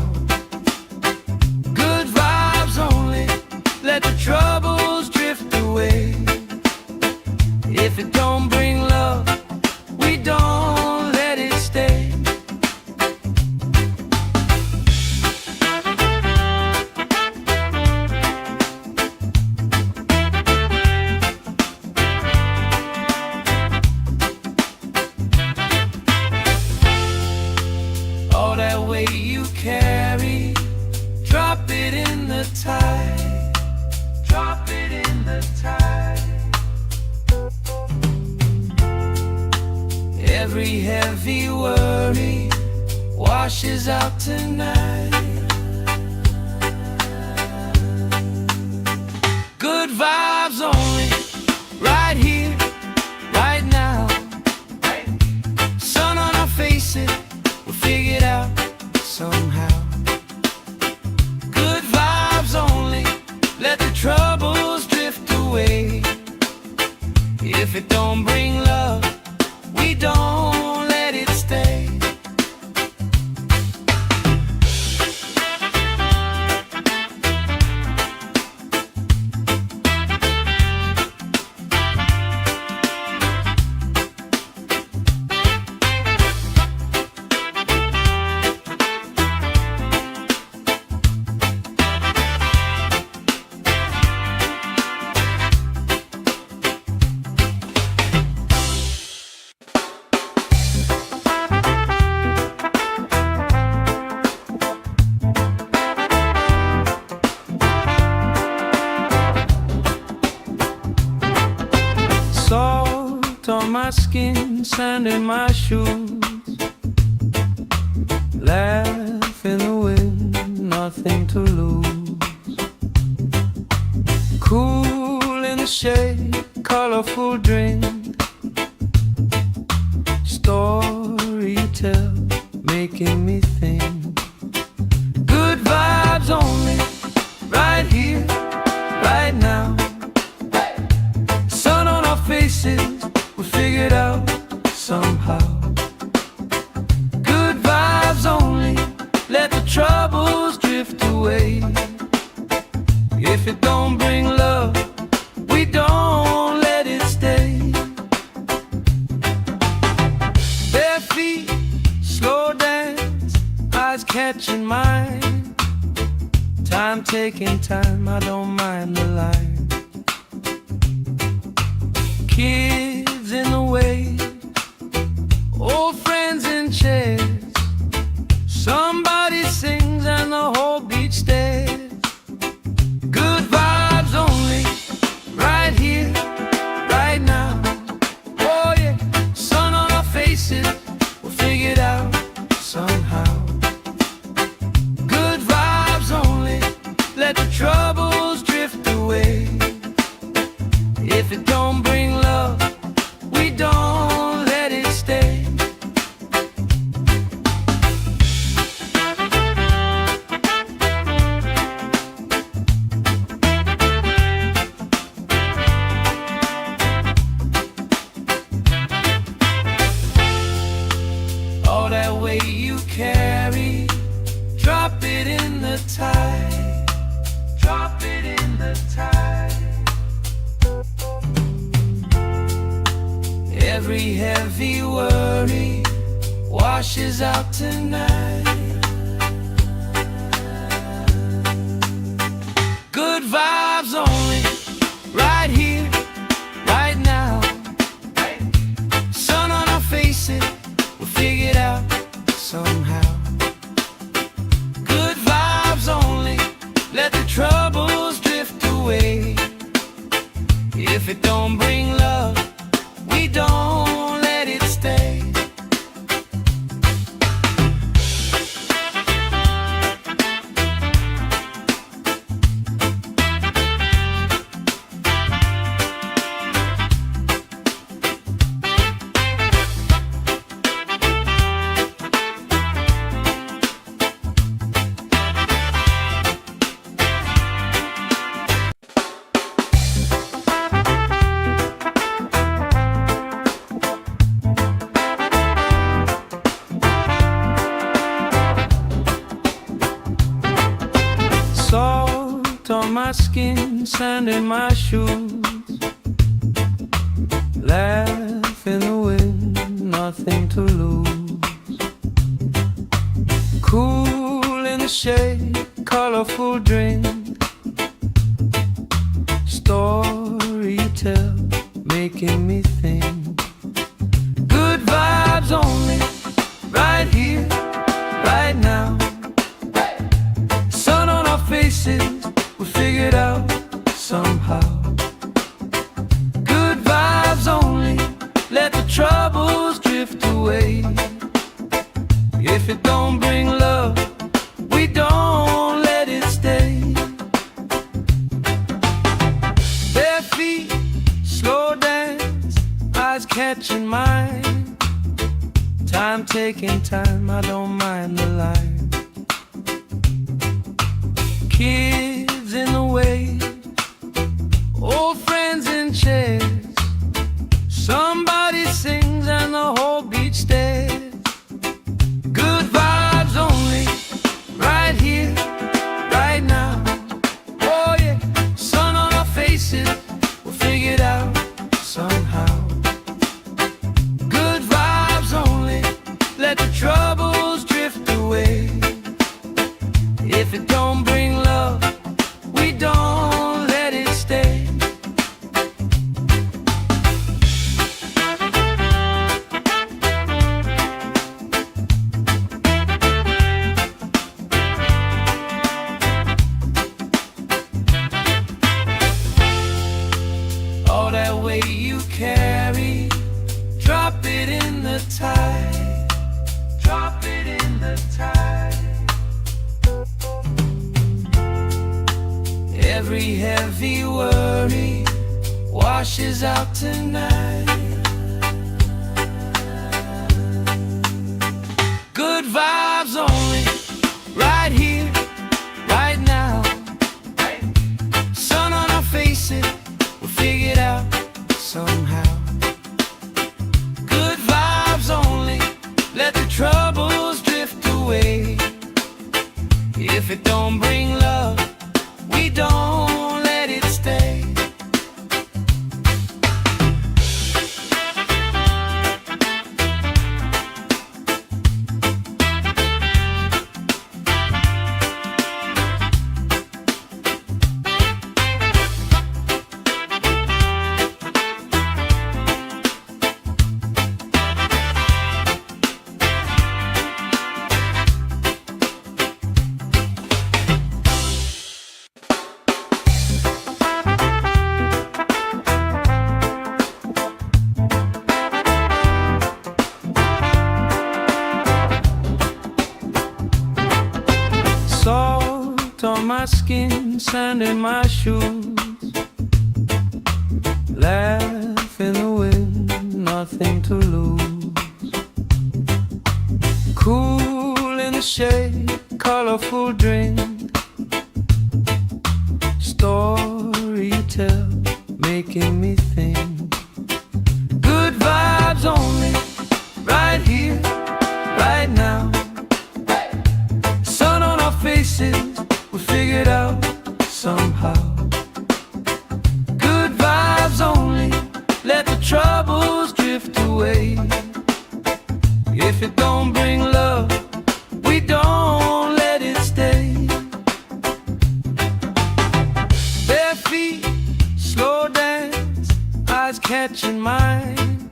Good vibes only, let the troubles drift away. If it don't bring love, we don't let it stay. Every heavy worry washes out tonight. Good vibes only, right here, right now. Sun on our faces, we'll figure it out somehow. Good vibes only, let the troubles drift away. If it don't bring love, we don't let it stay. Salt on my skin, sand in my shoes. Laugh in the wind, nothing to lose. Cool in the shade, colorful drink. Story you tell, making me think. Good vibes only, right here, right now. Sun on our faces, we'll figure it out somehow. Good vibes only, let the troubles drift away. If it don't bring love, we don't let it stay. Bare feet, slow dance, eyes catching mine. Time taking time, I don't mind the line. Kids in the way, old friends in chairs. Somebody sings and the whole beach stares. Good vibes only, right here, right now. Oh yeah, sun on our faces, we'll figure it out somehow. Good vibes only, let the troubles drift away. If it don't bring love, we don't let it stay. All that weight you carry, drop it in the tide. Drop it in the tide. Every heavy worry washes out tonight. Good vibes only, right here, right now. Sun on our faces, we'll figure it out somehow. Good vibes only, let the troubles drift away. If it don't bring love, we don't let it stay. Salt on my skin, sand in my shoes. Laugh in the wind, nothing to lose. Cool in the shade, colorful drink. Story you tell, making me think. Good vibes only, right here, right now. Sun on our faces, we'll figure it out somehow. Good vibes only, let the troubles drift away. away. If it don't bring love, we don't let it stay. Bare feet, slow dance, eyes catching mine. Time taking time, I don't mind the line. Kids in the way, old friends in chairs. Somebody sings and the whole beach stares. Good vibes only, right here, right now. Oh yeah, sun on our faces, we'll figure it out somehow. Good vibes only, let the troubles drift away. If it don't bring love, we don't let it stay. All that weight you carry, drop it in the tide. Drop it in the tide. Every heavy worry washes out tonight. Good vibes only, right here, right now. Sun on our faces, we'll figure it out somehow. Good vibes only, let the troubles drift away. If it don't bring love, we don't let it stay. Salt on my skin, sand in my shoes. Laugh in the wind, nothing to lose. Cool in the shade, colorful drink. Story you tell, making me think. Good vibes only, right here, right now. Sun on our faces, we figure it out somehow. Good vibes only, let the troubles drift away. If it don't bring love, we don't let it stay. Bare feet, slow dance, eyes catching mine.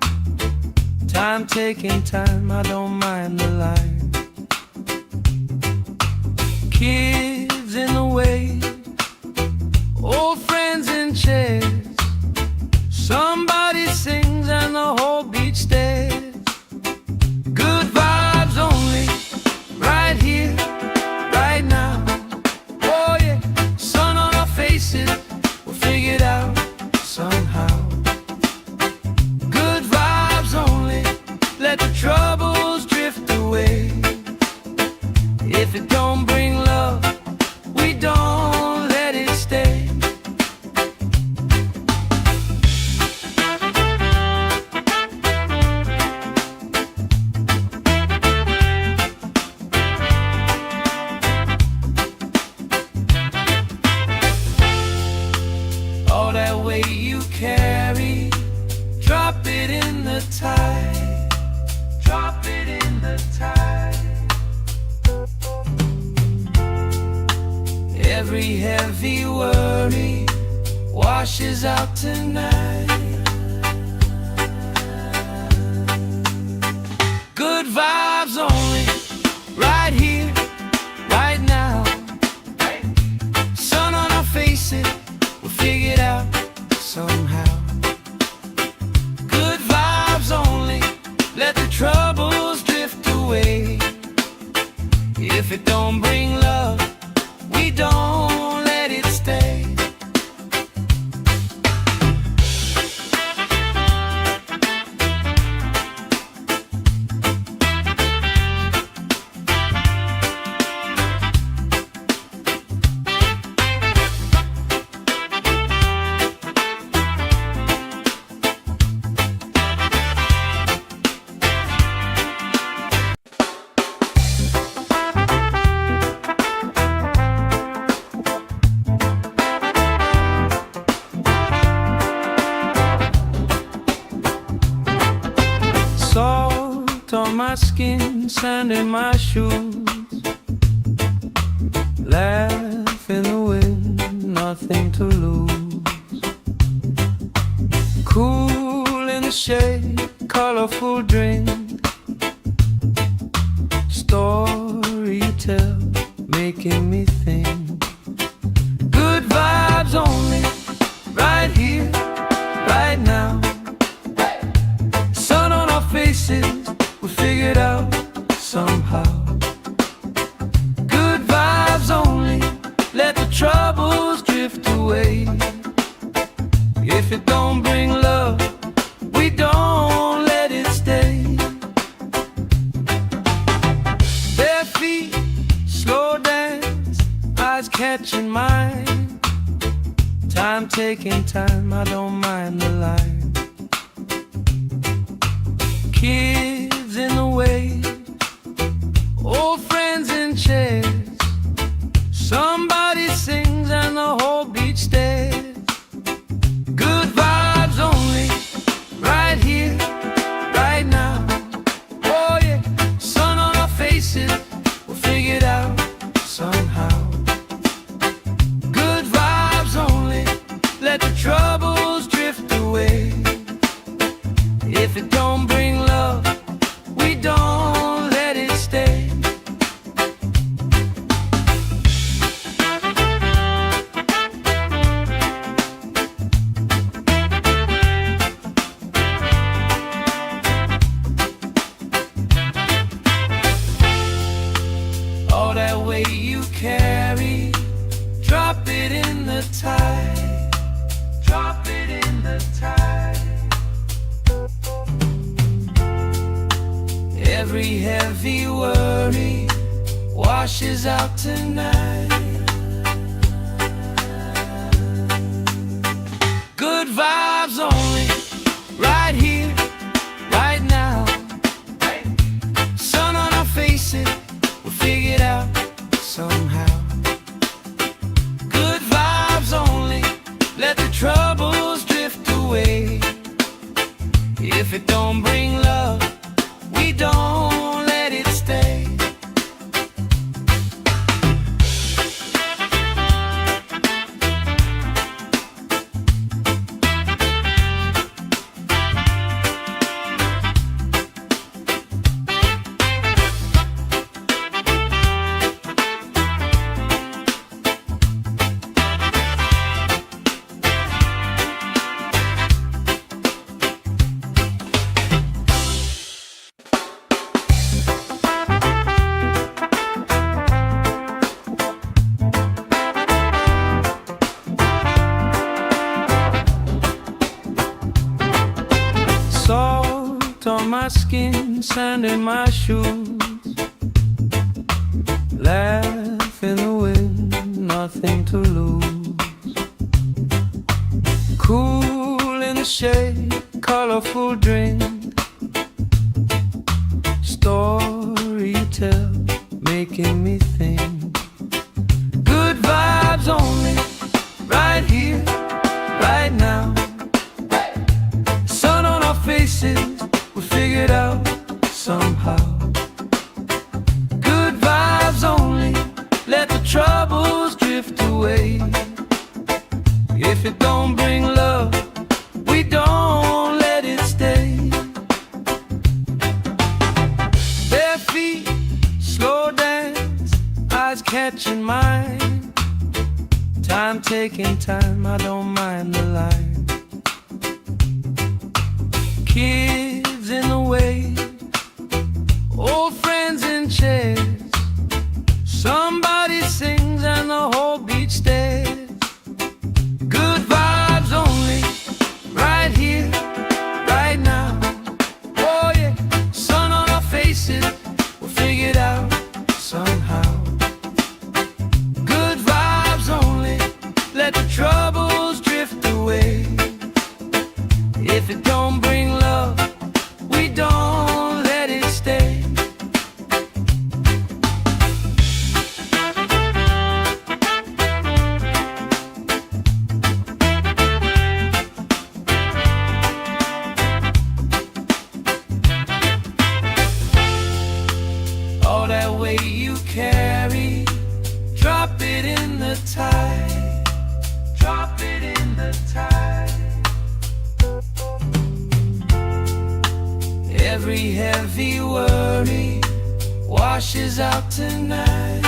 Time taking time, I don't mind the line. Kids in the way, old friends in chairs. Somebody sings and the whole beach stares. Good vibes only, right here, right now. Oh yeah, sun on our faces, we'll figure it out somehow. Good vibes only, let the troubles drift away. If it don't bring love, we don't let it stay. All that weight you carry, drop it in the tide. Drop it in the tide. Every heavy worry washes out tonight. Good vibes only, right here, right now. Sun on our faces, we'll figure it out somehow. Good vibes only, let the trouble skin, sand in my shoes. Laugh in the wind, nothing to lose. Cool in the shade, colorful drink. Story you tell, making me think. Good vibes only, right here, right now. Sun on our faces, we figured out somehow. Good vibes only, let the troubles drift away. If it don't bring love, we don't let it stay. Bare feet, slow dance, eyes catching mine. Time taking time, I don't mind the line. Kids in the way, old friends in chairs. Somebody sings and the whole beach stares. Good vibes only, right here, right now. Oh yeah, sun on our faces, we'll figure it out somehow. Good vibes only, let the troubles drift away. If it don't bring love, we don't let it stay. All that weight you carry, drop it in the tide. Drop it in the tide. Every heavy worry washes out tonight. Good vibes only, right here, right now. Sun on our faces, we'll figure it out somehow. Good vibes only, let the troubles drift away. If it don't bring love, we don't let it stay. Salt on my skin, sand in my shoes. Laugh in the wind, nothing to lose. Cool in the shade, colorful drink. Story you tell, making me think. Good vibes only, right here, right now. Sun on our faces, we figured out somehow. Good vibes only, let the troubles drift away. If it don't bring love, we don't let it stay. Bare feet, slow dance, eyes catching mine. Time taking time, I don't mind the line. Kids in the way, old friends in chairs. Somebody sings and the whole beach stares. Good vibes only, right here, right now. Oh yeah, sun on our faces, we'll figure it out somehow. Good vibes only, let the troubles drift away. If it don't bring love, we don't let it stay. Every heavy worry washes out tonight.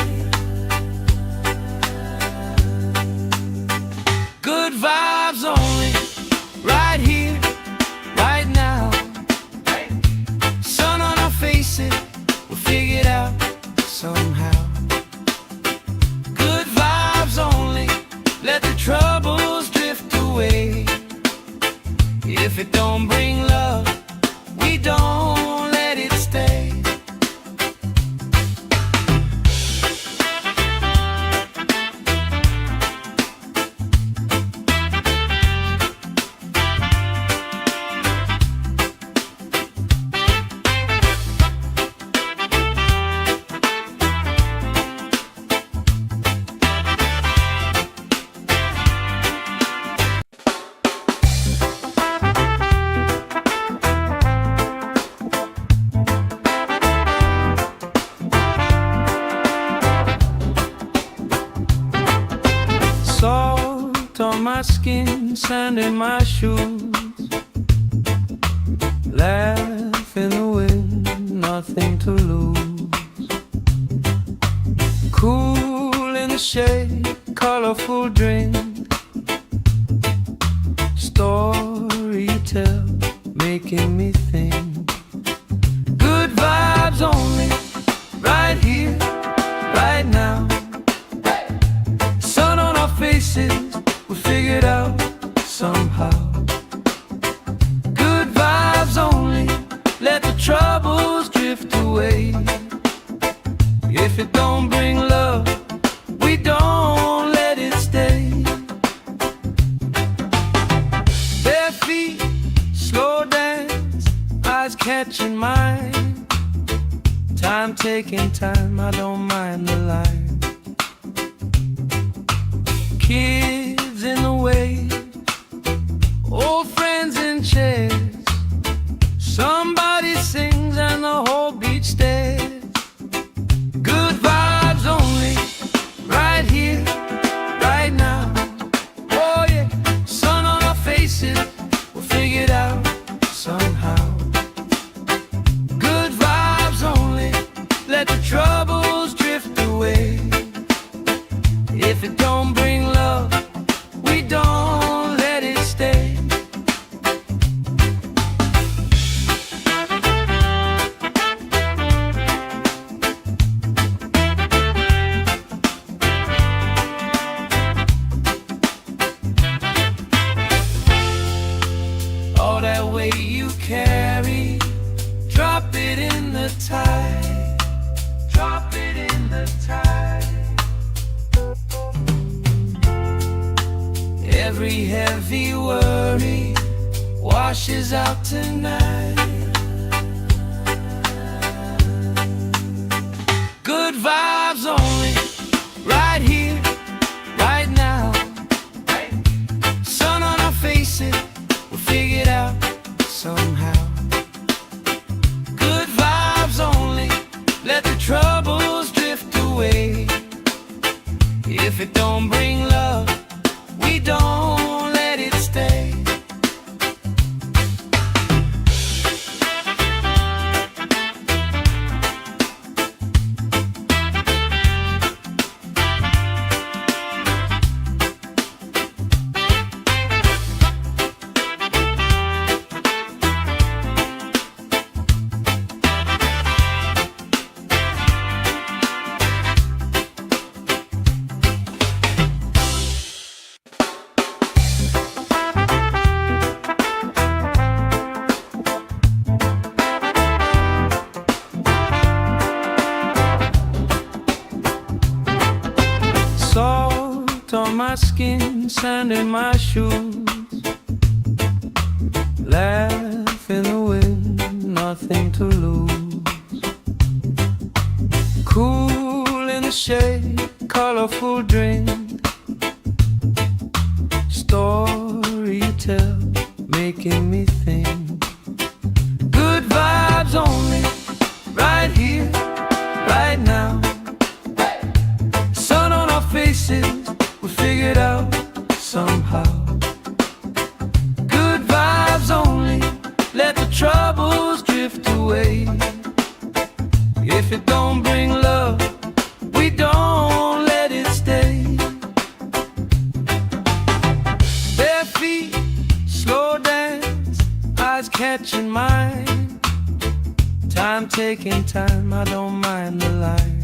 Good vibes only, right here, right now. Sun on our faces, we'll figure it out somehow. Good vibes only, let the troubles drift away. If it don't bring love, we don't let it stay. Salt on my skin, sand in my shoes. Laugh in the wind, nothing to lose. Cool in the shade, colorful drink. Story you tell, making me think. Good vibes only, right here, right now. Sun on our faces, we figured out somehow. Good vibes only, let the troubles drift away. If it don't bring love, we don't let it stay. Bare feet, slow dance, eyes catching mine. Time taking time, I don't mind the line. Kids in the way, old friends in chairs. Somebody sings and the whole beach stares. Good vibes only, right here, right now. Oh yeah, sun on our faces, we'll figure it out somehow. Good vibes only, let the troubles drift away. If it don't bring love, we don't let it stay. All that weight you carry, drop it in the tide. Drop it in the tide. Every heavy worry washes out tonight. Good vibes only, right here, right now. Sun on our faces, we'll figure it out somehow. Good vibes only, let the troubles drift away. If it don't bring love, we don't let it stay. Salt on my skin, sand in my shoes. Laugh in the wind, nothing to lose. Cool in the shade, colorful drink. Story you tell, making me think. Good vibes only, right here, right now. Sun on our faces, we figured out somehow. Good vibes only, let the troubles drift away. away. If it don't bring love, we don't let it stay. Bare feet, slow dance, eyes catching mine. Time taking time, I don't mind the line.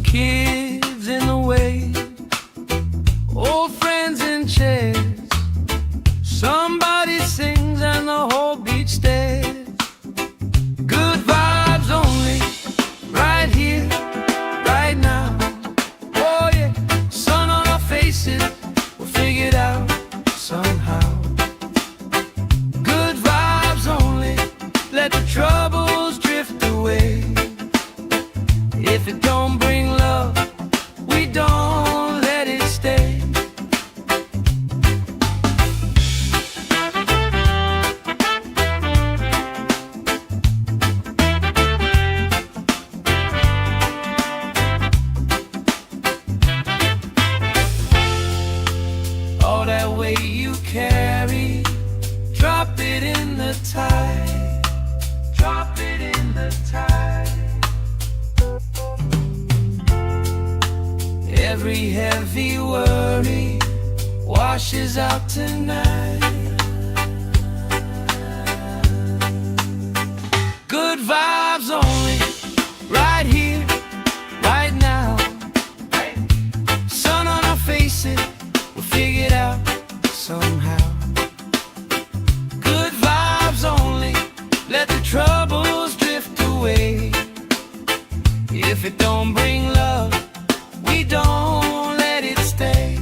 Kids in the way, old friends in chairs. Somebody sings and the whole beach stares. Good vibes only, right here, right now. Oh yeah, sun on our faces, we'll figure it out somehow. Good vibes only, let the troubles drift away. If it don't bring love, we don't let it stay. All that weight you carry, drop it in the tide. Drop it in the tide. Every heavy worry washes out tonight. Good vibes only, right here, right now. Sun on our faces, we'll figure it out somehow. Good vibes only, let the troubles drift away. If it don't bring love, we don't let it stay.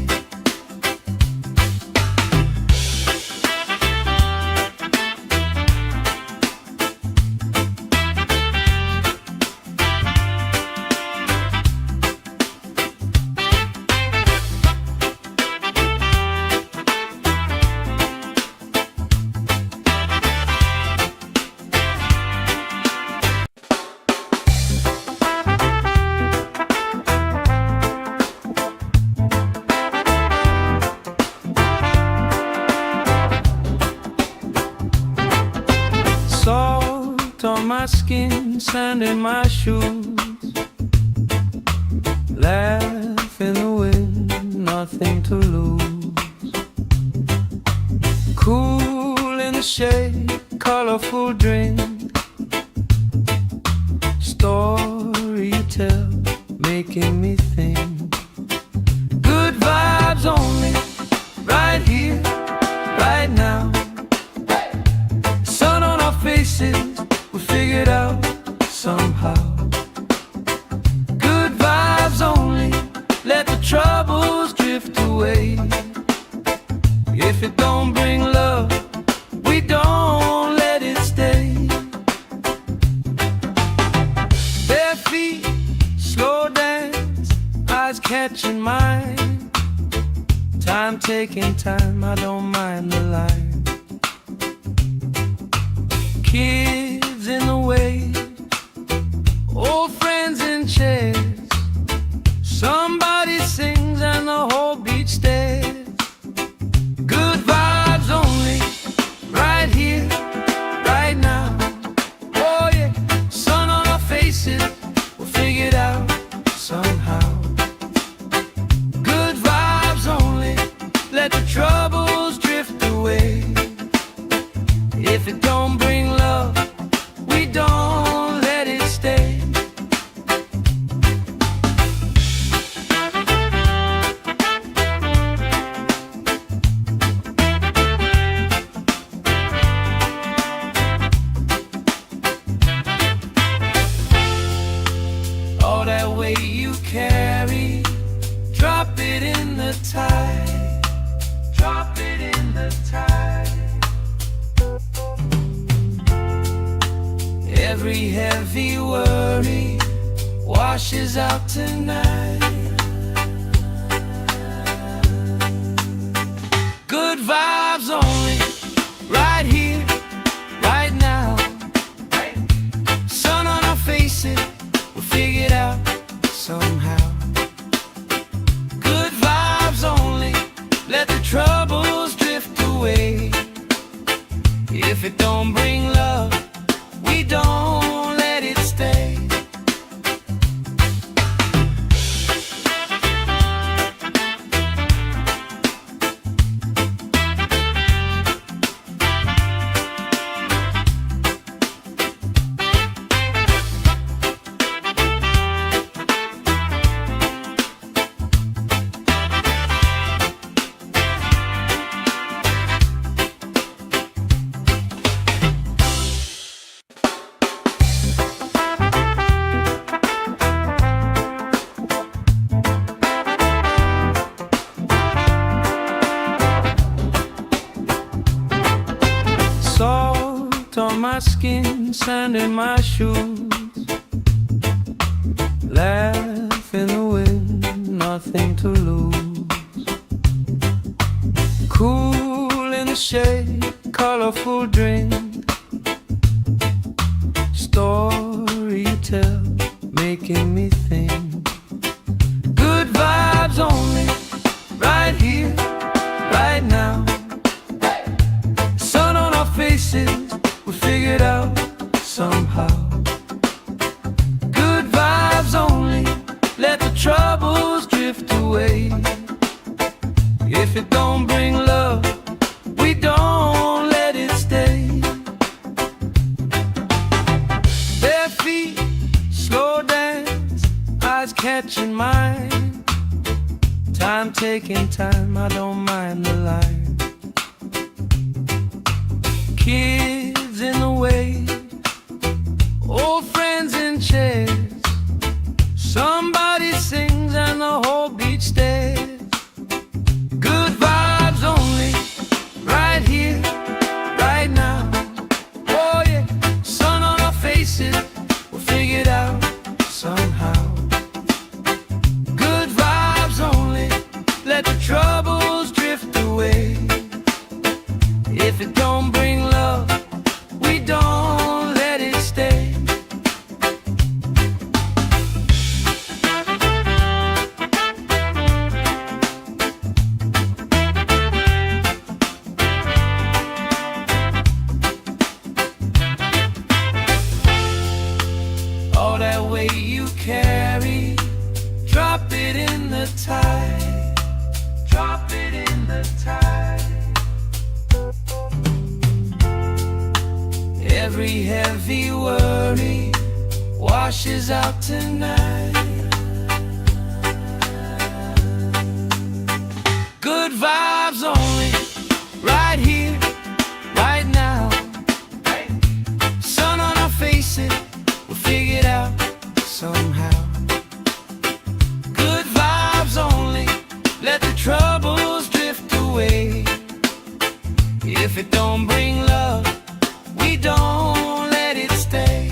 Salt on my skin, sand in my shoes. Laugh in the wind, nothing to lose. Cool in the shade, colorful drink. Story you tell, making me think. Good vibes only, right here, right now. Sun on our faces, we figure it out somehow. Good vibes only, let the troubles drift away. If it don't bring love, we don't let it stay. Bare feet, slow dance, eyes catching mine. Time taking time, I don't mind the line. Kids in the way, old friends in chairs. Somebody sings and the whole beach stares. Good vibes only, right here, right now. Oh yeah, sun on our faces, we'll figure it out somehow. Good vibes only, let the troubles drift away. If it don't bring love, we don't let it stay. All that weight you carry, drop it in the tide. Drop it in the tide. Every heavy worry washes out tonight. Good vibes only, right here, right now. Sun on our faces, we'll figure it out somehow. Good vibes only, let the troubles drift away. If If it don't bring love, we don't let it stay. Salt on my skin, sand in my shoes. Laugh in the wind, nothing to lose. Cool in the shade, colorful drink. Story you tell, making me think. Good vibes only, right here, right now. Sun on our faces, we figured out somehow. Good vibes only, let the troubles drift away. If it don't bring love, we don't let it stay. Bare feet, slow dance, eyes catching mine. Time taking time, I don't mind the line. Kids in the way, old friends in chairs. Somebody sings and the whole beach stares. Good vibes only, right here, right now. Oh yeah, sun on our faces, we'll figure it out somehow. Good vibes only, let the troubles drift away. If it don't bring love, we don't let it stay. All that weight you carry, drop it in the tide. Drop it in the tide. Every heavy worry washes out tonight. Good vibes only, right here, right now. Sun on our faces, we'll figure it out somehow. Good vibes only, let the troubles drift away. If it don't bring love, we don't let it stay.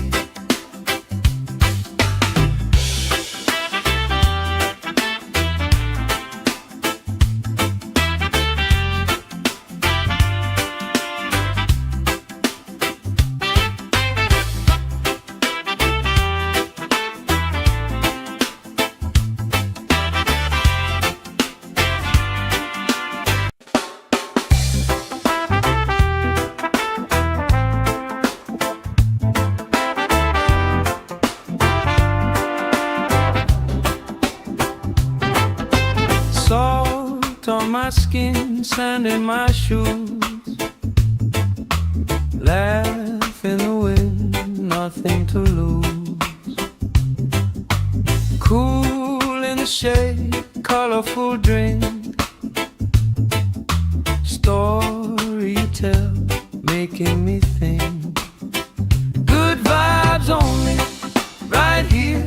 Salt on my skin, sand in my shoes. Laugh in the wind, nothing to lose. Cool in the shade, colorful drink. Story you tell, making me think. Good vibes only, right here,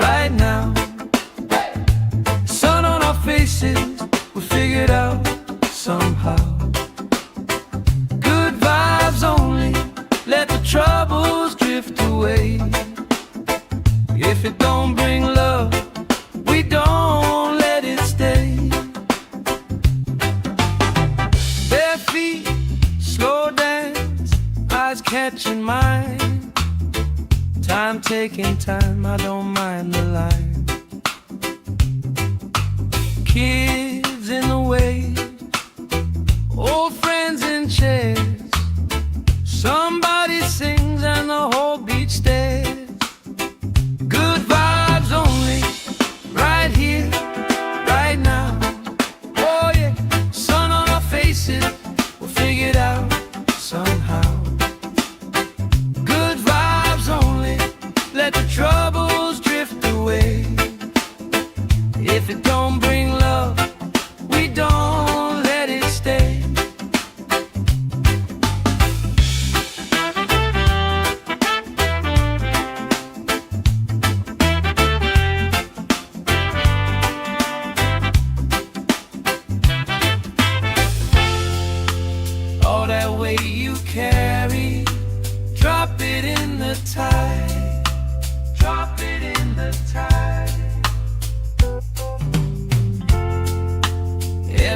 right now. Sun on our faces, we figured out somehow. Good vibes only, let the troubles drift away. If it don't bring love, we don't let it stay. Bare feet, slow dance, eyes catching mine. Time taking time, I don't mind the line. Kids in the way, old friends in chairs.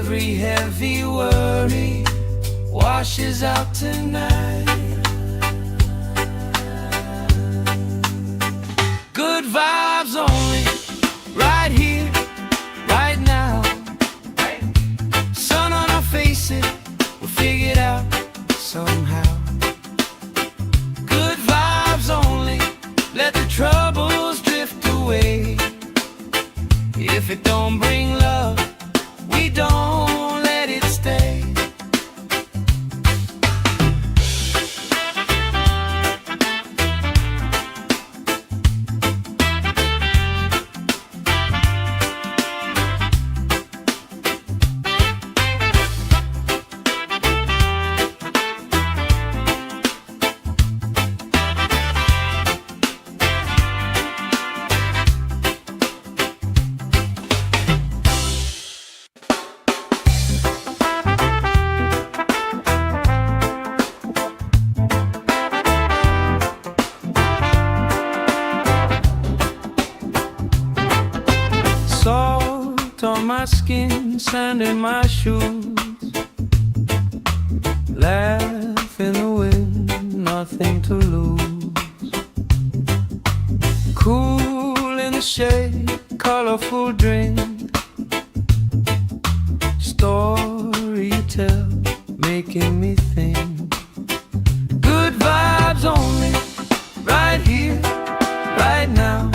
Every heavy worry washes out tonight. Good vibes only, right here, right now. Sun on our faces, we'll figure it out somehow. Good vibes only, let the troubles drift away. If it don't bring love, we don't let it stay. Salt on my skin, sand in my shoes. Laugh in the wind, nothing to lose. Cool in the shade, colorful drink. Story you tell, making me think. Good vibes only, right here, right now.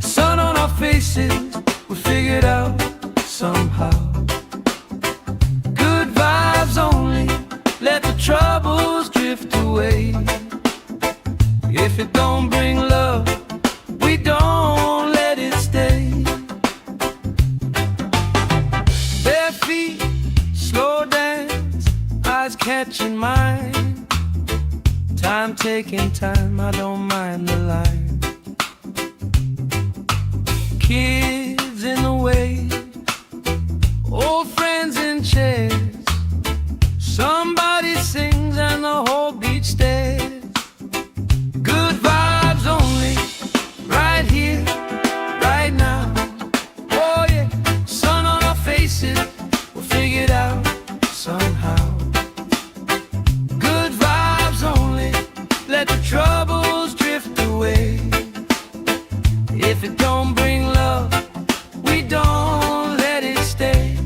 Sun on our faces, we figured out somehow. Good vibes only, let the troubles drift away. If it don't bring love, we don't let it stay. Bare feet, slow dance, eyes catching mine. Time taking time, I don't mind the line. Kids in the wave, old friends in chairs. Somebody sings and the whole beach stares. Good vibes only, right here, right now. Oh yeah, sun on our faces, we'll figure it out somehow. Good vibes only, let the troubles drift away. If it don't bring love, we don't let it stay.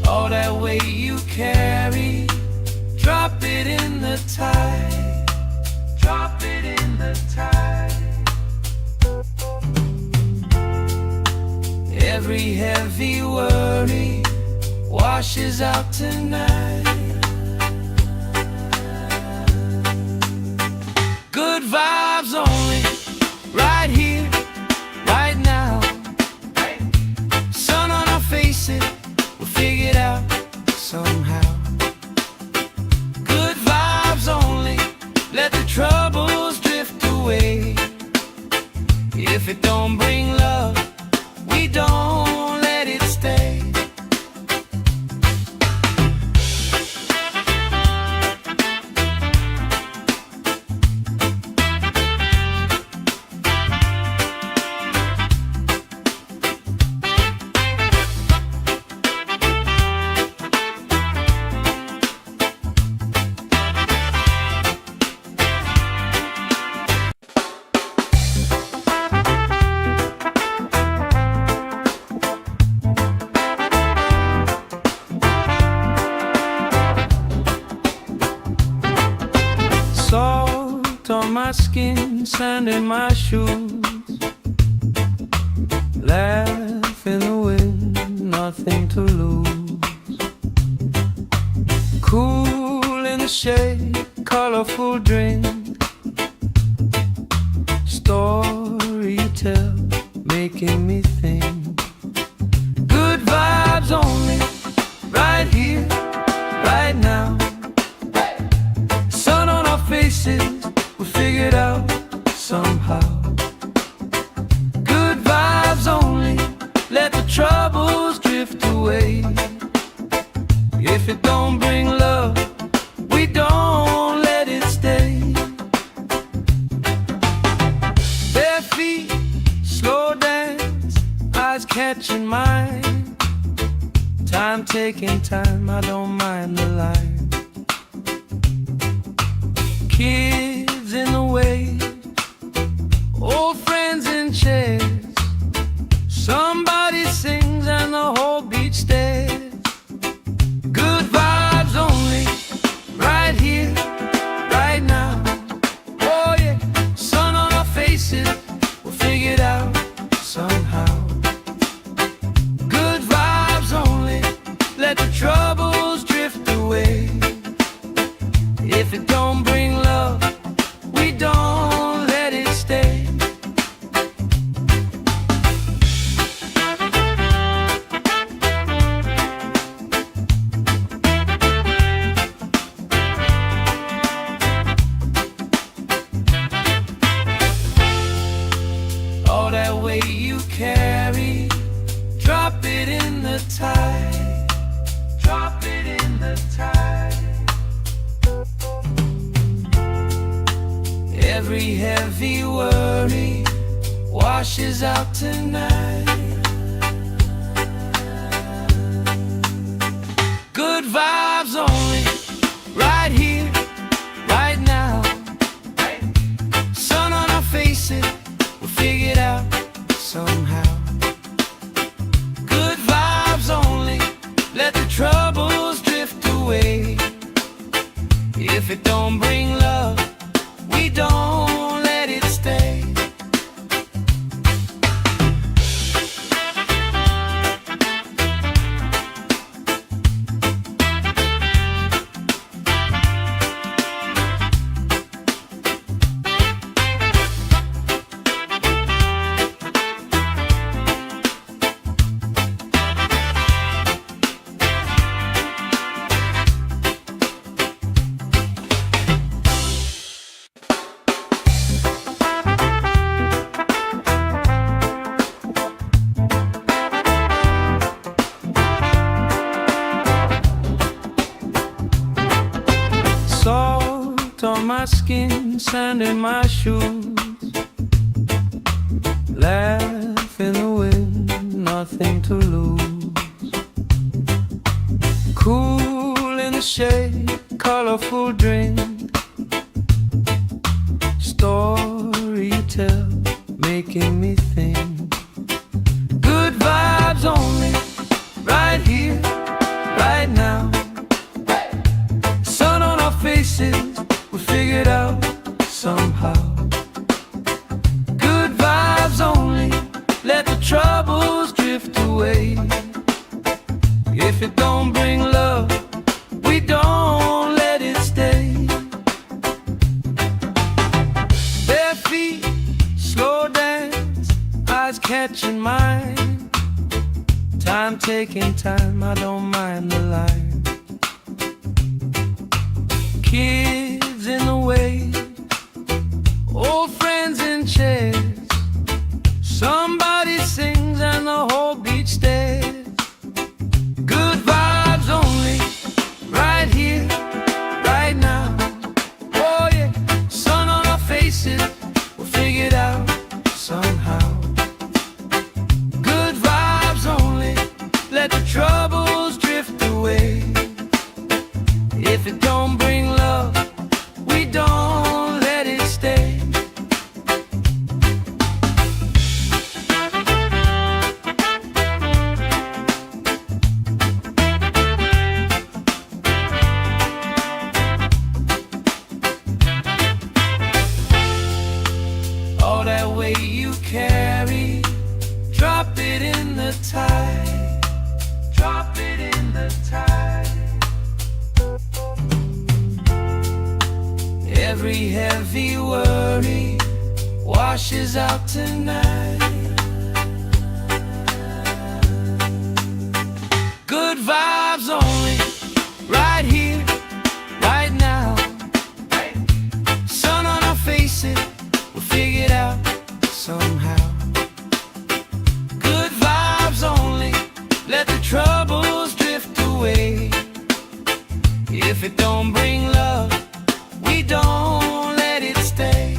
All that weight you carry, drop it in the tide. Drop it in the tide. Every heavy worry washes out tonight. Good vibes only, right here, right now. Sun on our faces, we'll figure it out somehow. Good vibes only, let the troubles drift away. If it don't bring love, we don't let it stay. Salt on my skin, sand in my shoes. Laugh in the wind, nothing to lose. Cool in the shade, colorful drink. Story you tell, making me think. Good vibes only, right here, right now. Sun on our faces, we figured out somehow. Good vibes only, let the troubles drift away. Time taking time, I don't mind the line. Kids in the way, old friends in chairs. Somebody sings and the whole beach stares. Good vibes only, right here, right now. Oh yeah, sun on our faces, we'll figure it out somehow. Good vibes only, let the troubles drift away. If it don't bring love, we don't let it stay. All that weight you carry, drop it in the tide. Drop it in the tide. Every heavy worry washes out tonight. Good vibes only, right here, right now. Sun on our faces, we'll figure it out somehow. Good vibes only, let the troubles drift away. If it don't bring love, we don't let it stay. Salt on my skin, sand in my shoes. Laugh in the wind, nothing to lose. Cool in the shade, colorful drink. Story you tell, making me think. Good vibes only, right here, right now. Sun on our faces, we'll figure it out somehow. Good vibes only, let the troubles drift away. If it don't bring love, we don't let it stay. Bare feet, slow dance, eyes catching mine. Time taking time, I don't mind the line. Kids in the way, old friends in chairs. Somebody sings and the whole beach stares. Good vibes only, right here, right now. Oh yeah, sun on our faces, we'll figure it out somehow. Good vibes only, let the troubles drift away. If it don't bring love, we don't let it stay. All that weight you carry, drop it in the tide. Drop it in the tide. Every heavy worry washes out tonight. Good vibes only, right here, right now. Sun on our faces, we'll figure it out somehow. Good vibes only, let the troubles drift away. If it don't bring love, we don't let it stay.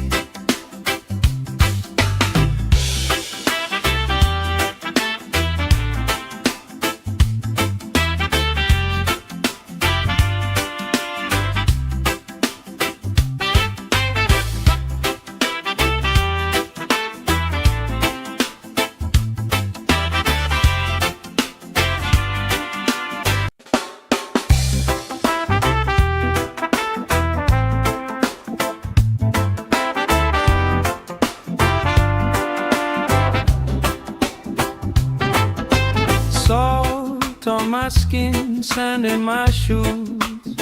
skin, sand in my shoes.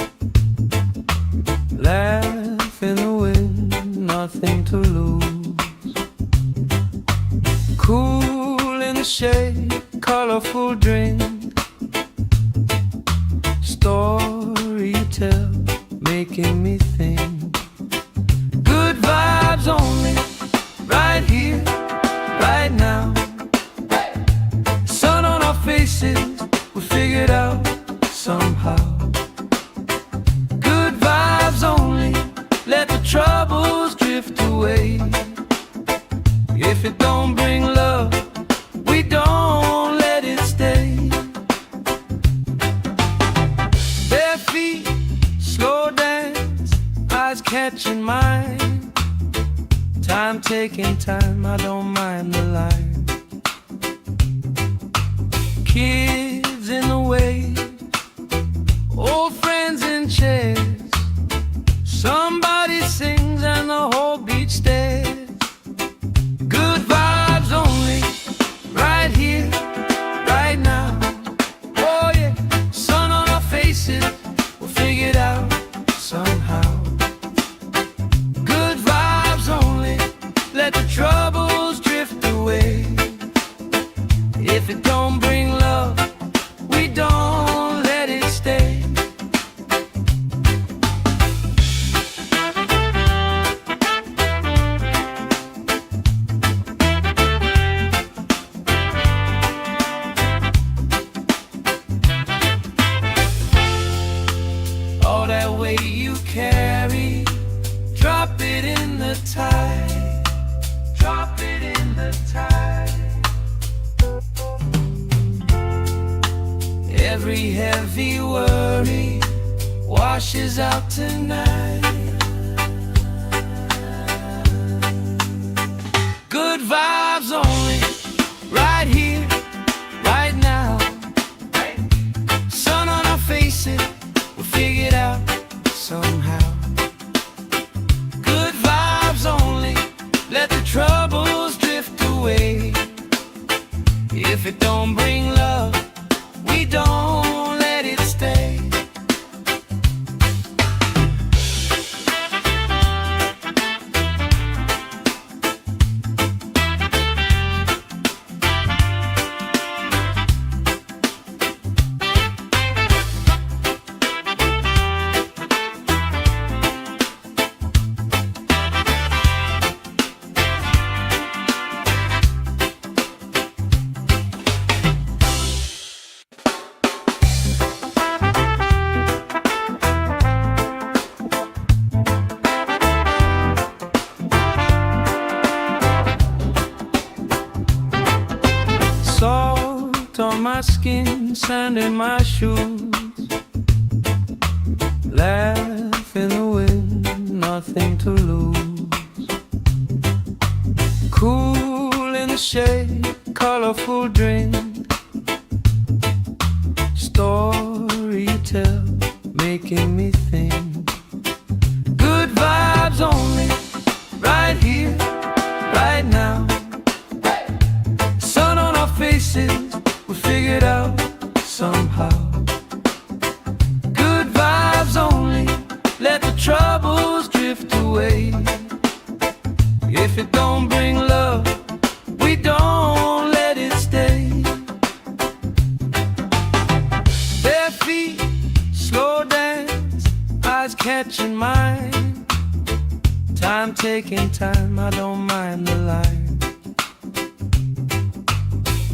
Laugh in the wind, nothing to lose. Cool in the shade, colorful drink. Story you tell, making me think. Good vibes only, right here, right now. Sun on our faces, we figured out somehow. Good vibes only, let the troubles drift away. If it don't bring love, we don't let it stay. Bare feet, slow dance, eyes catching mine. Time taking time, I don't mind the line. Kids in the wave, old friends in chairs. Somebody sings and the whole beach stares. Good vibes only, right here, right now. Oh yeah, sun on our faces, we'll figure it out somehow. Good vibes only, let the troubles drift away. If it don't bring love, we don't let it stay. All that weight you carry, drop it in the tide. Drop it in the tide. Every heavy worry washes out tonight. Good vibes only, right here, right now. Sun on our faces, we'll figure it out somehow. Good vibes only, let the troubles drift away. If it don't bring love, we don't let it stay. Salt on my skin, sand in my shoes. Laugh in the wind, nothing to lose. Cool in the shade, colorful drink. Story you tell, making me think. Good vibes only, right here, right now. Sun on our faces, we figured out somehow. Good vibes only, let the troubles drift away. If it don't bring love, we don't let it stay. Bare feet, slow dance, eyes catching mine. Time taking time, I don't mind the line.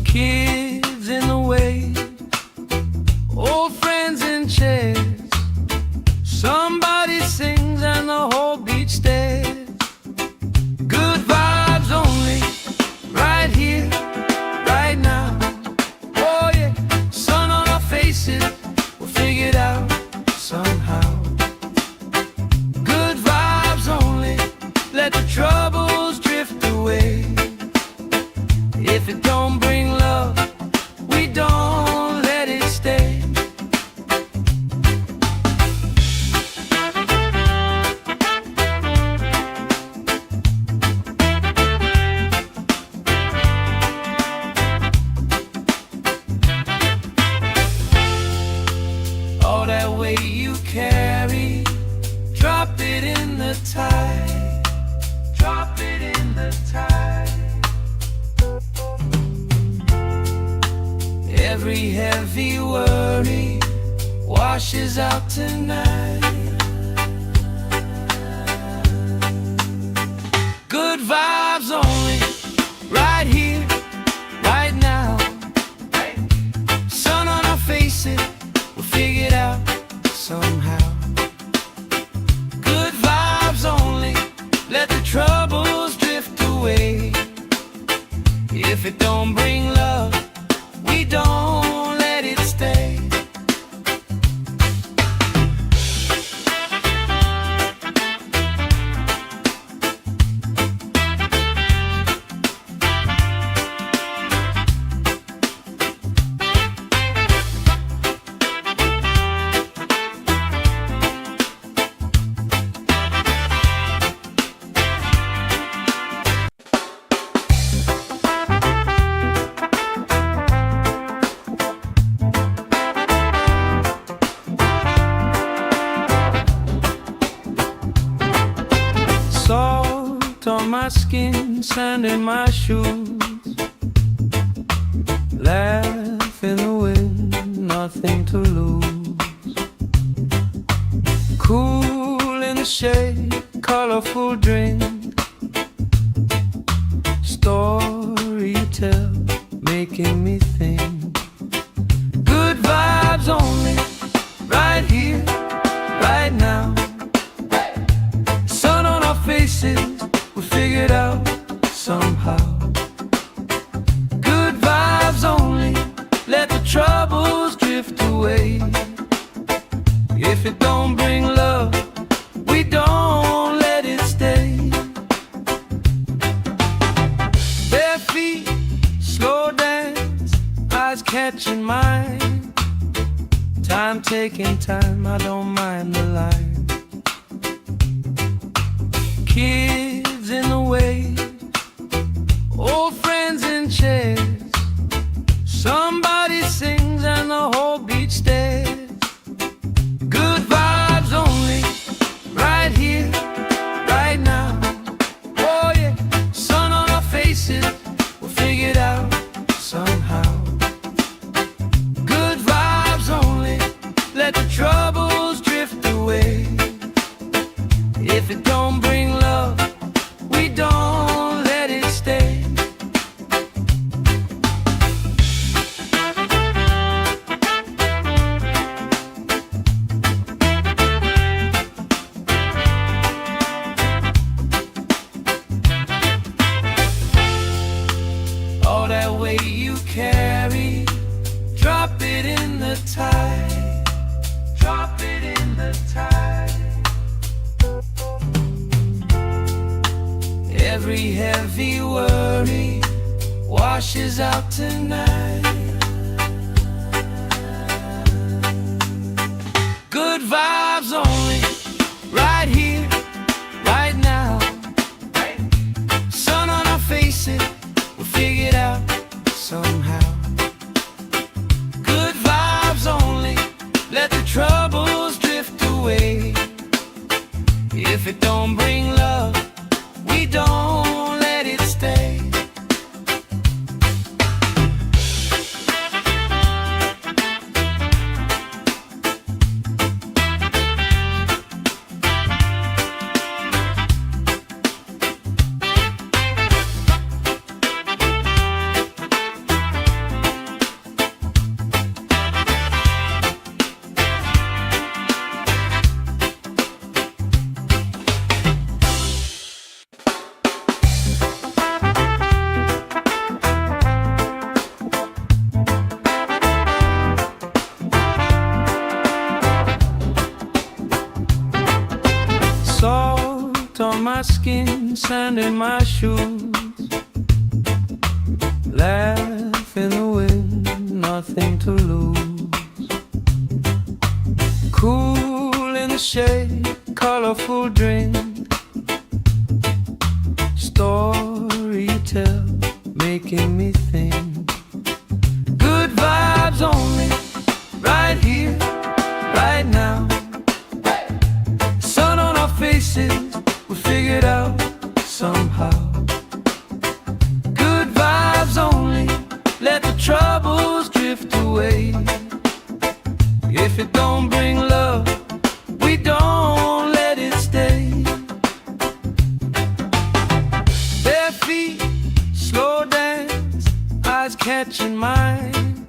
Kids in the wave, old friends in chairs. Somebody sings and the whole beach stares. Good vibes only, right here, right now. Oh yeah, sun on our faces, we'll figure it out somehow. Good vibes only, let the troubles drift away. If it don't bring love, we don't let it stay. All that weight you carry, drop it in the tide. Drop it in the tide. Every heavy worry washes out tonight. Good vibes only, right here, right now. Sun on our faces, we'll figure it out somehow. Good vibes only, let the troubles drift away. If it don't bring love, we don't let it stay. Salt on my skin, sand in my shoes. Laugh in the wind, nothing to lose. Cool in the shade, colorful drink. Story you tell, making me think. Good vibes only, right here, right now. Faces, we figured out somehow. Good vibes only, let the troubles drift away. If it don't bring love, we don't let it stay. Bare feet, slow dance, eyes catching mine. Time taking time, I don't mind the line. Kids in the way, old friends in chairs. Somebody sings and the whole beach stares. Good vibes only, right here, right now. Oh yeah, sun on our faces, we'll figure it out somehow. Good vibes only, let the troubles drift away. If it don't bring love, we don't let it stay. All that weight you carry, drop it in the tide. Drop it in the tide. Every heavy worry washes out tonight. Good vibes only, right here, right now. Sun on our faces, we'll figure it out somehow. Good vibes only, let the troubles drift away. If it don't bring love, we don't let it stay. Salt on my skin, sand in my shoes. Laugh in the wind, nothing to lose. Cool in the shade, colorful drink. Story you tell, making me think. Good vibes only, right here, right If it don't bring love, we don't let it stay. Bare feet, slow dance, eyes catching mine.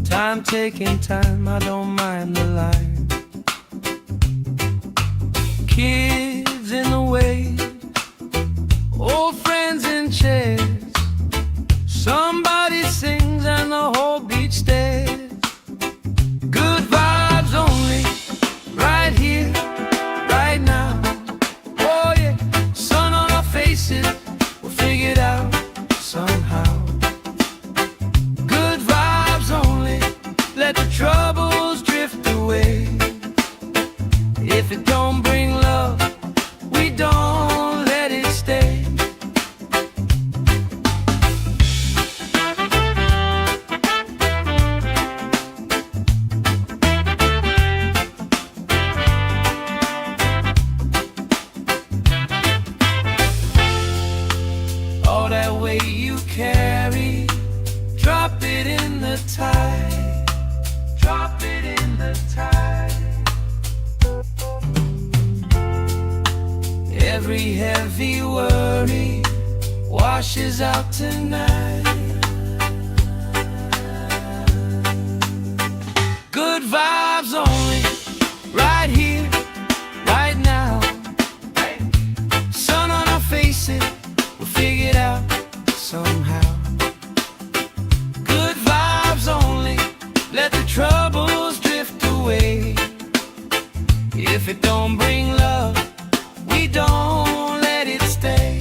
Time taking time, I don't mind the line. Kids in the way, old friends in chairs. Somebody sings and the whole beach stares. Good vibes only, right here, right now. Oh yeah, sun on our faces, we'll figure it out somehow. Good vibes only, let the troubles drift away. If it don't bring love, we don't let it stay. All that weight you carry, drop it in the tide. Drop it in the tide. Every heavy worry washes out tonight. Good vibes only, right here, right now. Sun on our faces, we'll figure it out somehow. Good vibes only, let the troubles drift away. If it don't bring love, we don't let it stay.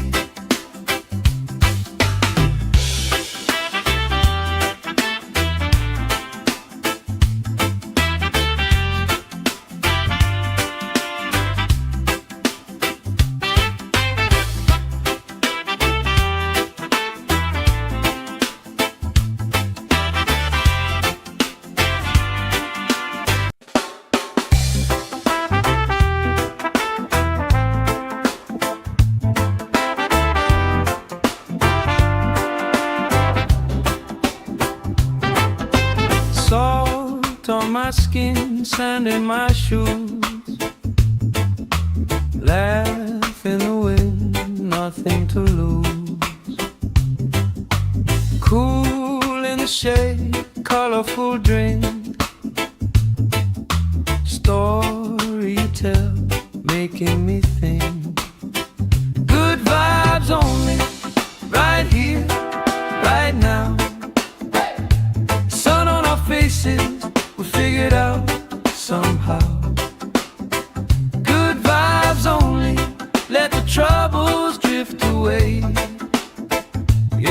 Salt on my skin, sand in my shoes. Laugh in the wind, nothing to lose. Cool in the shade, colorful drink. Story you tell, making me think. Good vibes only, right here, right now. Sun on our faces, we'll figure it out somehow. Good vibes only, let the troubles drift away.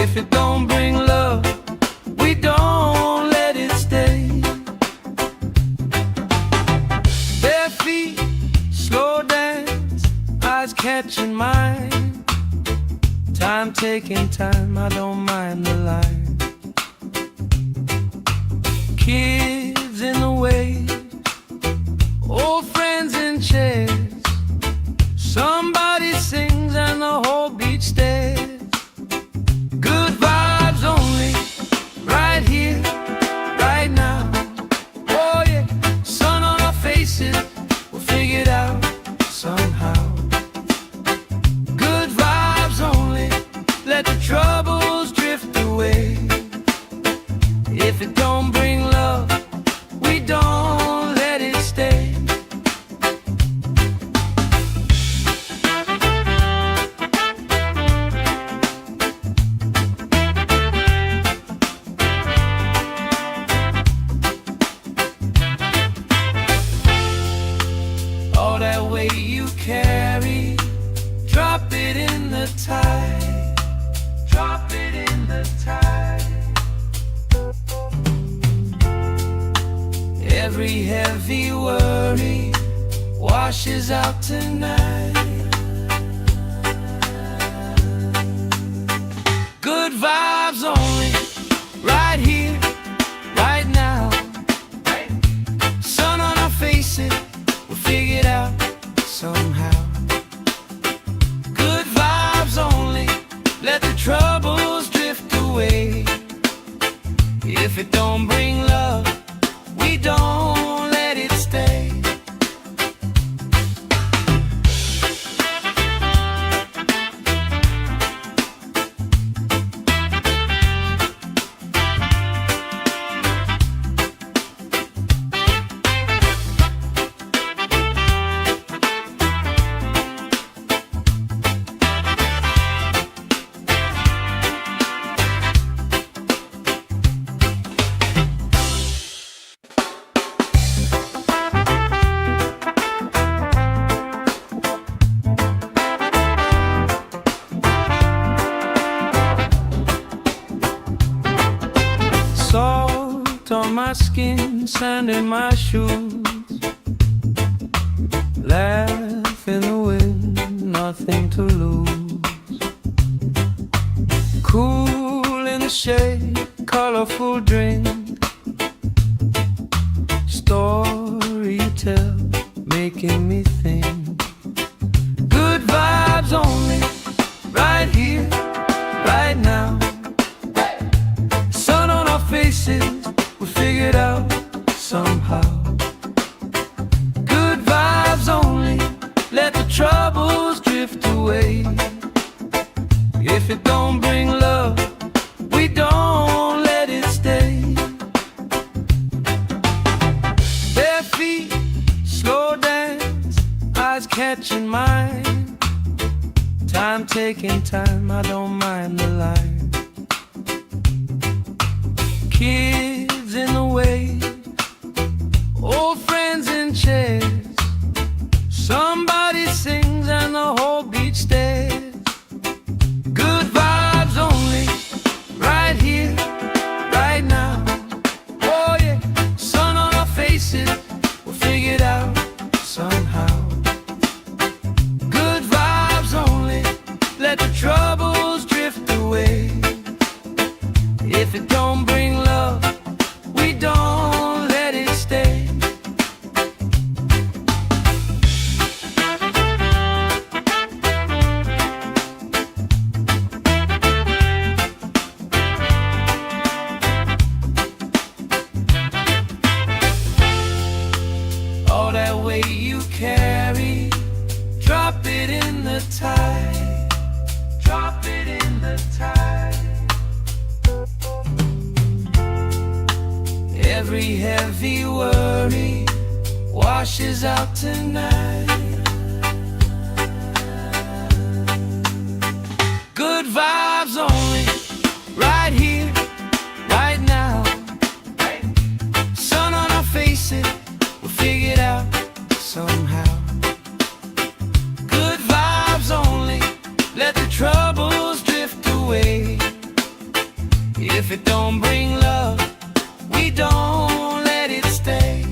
If it don't bring love, we don't let it stay. Bare feet, slow dance, eyes catching mine. Time taking time, I don't mind the line. Kids in the way, old friends in chairs. Somebody sings and the whole beach stares. Good vibes only, right here, right now. Oh yeah, sun on our faces, we'll figure it out somehow. Good vibes only, let the troubles drift away. If it don't bring love, we don't let it stay. All that weight you carry, drop it in the tide. Drop it in the tide. Every heavy worry washes out tonight. Good vibes only, right here, right now. Sun on our faces, we'll figure it out somehow. Good vibes only, let the troubles drift away. If it don't bring love, we don't sand in my shoes. Laugh in the wind, nothing to lose. Cool in the shade, colorful drink. Story you tell, making me think. Good vibes only, right here, right now. Sun on our faces, we figured out somehow. Good vibes only, let the troubles drift away. If it don't bring love, we don't let it stay. Bare feet, slow dance, eyes catching mine. Time taking time, I don't mind the line. Kids in the wave, old friends in chairs. Somebody sings and the whole beach stares. Good vibes only, right here, right now. Oh yeah, sun on our faces, we'll figure it out somehow. Good vibes only, let the troubles drift away. If it don't bring love, we don't let it stay. All that weight you carry, drop it in the tide. Drop it in the tide. Every heavy worry washes out tonight. Good vibes only, right here, right now. Sun on our faces, we'll figure it out somehow. Good vibes only, let the troubles drift away. If it don't bring love, we don't let it stay.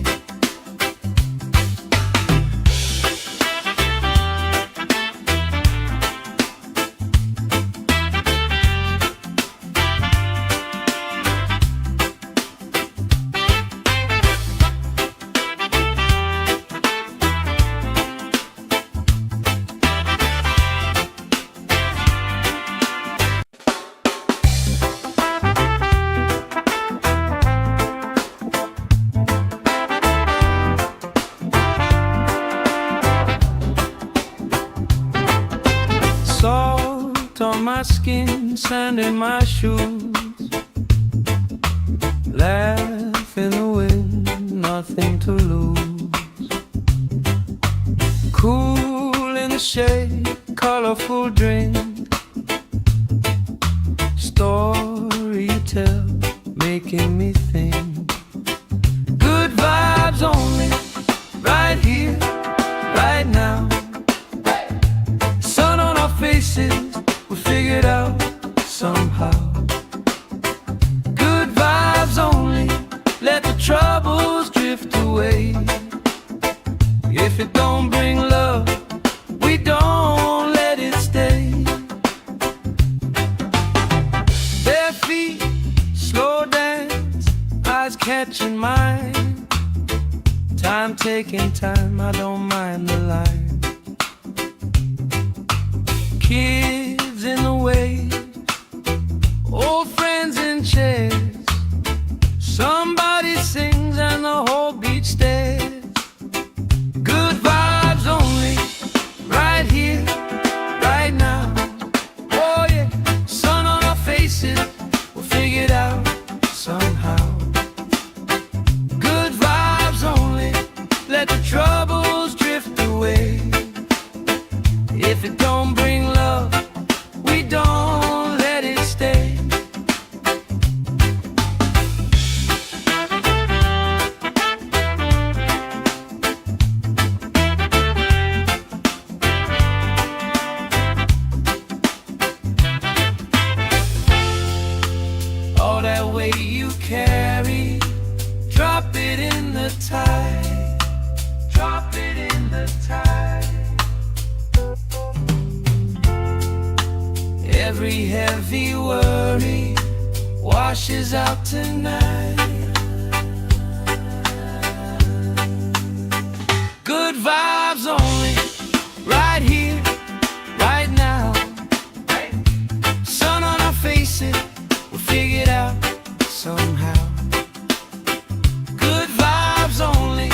Salt on my skin, sand in my shoes. Laugh in the wind, nothing to lose. Cool in the shade, colorful drink. Story you tell, making me think. Good vibes only, right here, right now. Sun on our faces, we figured out somehow. Good vibes only, let the troubles drift away. If it don't bring love, we don't let it stay. Bare feet, slow dance, eyes catching mine. Time taking time, I don't mind the line. Kids in the wave, old friends in chairs. Somebody sings and the whole beach stares. Good vibes only, right here, right now. Oh yeah, sun on our faces, we'll figure it out somehow. Good vibes only, let the troubles drift away. If it don't bring love, we don't let it stay. Every heavy worry washes out tonight. Good vibes only, right here, right now. Sun on our faces, we'll figure it out somehow. Good vibes only,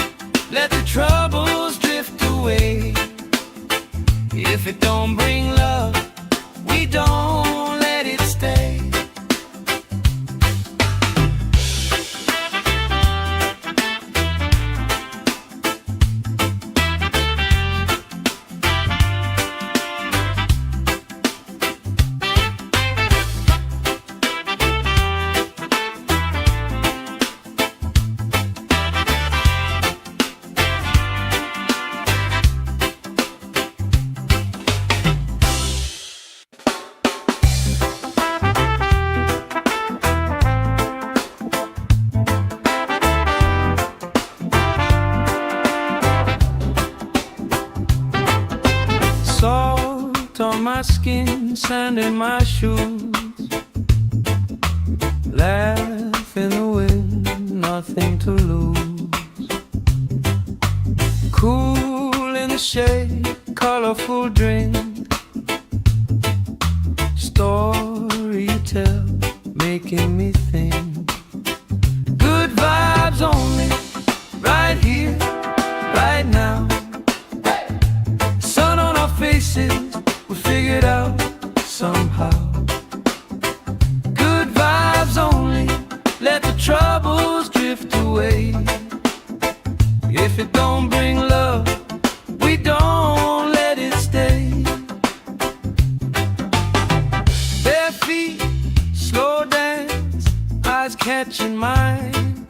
let the troubles drift away. If it don't bring love, we don't let it stay. Salt on my skin, sand in my shoes. Laugh in the wind, nothing to lose. Cool in the shade, colorful drink. Story you tell, making me think. Good vibes only, right here, right now. Faces, we figure it out somehow. Good vibes only, let the troubles drift away. If it don't bring love, we don't let it stay. Bare feet, slow dance, eyes catching mine.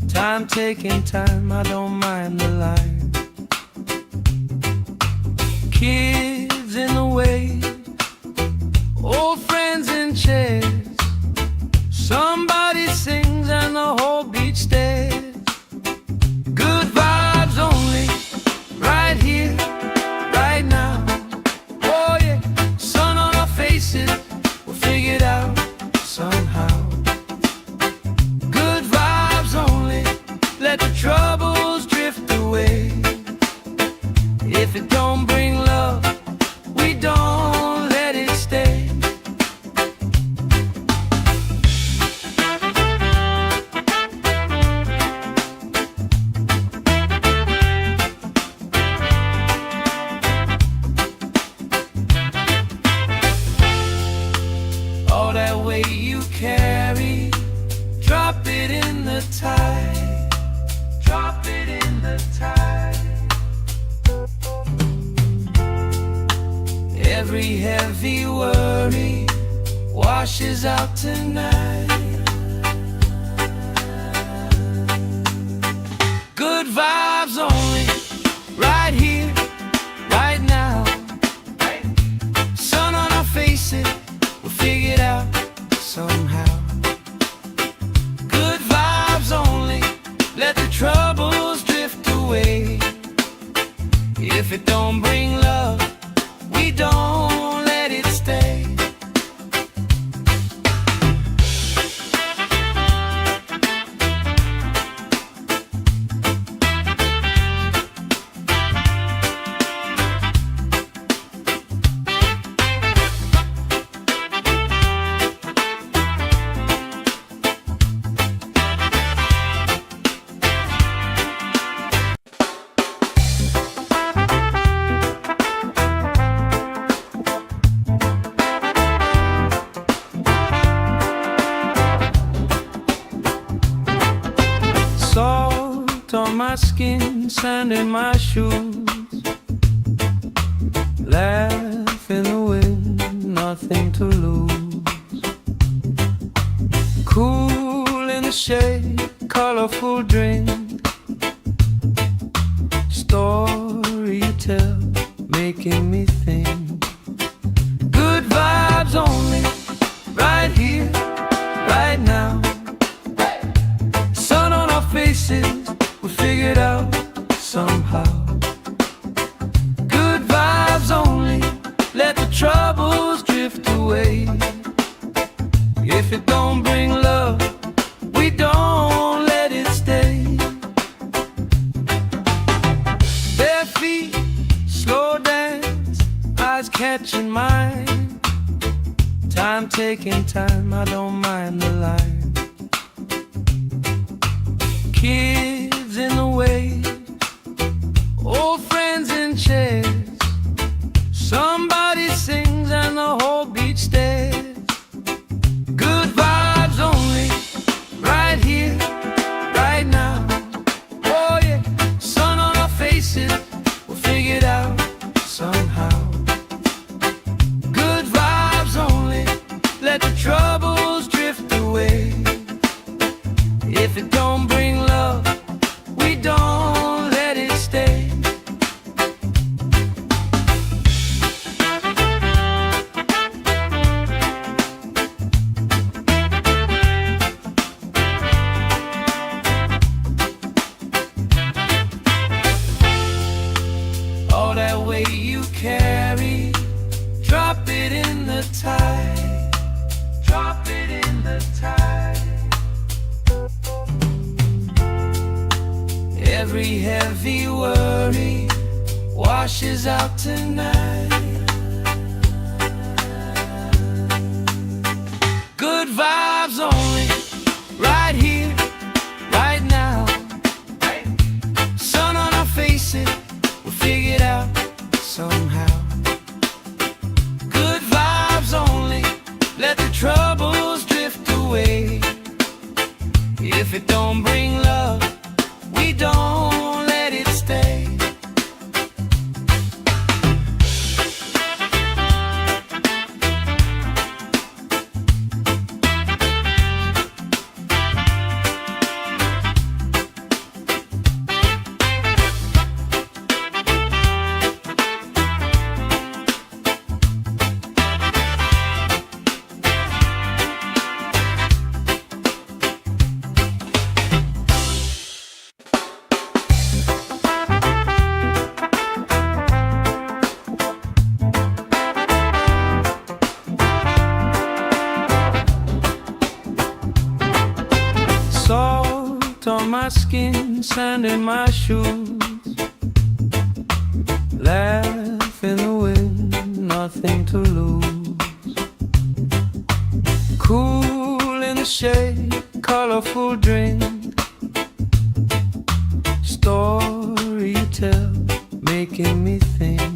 Time taking time, I don't mind the line. Kids in the way, old friends in chairs. Somebody sings and the whole beach stares. Good vibes only, right here, right now. Oh yeah, sun on our faces, we'll figure it out somehow. Good vibes only, let the troubles drift away. If it don't bring love, we don't let it stay. All that weight you carry, drop it in the tide. Drop it in the tide. Every heavy worry washes out tonight. Good vibes only, right here, right now. Sun on our faces, we'll figure it out somehow. Good vibes only, let the troubles drift away. If it don't bring love, we don't let it stay. Salt on my skin, sand in my shoes. Laugh in the wind, nothing to lose. Cool in the shade, colorful drink. Story you tell, making me think. Good vibes only, right here, right now. Sun on our faces, we figure it out somehow. Good vibes only, let the troubles drift away. it don't bring love, we don't let it stay. Bare feet, slow dance, eyes catching mine. Time taking time, I don't mind the line. Kids in the way, old friends in chairs. Somebody sings and the whole beach stares. Good vibes only, right here, right now. Oh yeah, sun on our faces, we'll figure it out somehow. Good vibes only, let the troubles drift away. If it don't bring love, we don't let it stay. All that weight you carry, drop it in the tide. Drop it in the tide. Every heavy worry washes out tonight. Good vibes only, right here, right now. Sun on our faces, we'll figure it out somehow. Good vibes only, let the troubles drift away. If it don't bring love, we don't let it stay. Salt on my skin, sand in my shoes. Laugh in the wind, nothing to lose. Cool in the shade, colorful drink. Story you tell, making me think.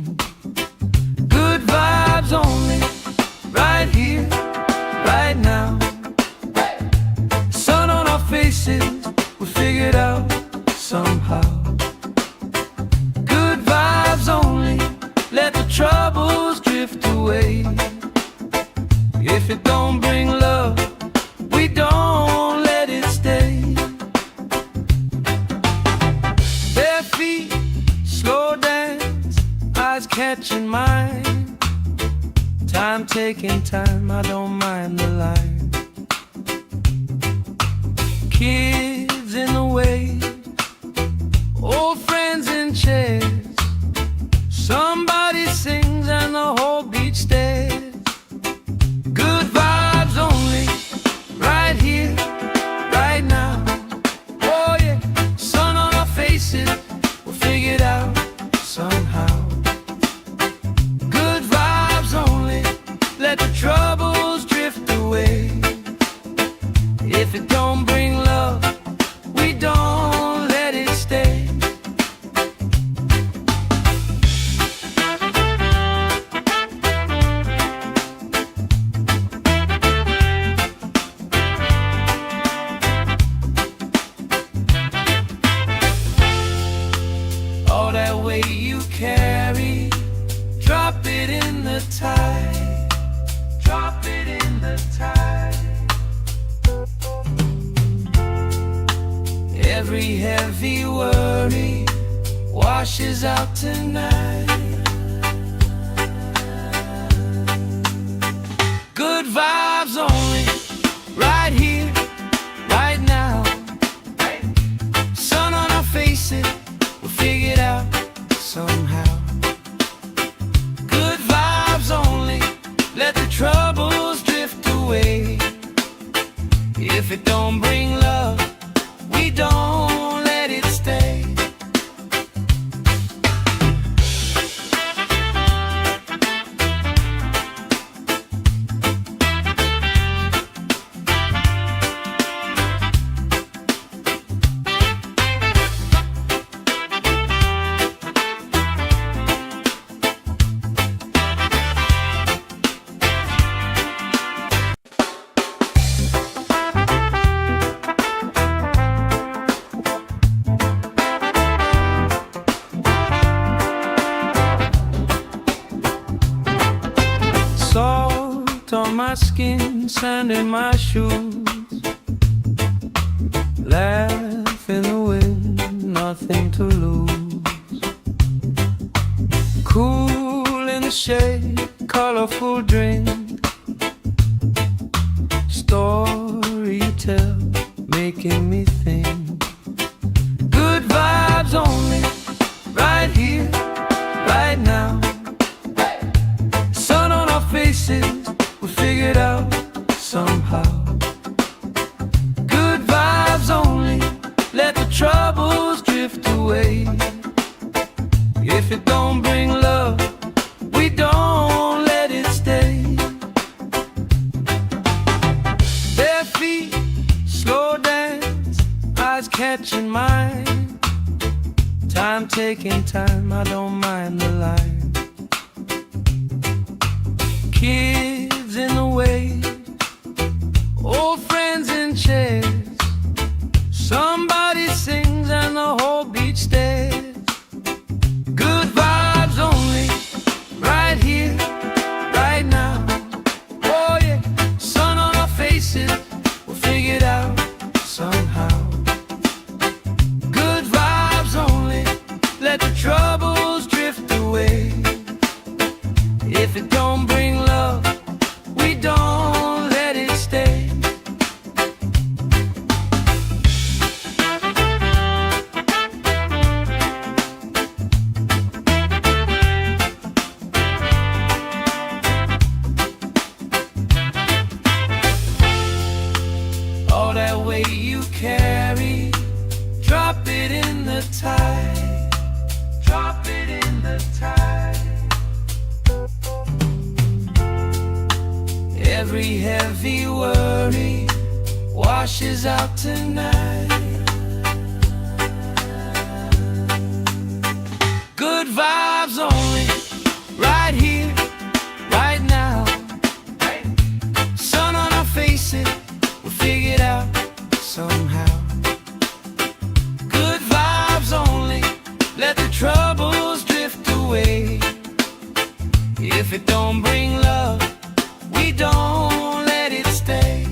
Good vibes only, right here, right now. Sun on our faces, we figure it out somehow. Good vibes only, let the troubles drift away. If it don't bring love, we don't let it stay. Bare feet, slow dance, eyes catching mine. Time taking time, I don't mind the line. Kids in the way, old friends in chairs. Somebody sings and the whole beach stares. Good vibes only, right here, right now. Oh yeah, sun on our faces, we'll figure it out somehow. Good vibes only, let the troubles drift away. If it don't bring love, we don't let it stay. All that weight you carry, drop it in the tide. Drop it in the tide. Every heavy worry washes out tonight. Good vibes only, right here, right now. Sun on our faces, we'll figure it out somehow. Good vibes only, let the troubles drift away. skin, sand in my shoes. Laugh in the wind, nothing to lose. Cool in the shade, colorful drink. Story you tell, making me think. Good vibes only, right here, right now. Sun on our faces, we figured out somehow. Good vibes only, let the troubles drift away. If it don't bring love, we don't let it stay. Bare feet, slow dance, eyes catching mine. Time taking time, I don't mind the line. Kids in the way, old friends in chairs. Somebody sings and the whole beach stares. Good vibes only, right here, right now. Oh yeah, sun on our faces, we'll figure it out somehow. Good vibes only, let the troubles drift away. If it don't bring love, we don't let it stay. All that weight you carry, drop it in the tide. Drop it in the tide. Every heavy worry washes out tonight. Good vibes only, right here, right now. Sun on our faces, we'll figure it out somehow. Good vibes only, let the troubles drift away. If it don't bring love, we don't let it stay.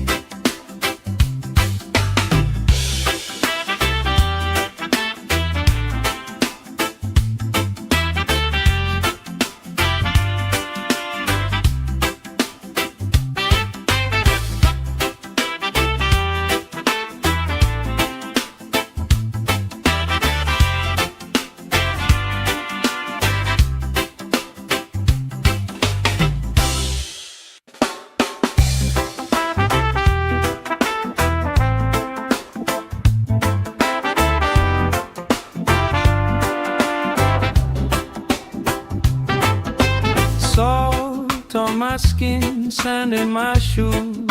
Salt on my skin, sand in my shoes.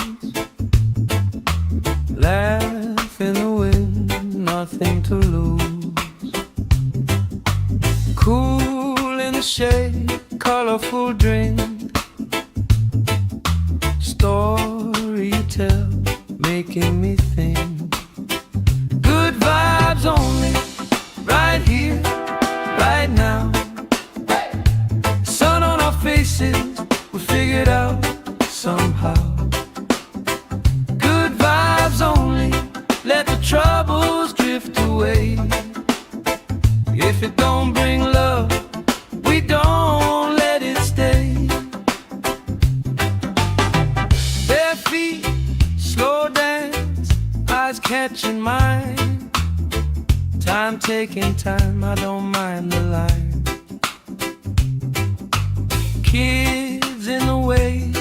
Laugh in the wind, nothing to lose. Cool in the shade, colorful drink. Story you tell, making me think. Good vibes only, right here, right now. Sun on our faces, we figured out somehow. Good vibes only, let the troubles drift away. If it don't bring love, we don't let it stay. Bare feet, slow dance, eyes catching mine. Time taking time, I don't mind the line. Kids in the way,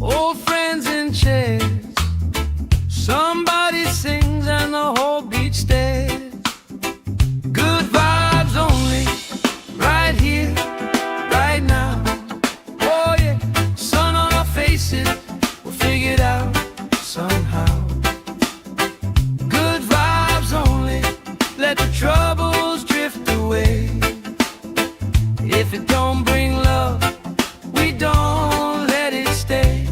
old friends in chairs. Somebody sings and the whole beach stares. Good vibes only, right here, right now. Oh yeah, sun on our faces, we'll figure it out somehow. Good vibes only, let the troubles drift away. If it don't bring love, we don't let it stay.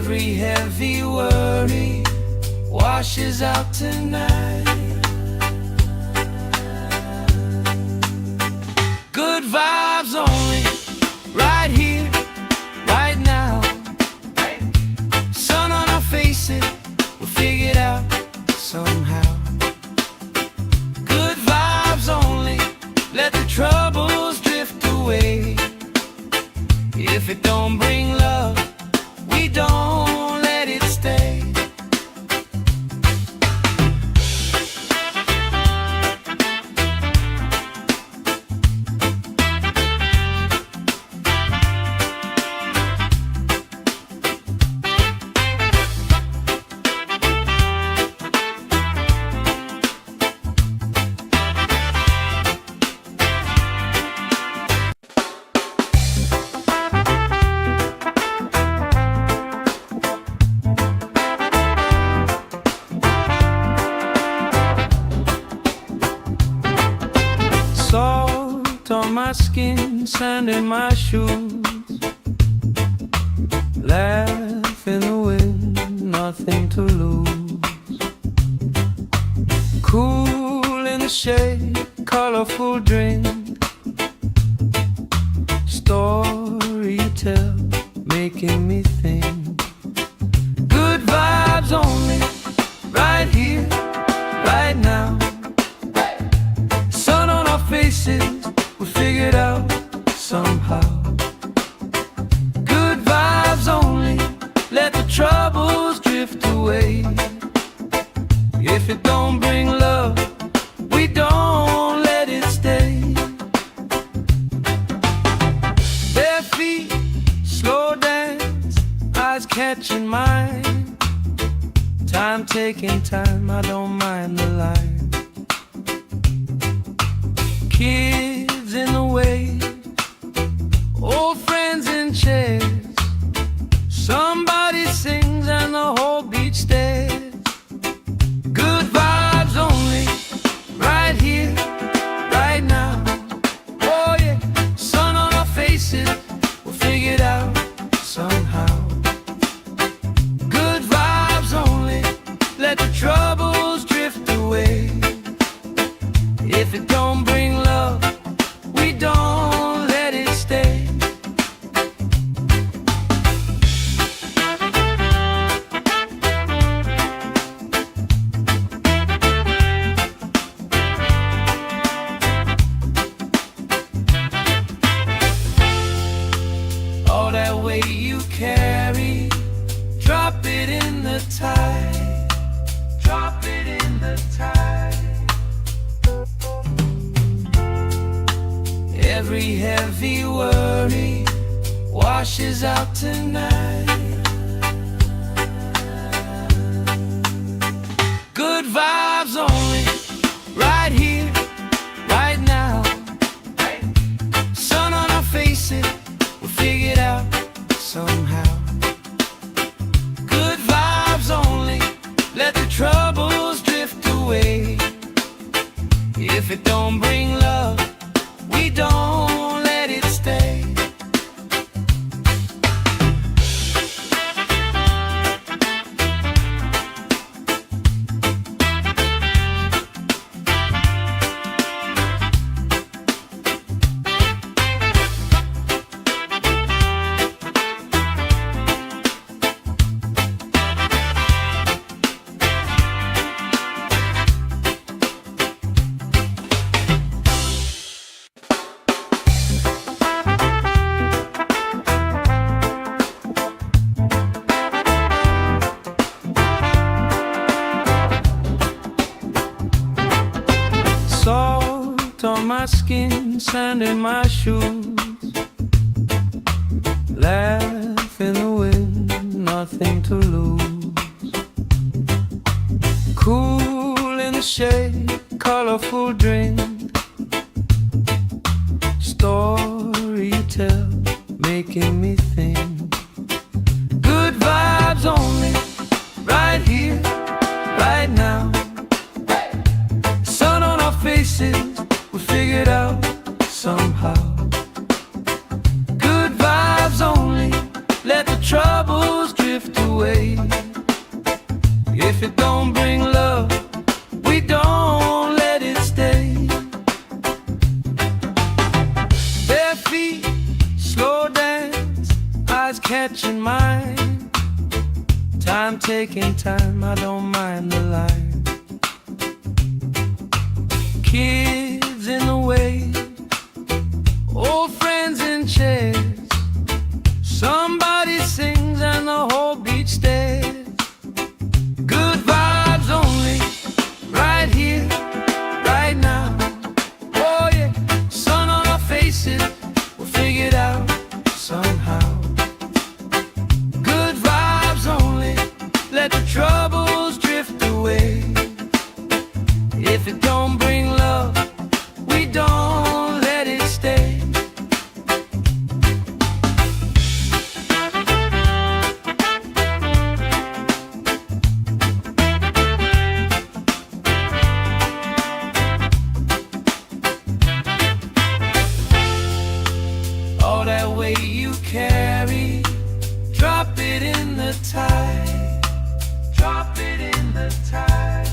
Every heavy worry washes out tonight. Good vibes only, right here, right now. Sun on our faces, we'll figure it out somehow. Good vibes only, let the troubles drift away. If it don't bring love, we don't let it stay. Salt on my skin, sand in my shoes. Laugh in the wind, nothing to lose. Cool in the shade, colorful drink. Story you tell, making me think. Good vibes only, right here, right now. Sun on our faces, we'll figure it out somehow. Good vibes only, let the troubles drift away. If it don't bring love, we don't let it stay. Bare feet, slow dance, eyes catching mine. Time taking time, I don't mind the line. Kids in the way, old friends in chairs. Somebody sings and the whole beach stares. Good vibes only, right here, right now. Oh yeah, sun on our faces, we'll figure it out somehow. Good vibes only, let the troubles drift away. If it don't bring love, we don't let it stay. All that weight you carry, drop it in the tide. Drop it in the tide. Every heavy worry washes out tonight. Good vibes only, right here, right now. Sun on our faces, we'll figure it out somehow. Good vibes only, let the troubles drift away. If it don't bring love, we don't let it stay. Salt on my skin, sand in my shoes. Laugh in the wind, nothing to lose. Cool in the shade, colorful drink. Story you tell, making me think. Good vibes only, right here, right now. Sun on our faces, we'll figure it out somehow. Good vibes only, let the troubles drift away. away. If it don't bring love, we don't let it stay. Bare feet, slow dance, eyes catching mine. Time taking time, I don't mind the line. Kids in the way, old friends in chairs. Somebody sings and the whole beach stares. Good vibes only, right here, right now. Oh yeah, sun on our faces, we'll figure it out somehow. Good vibes only, let the troubles drift away. If it don't bring love, we don't let it stay. All that weight you carry, drop it in the tide. Drop it in the tide.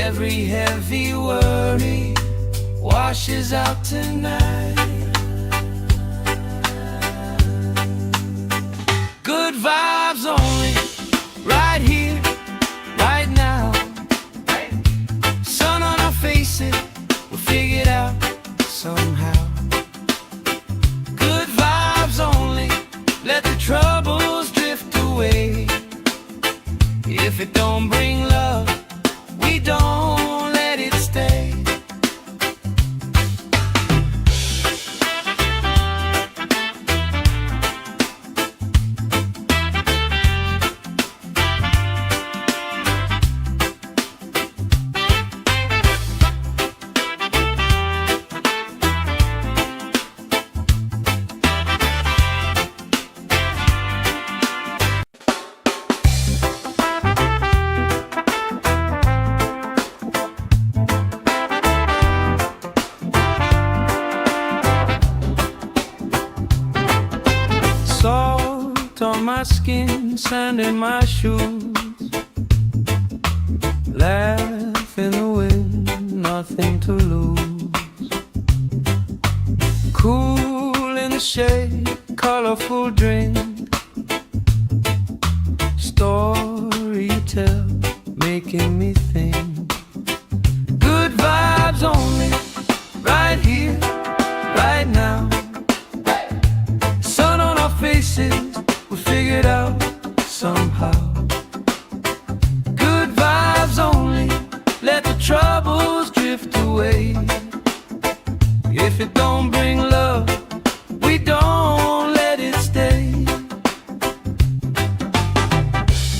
Every heavy worry washes out tonight. Good vibes only, right here, right now. Sun on our faces, we'll figure it out somehow. Good vibes only, let the troubles drift away. If it don't bring love, we don't let it stay. Salt on my skin, sand in my shoes. Laugh in the wind, nothing to lose. Cool in the shade, colorful drink. Story you tell, making me think. Good vibes only, right here, right now. Sun on our faces, we'll figure it out somehow. Good vibes only, let the troubles drift away. If it don't bring love, we don't let it stay.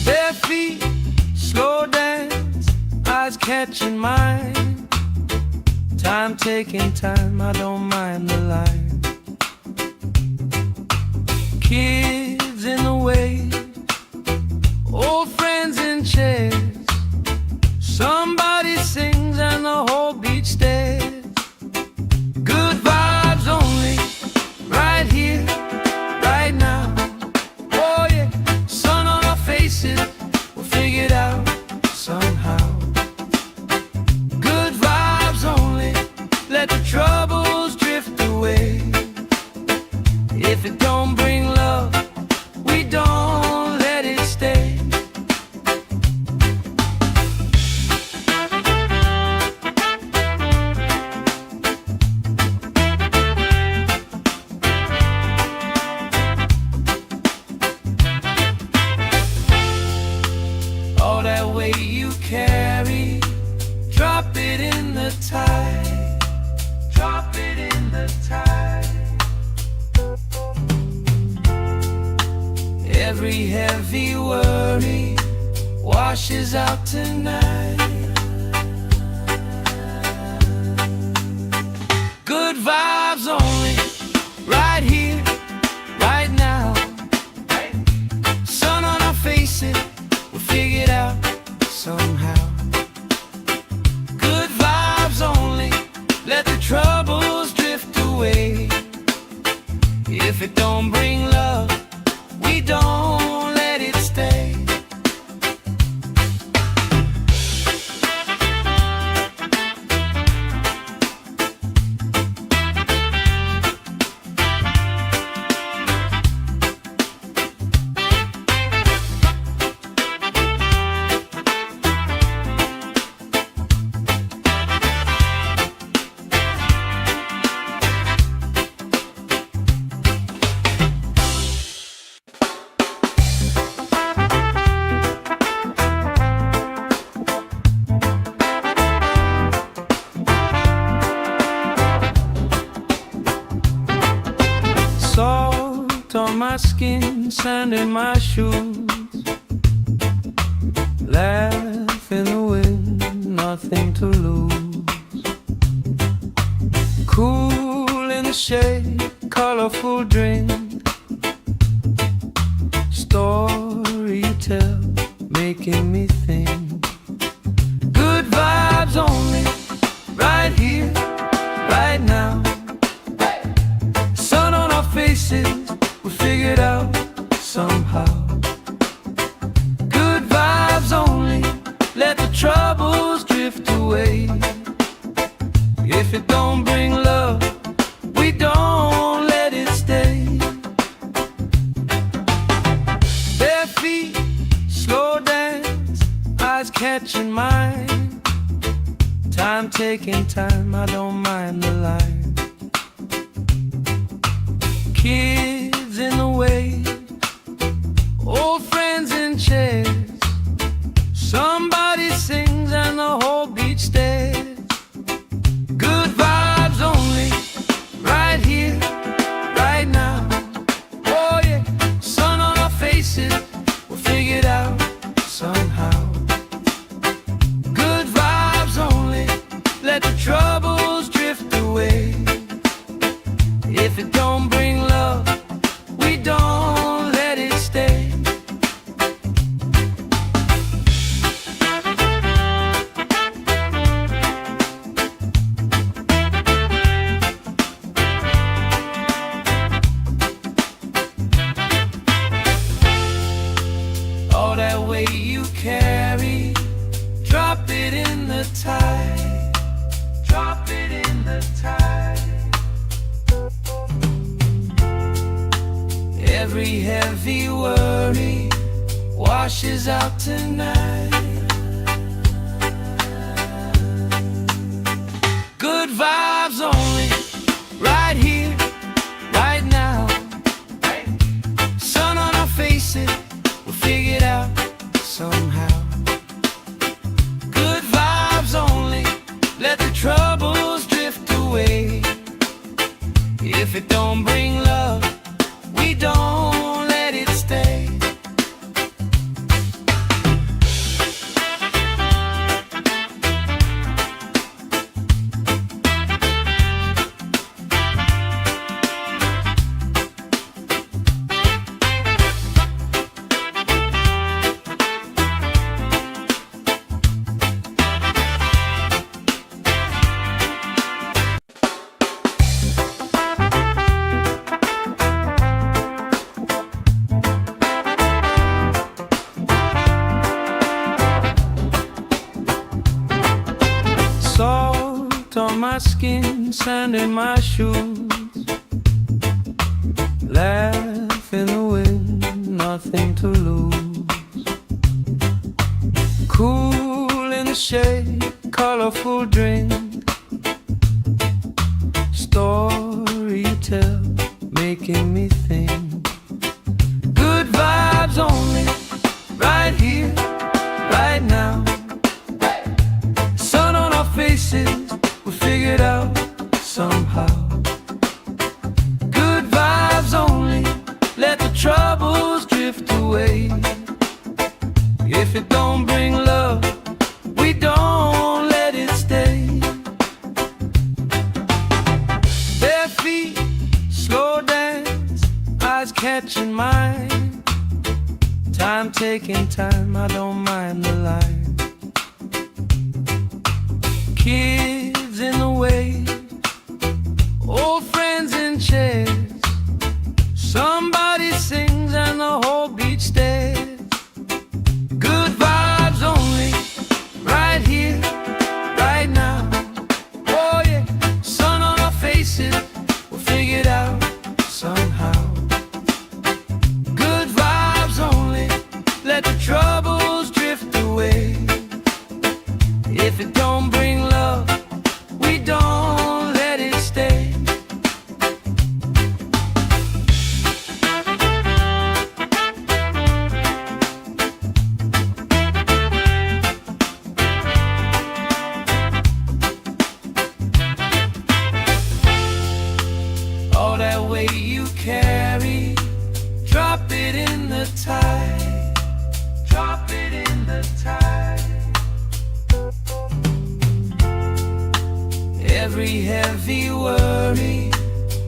Bare feet, slow dance, eyes catching mine. Time taking time, I don't mind the line. Kids in the way, old friends in chairs. Somebody sings and the whole beach stares. Good vibes only, right here, right now. Oh yeah, sun on our faces, we'll figure it out somehow. Good vibes only, let the troubles drift away. If it don't bring love, we don't let it stay. All that weight you carry, drop it in the tide. Drop it in the tide. Every heavy worry washes out tonight. Good vibes only, right here, right now. Sun on our faces, we'll figure it out somehow. Good vibes only, let the troubles drift away. If it don't bring skin, sand in my shoes. Laugh in the wind, nothing to lose. Cool in the shade, colorful drink. Story you tell, making me think. Good vibes only, right here, right now. Sun on our faces, we figured out somehow. Good vibes only, let the troubles drift away. If it don't bring love, we don't let it stay. Bare feet, slow dance, eyes catching mine. Time taking time, I don't mind the line. Kids in the way, old friends in chairs. Somebody sings and the whole beach stares. Good vibes only, right here, right now. Oh yeah, sun on our faces, we'll figure it out somehow. Good vibes only, let the troubles drift away. If it don't bring love, we don't let it stay. All that weight you carry, drop it in the tide. Drop it in the tide. Every heavy worry washes out tonight. Good vibes only, right here, right now. Sun on our faces, we'll figure it out somehow. Good vibes only, let the troubles drift away. If it don't bring love, we don't let it stay. Salt on my skin, sand in my shoes. Laugh in the wind, nothing to lose. Cool in the shade, colorful drink. Story you tell, making me think. Good vibes only, right here, right now. Sun on our faces, we figured out somehow. Good vibes only, let the troubles drift away. If it don't bring love, we don't let it stay. Bare feet, slow dance, eyes catching mine. Time taking time, I don't mind the line. Kids in the way, old friends in chairs. Somebody sings and the whole beach stares. Good vibes only, right here, right now. Oh yeah, sun on our faces, we'll figure it out somehow. Good vibes only, let the troubles drift away. If it don't bring love, tide. Drop it in the tide. Every heavy worry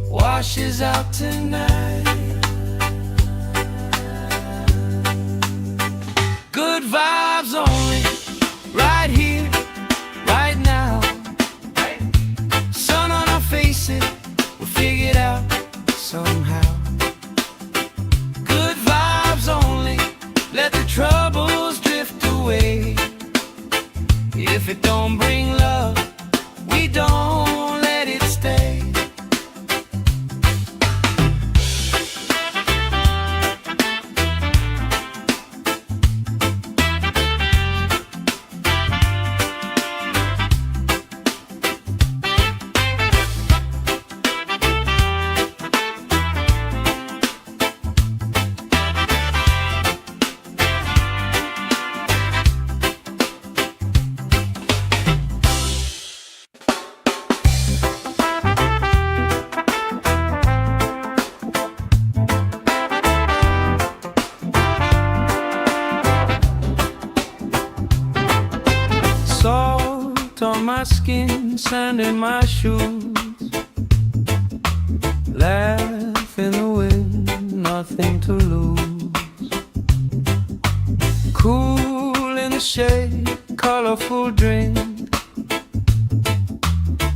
washes out tonight. Good vibes only, right here, right now. Sun on our faces, we'll figure it out somehow. Good vibes only, let the troubles drift away. If it don't bring love, we don't let it stay. Salt on my skin, sand in my shoes. Laugh in the wind, nothing to lose. Cool in the shade, colorful drink.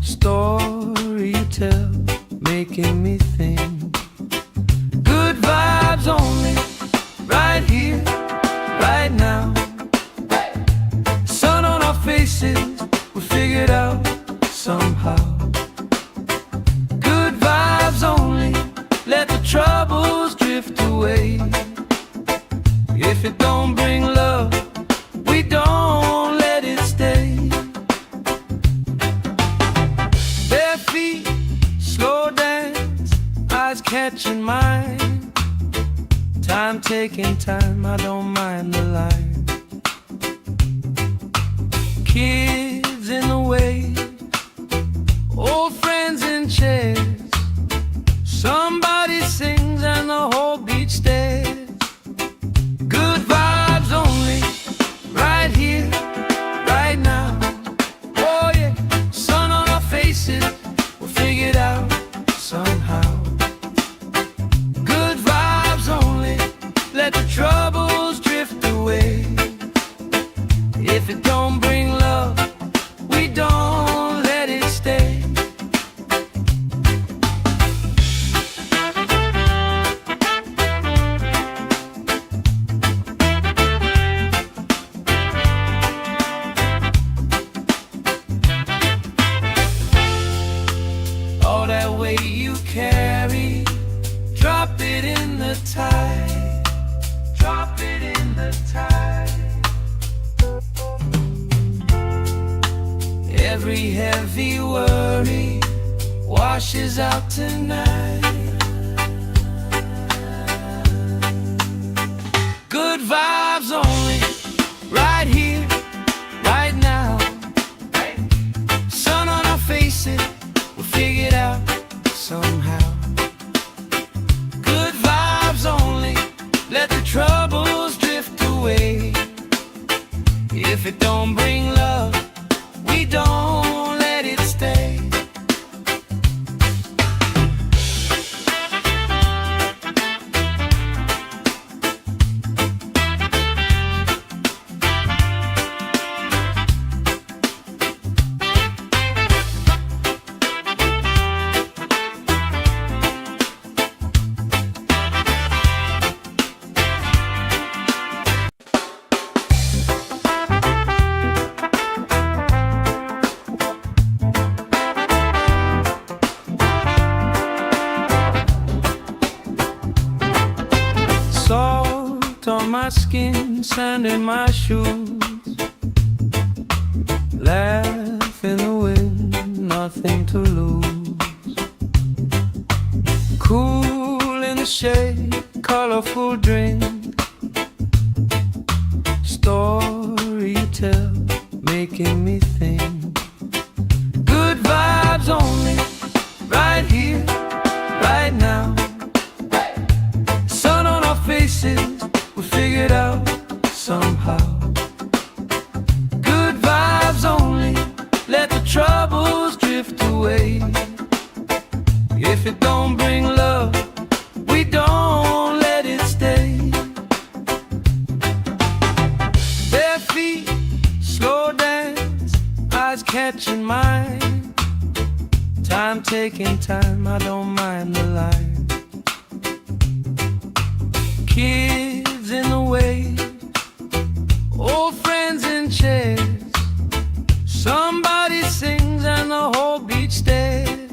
Story you tell, making me think. Good vibes only, right here, right now. Sun on our faces, we figured out somehow. Good vibes only, let the troubles drift away. If it don't bring love, we don't let it stay. Bare feet, slow dance, eyes catching mine. Time taking time, I don't mind the line. Kids in the wave, old friends in chairs. Somebody sings and the whole beach stares. Good vibes only, right here, right now. Oh yeah, sun on our faces, we'll figure it out somehow. Good vibes only, let the troubles drift away. If it don't bring love, we don't let it stay. All that weight you carry, drop it in the tide. Drop it in the tide. Every heavy worry washes out tonight. Good vibes only, right here, right now. Sun on our faces, we'll figure it out somehow. Good vibes only, let the troubles drift away. If it don't bring love, we don't let it stay. Salt on my skin, sand in my shoes. Laugh in the wind, nothing to lose. Cool in the shade, colorful drink. Story you tell, making me think. Good vibes only, right here, right now. Sun on our faces, away. If it don't bring love, we don't let it stay. Bare feet, slow dance, eyes catching mine. Time taking time, I don't mind the line. Kids in the way, old friends in chairs. Somebody sings and the whole beach stares.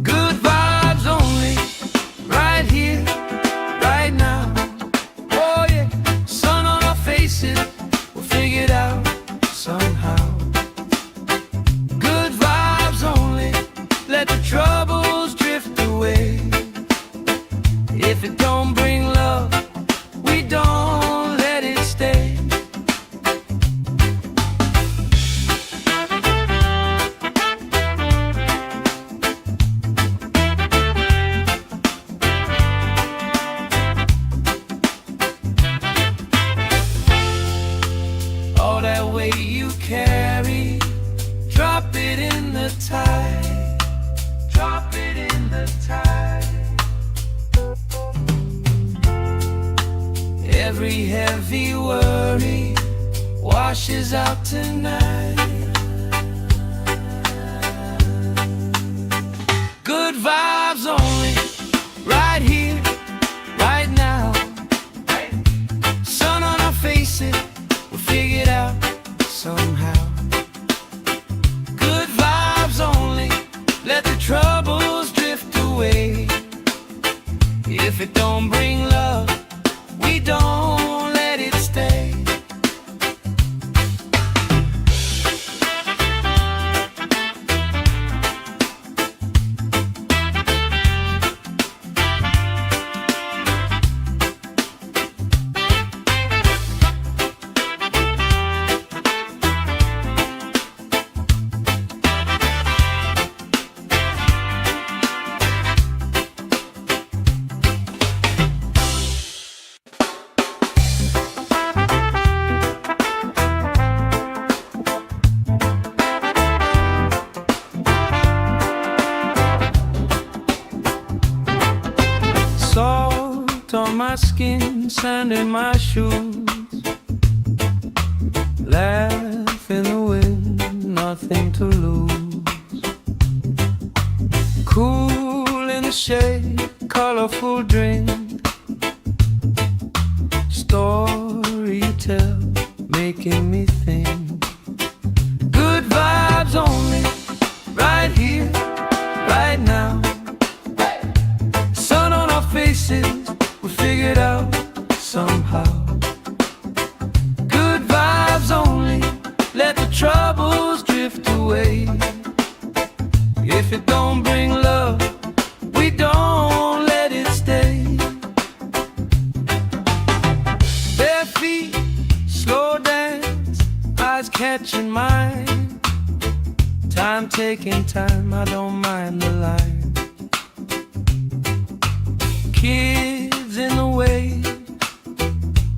Good vibes only, right here, right now. Oh yeah, sun on our faces, we'll figure it out somehow. Good vibes only, let the troubles drift away. If it don't bring love, we don't let it stay. All that weight you carry, drop it in the tide. Drop it in the tide. Every heavy worry washes out tonight. Good vibes only, right here, right now. Sun on our faces, we'll figure it out somehow. Good vibes only, let the troubles drift away. If it don't bring love, we don't let it stay. Salt on my skin, sand in my shoes. Laugh in the wind, nothing to lose. Cool in the shade, colorful drink. Story you tell, making me think. Good vibes only, right here, right now. Sun on our faces, we'll figure it out somehow. Good vibes only, let the troubles drift away. If it don't bring love, we don't let it stay. Bare feet, slow dance, eyes catching mine. Time taking time, I don't mind the line. Kids in the way,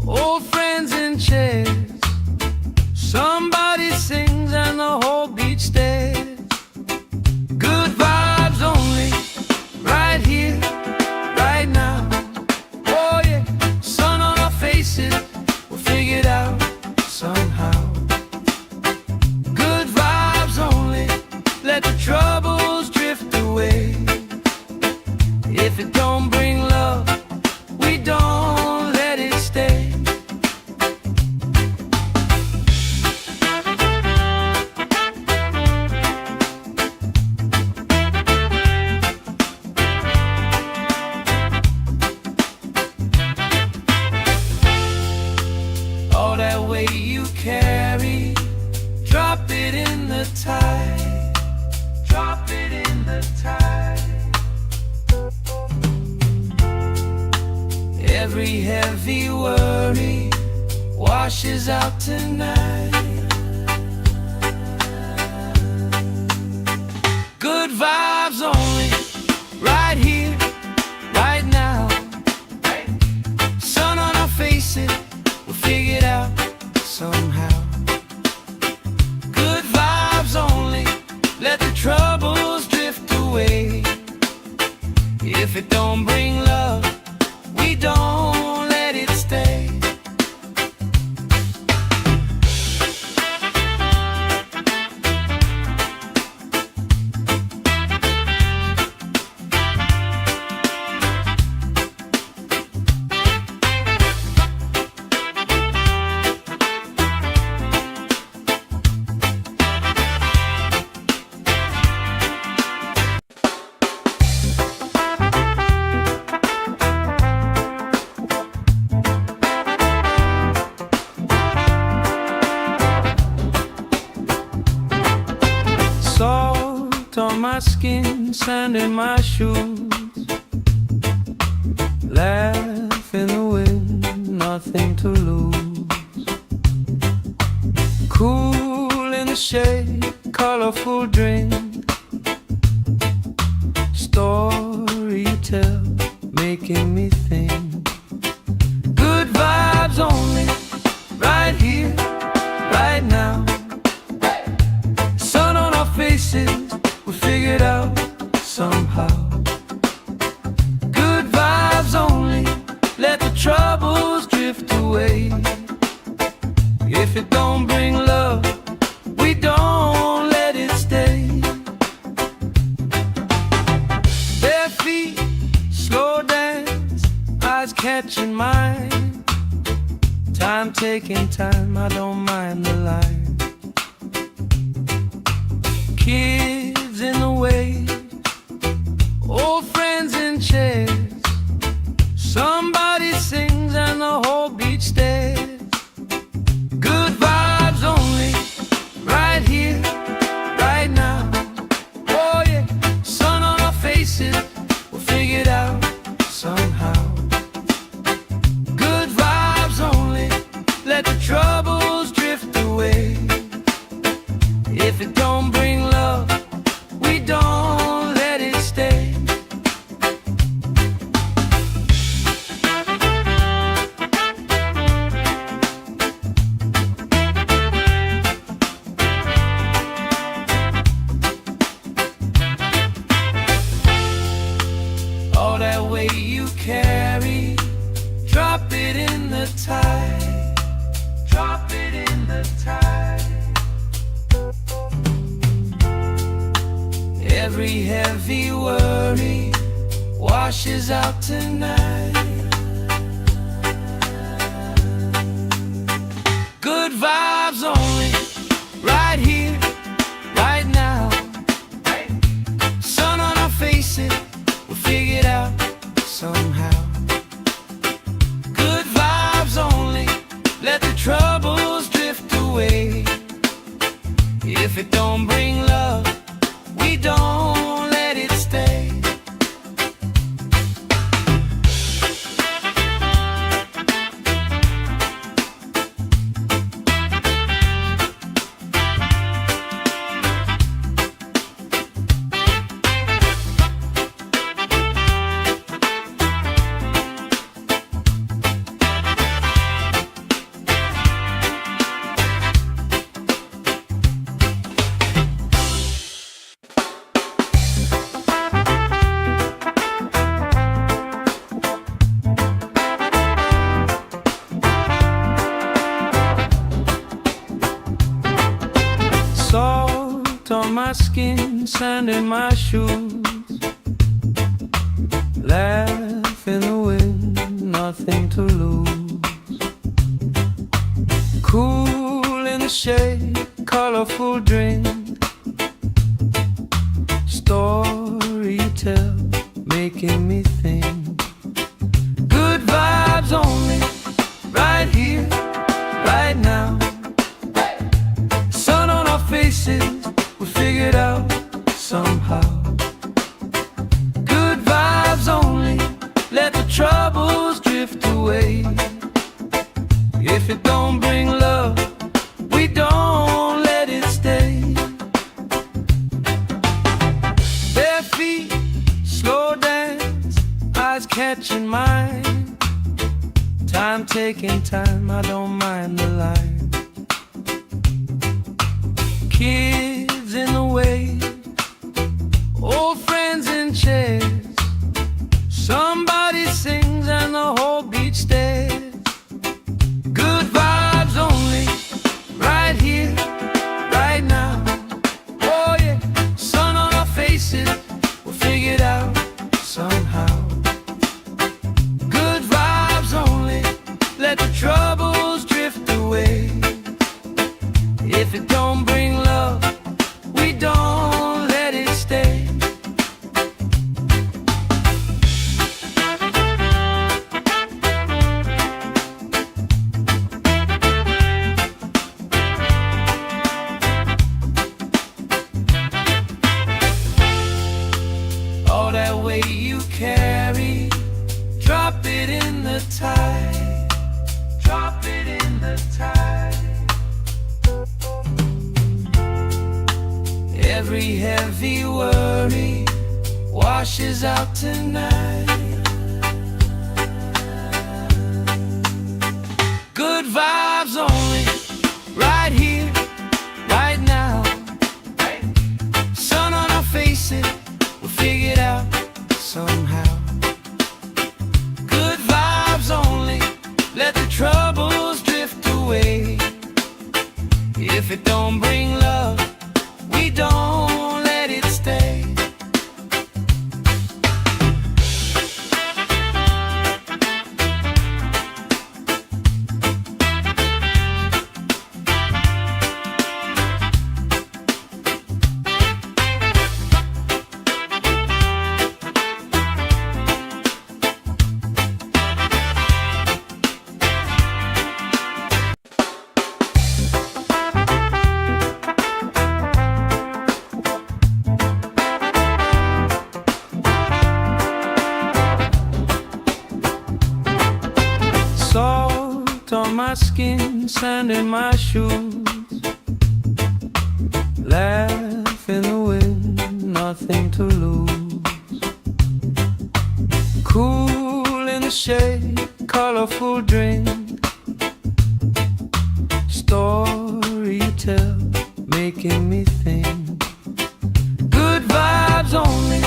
old friends in chairs. Somebody sings and the whole beach stares. Good vibes only, right here, right now. Oh yeah, sun on our faces, we'll figure it out somehow. Good vibes only, let the troubles drift away. If it don't bring love, we don't let it stay. All that weight you carry, drop it in the tide. Drop it in the tide. Every heavy worry washes out tonight. Good vibes only, right here, right now. Sun on our faces, we'll figure it out somehow. Good vibes only, let the troubles If it don't bring love, we don't let it stay. Salt on my skin, sand in my shoes. Laugh in the wind, nothing to lose. Cool in the shade, colorful drink. Story you tell, making me think. Good vibes only, right here, right now. Sun on our faces, we figured out somehow. Good vibes only, let the troubles drift away. If it don't bring love, we don't let it stay. Bare feet, slow dance, eyes catching mine. Time taking time, I don't mind the line. Kids in the way, old friends in chairs. Somebody sings and the whole beach stares. Good vibes only, right here, right now. Oh yeah, sun on our faces, we'll figure it out somehow. Good vibes only, let the troubles drift away. If it don't bring love, we don't let it stay. All that weight you carry, drop it in the tide. Drop it in the tide. Every heavy worry washes out tonight. Good vibes only, right here, right now. Sun on our faces, we'll figure it out somehow. Good vibes only, let the troubles drift away. If it don't bring love, we don't let it stay. Salt on my skin, sand in my shoes. Laugh in the wind, nothing to lose. Cool in the shade, colorful drink. Story you tell, making me think. Good vibes only, right here, right now. Sun on our faces, we figured out somehow. Good vibes only, let the troubles drift away. If it don't bring love, we don't let it stay. Bare feet, slow dance, eyes catching mine. Time taking time, I don't mind the line. Kids in the way, old friends in chairs. Somebody sings and the whole beach stares. Good vibes only, right here, right now. Oh yeah, sun on our faces, we'll figure it out somehow. Good vibes only, let the troubles drift away. If it don't bring love, we don't let it stay. All that weight you carry, drop it in the tide. Drop it in the tide. Every heavy worry washes out tonight. Good vibes only, right here, right now. Sun on our faces, we'll figure it out somehow. Good vibes only, let the troubles drift away. If it don't bring love, we don't let it stay. Salt on my skin, sand in my shoes. Laugh in the wind, nothing to lose. Cool in the shade, colorful drink. Story you tell, making me think. Good vibes only,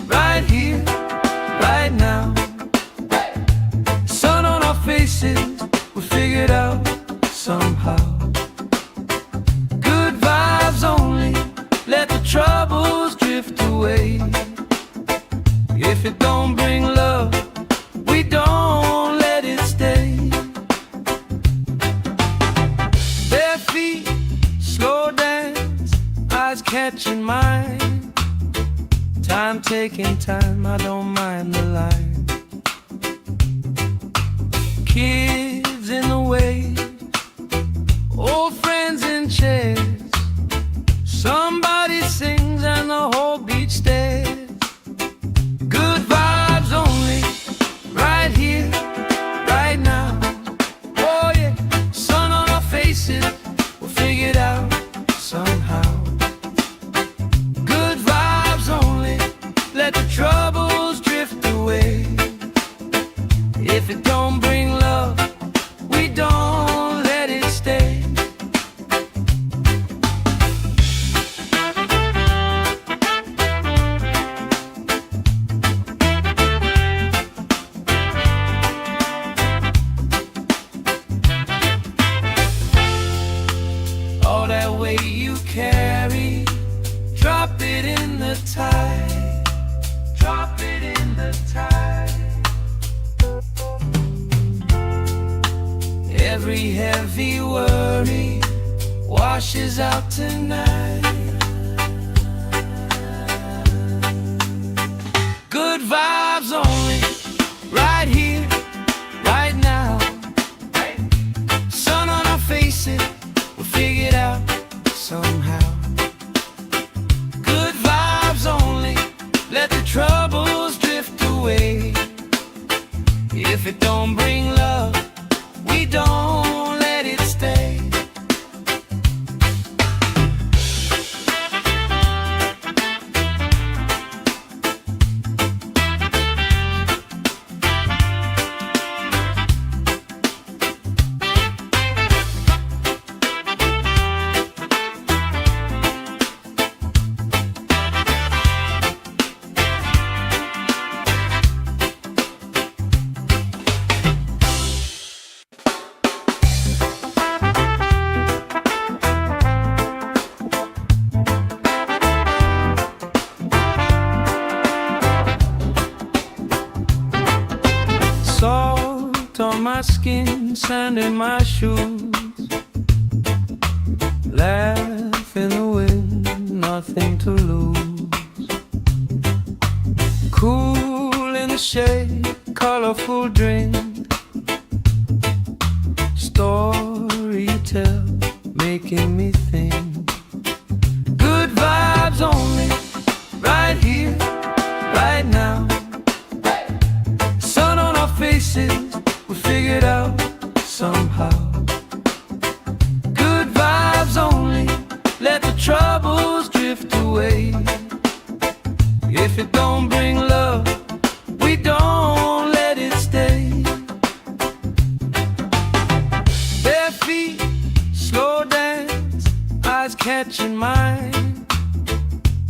right here, right now. Sun on our faces, we figure it out somehow. Good vibes only, let the troubles drift away. If it don't bring love, we don't let it stay. Bare feet, slow dance, eyes catching mine. Time taking time, I don't mind the line. Kids in the way, old friends in chairs. Somebody sings and the whole beach stares. Good vibes only, right here, right now. Oh yeah, sun on our faces, we'll figure it out somehow. Good vibes only, let the troubles drift away. If it don't bring love, we don't let it stay. All that weight you carry, drop it in the tide. Drop it in the tide. Every heavy worry washes out tonight. Good vibes only, right here, right now. Sun on our faces, we'll figure it out somehow. Good vibes only, let the troubles drift away. If it don't bring love, we don't let it stay. my skin, sand in my shoes. Laugh in the wind, nothing to lose. Cool in the shade, colorful drink. Story you tell, making me think. Good vibes only, right here, right now. Sun on our faces, we figured out somehow. Good vibes only, let the troubles drift away. If it don't bring love, we don't let it stay. Bare feet, slow dance, eyes catching mine.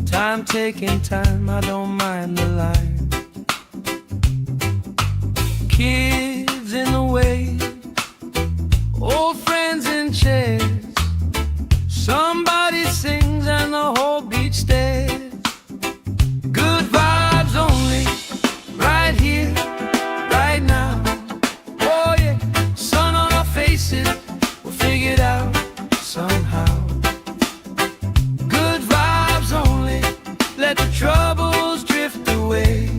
Time taking time, I don't mind the line. Kids in the way, old friends in chairs. Somebody sings and the whole beach stares. Good vibes only, right here, right now. Oh yeah, sun on our faces, we'll figure it out somehow. Good vibes only, let the troubles drift away.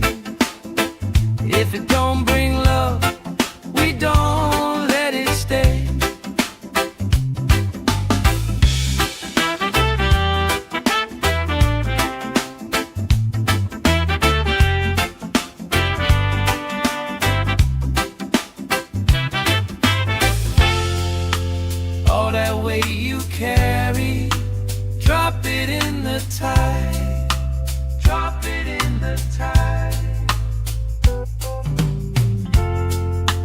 If it don't bring love, we don't let it stay. All that weight you carry, drop it in the tide.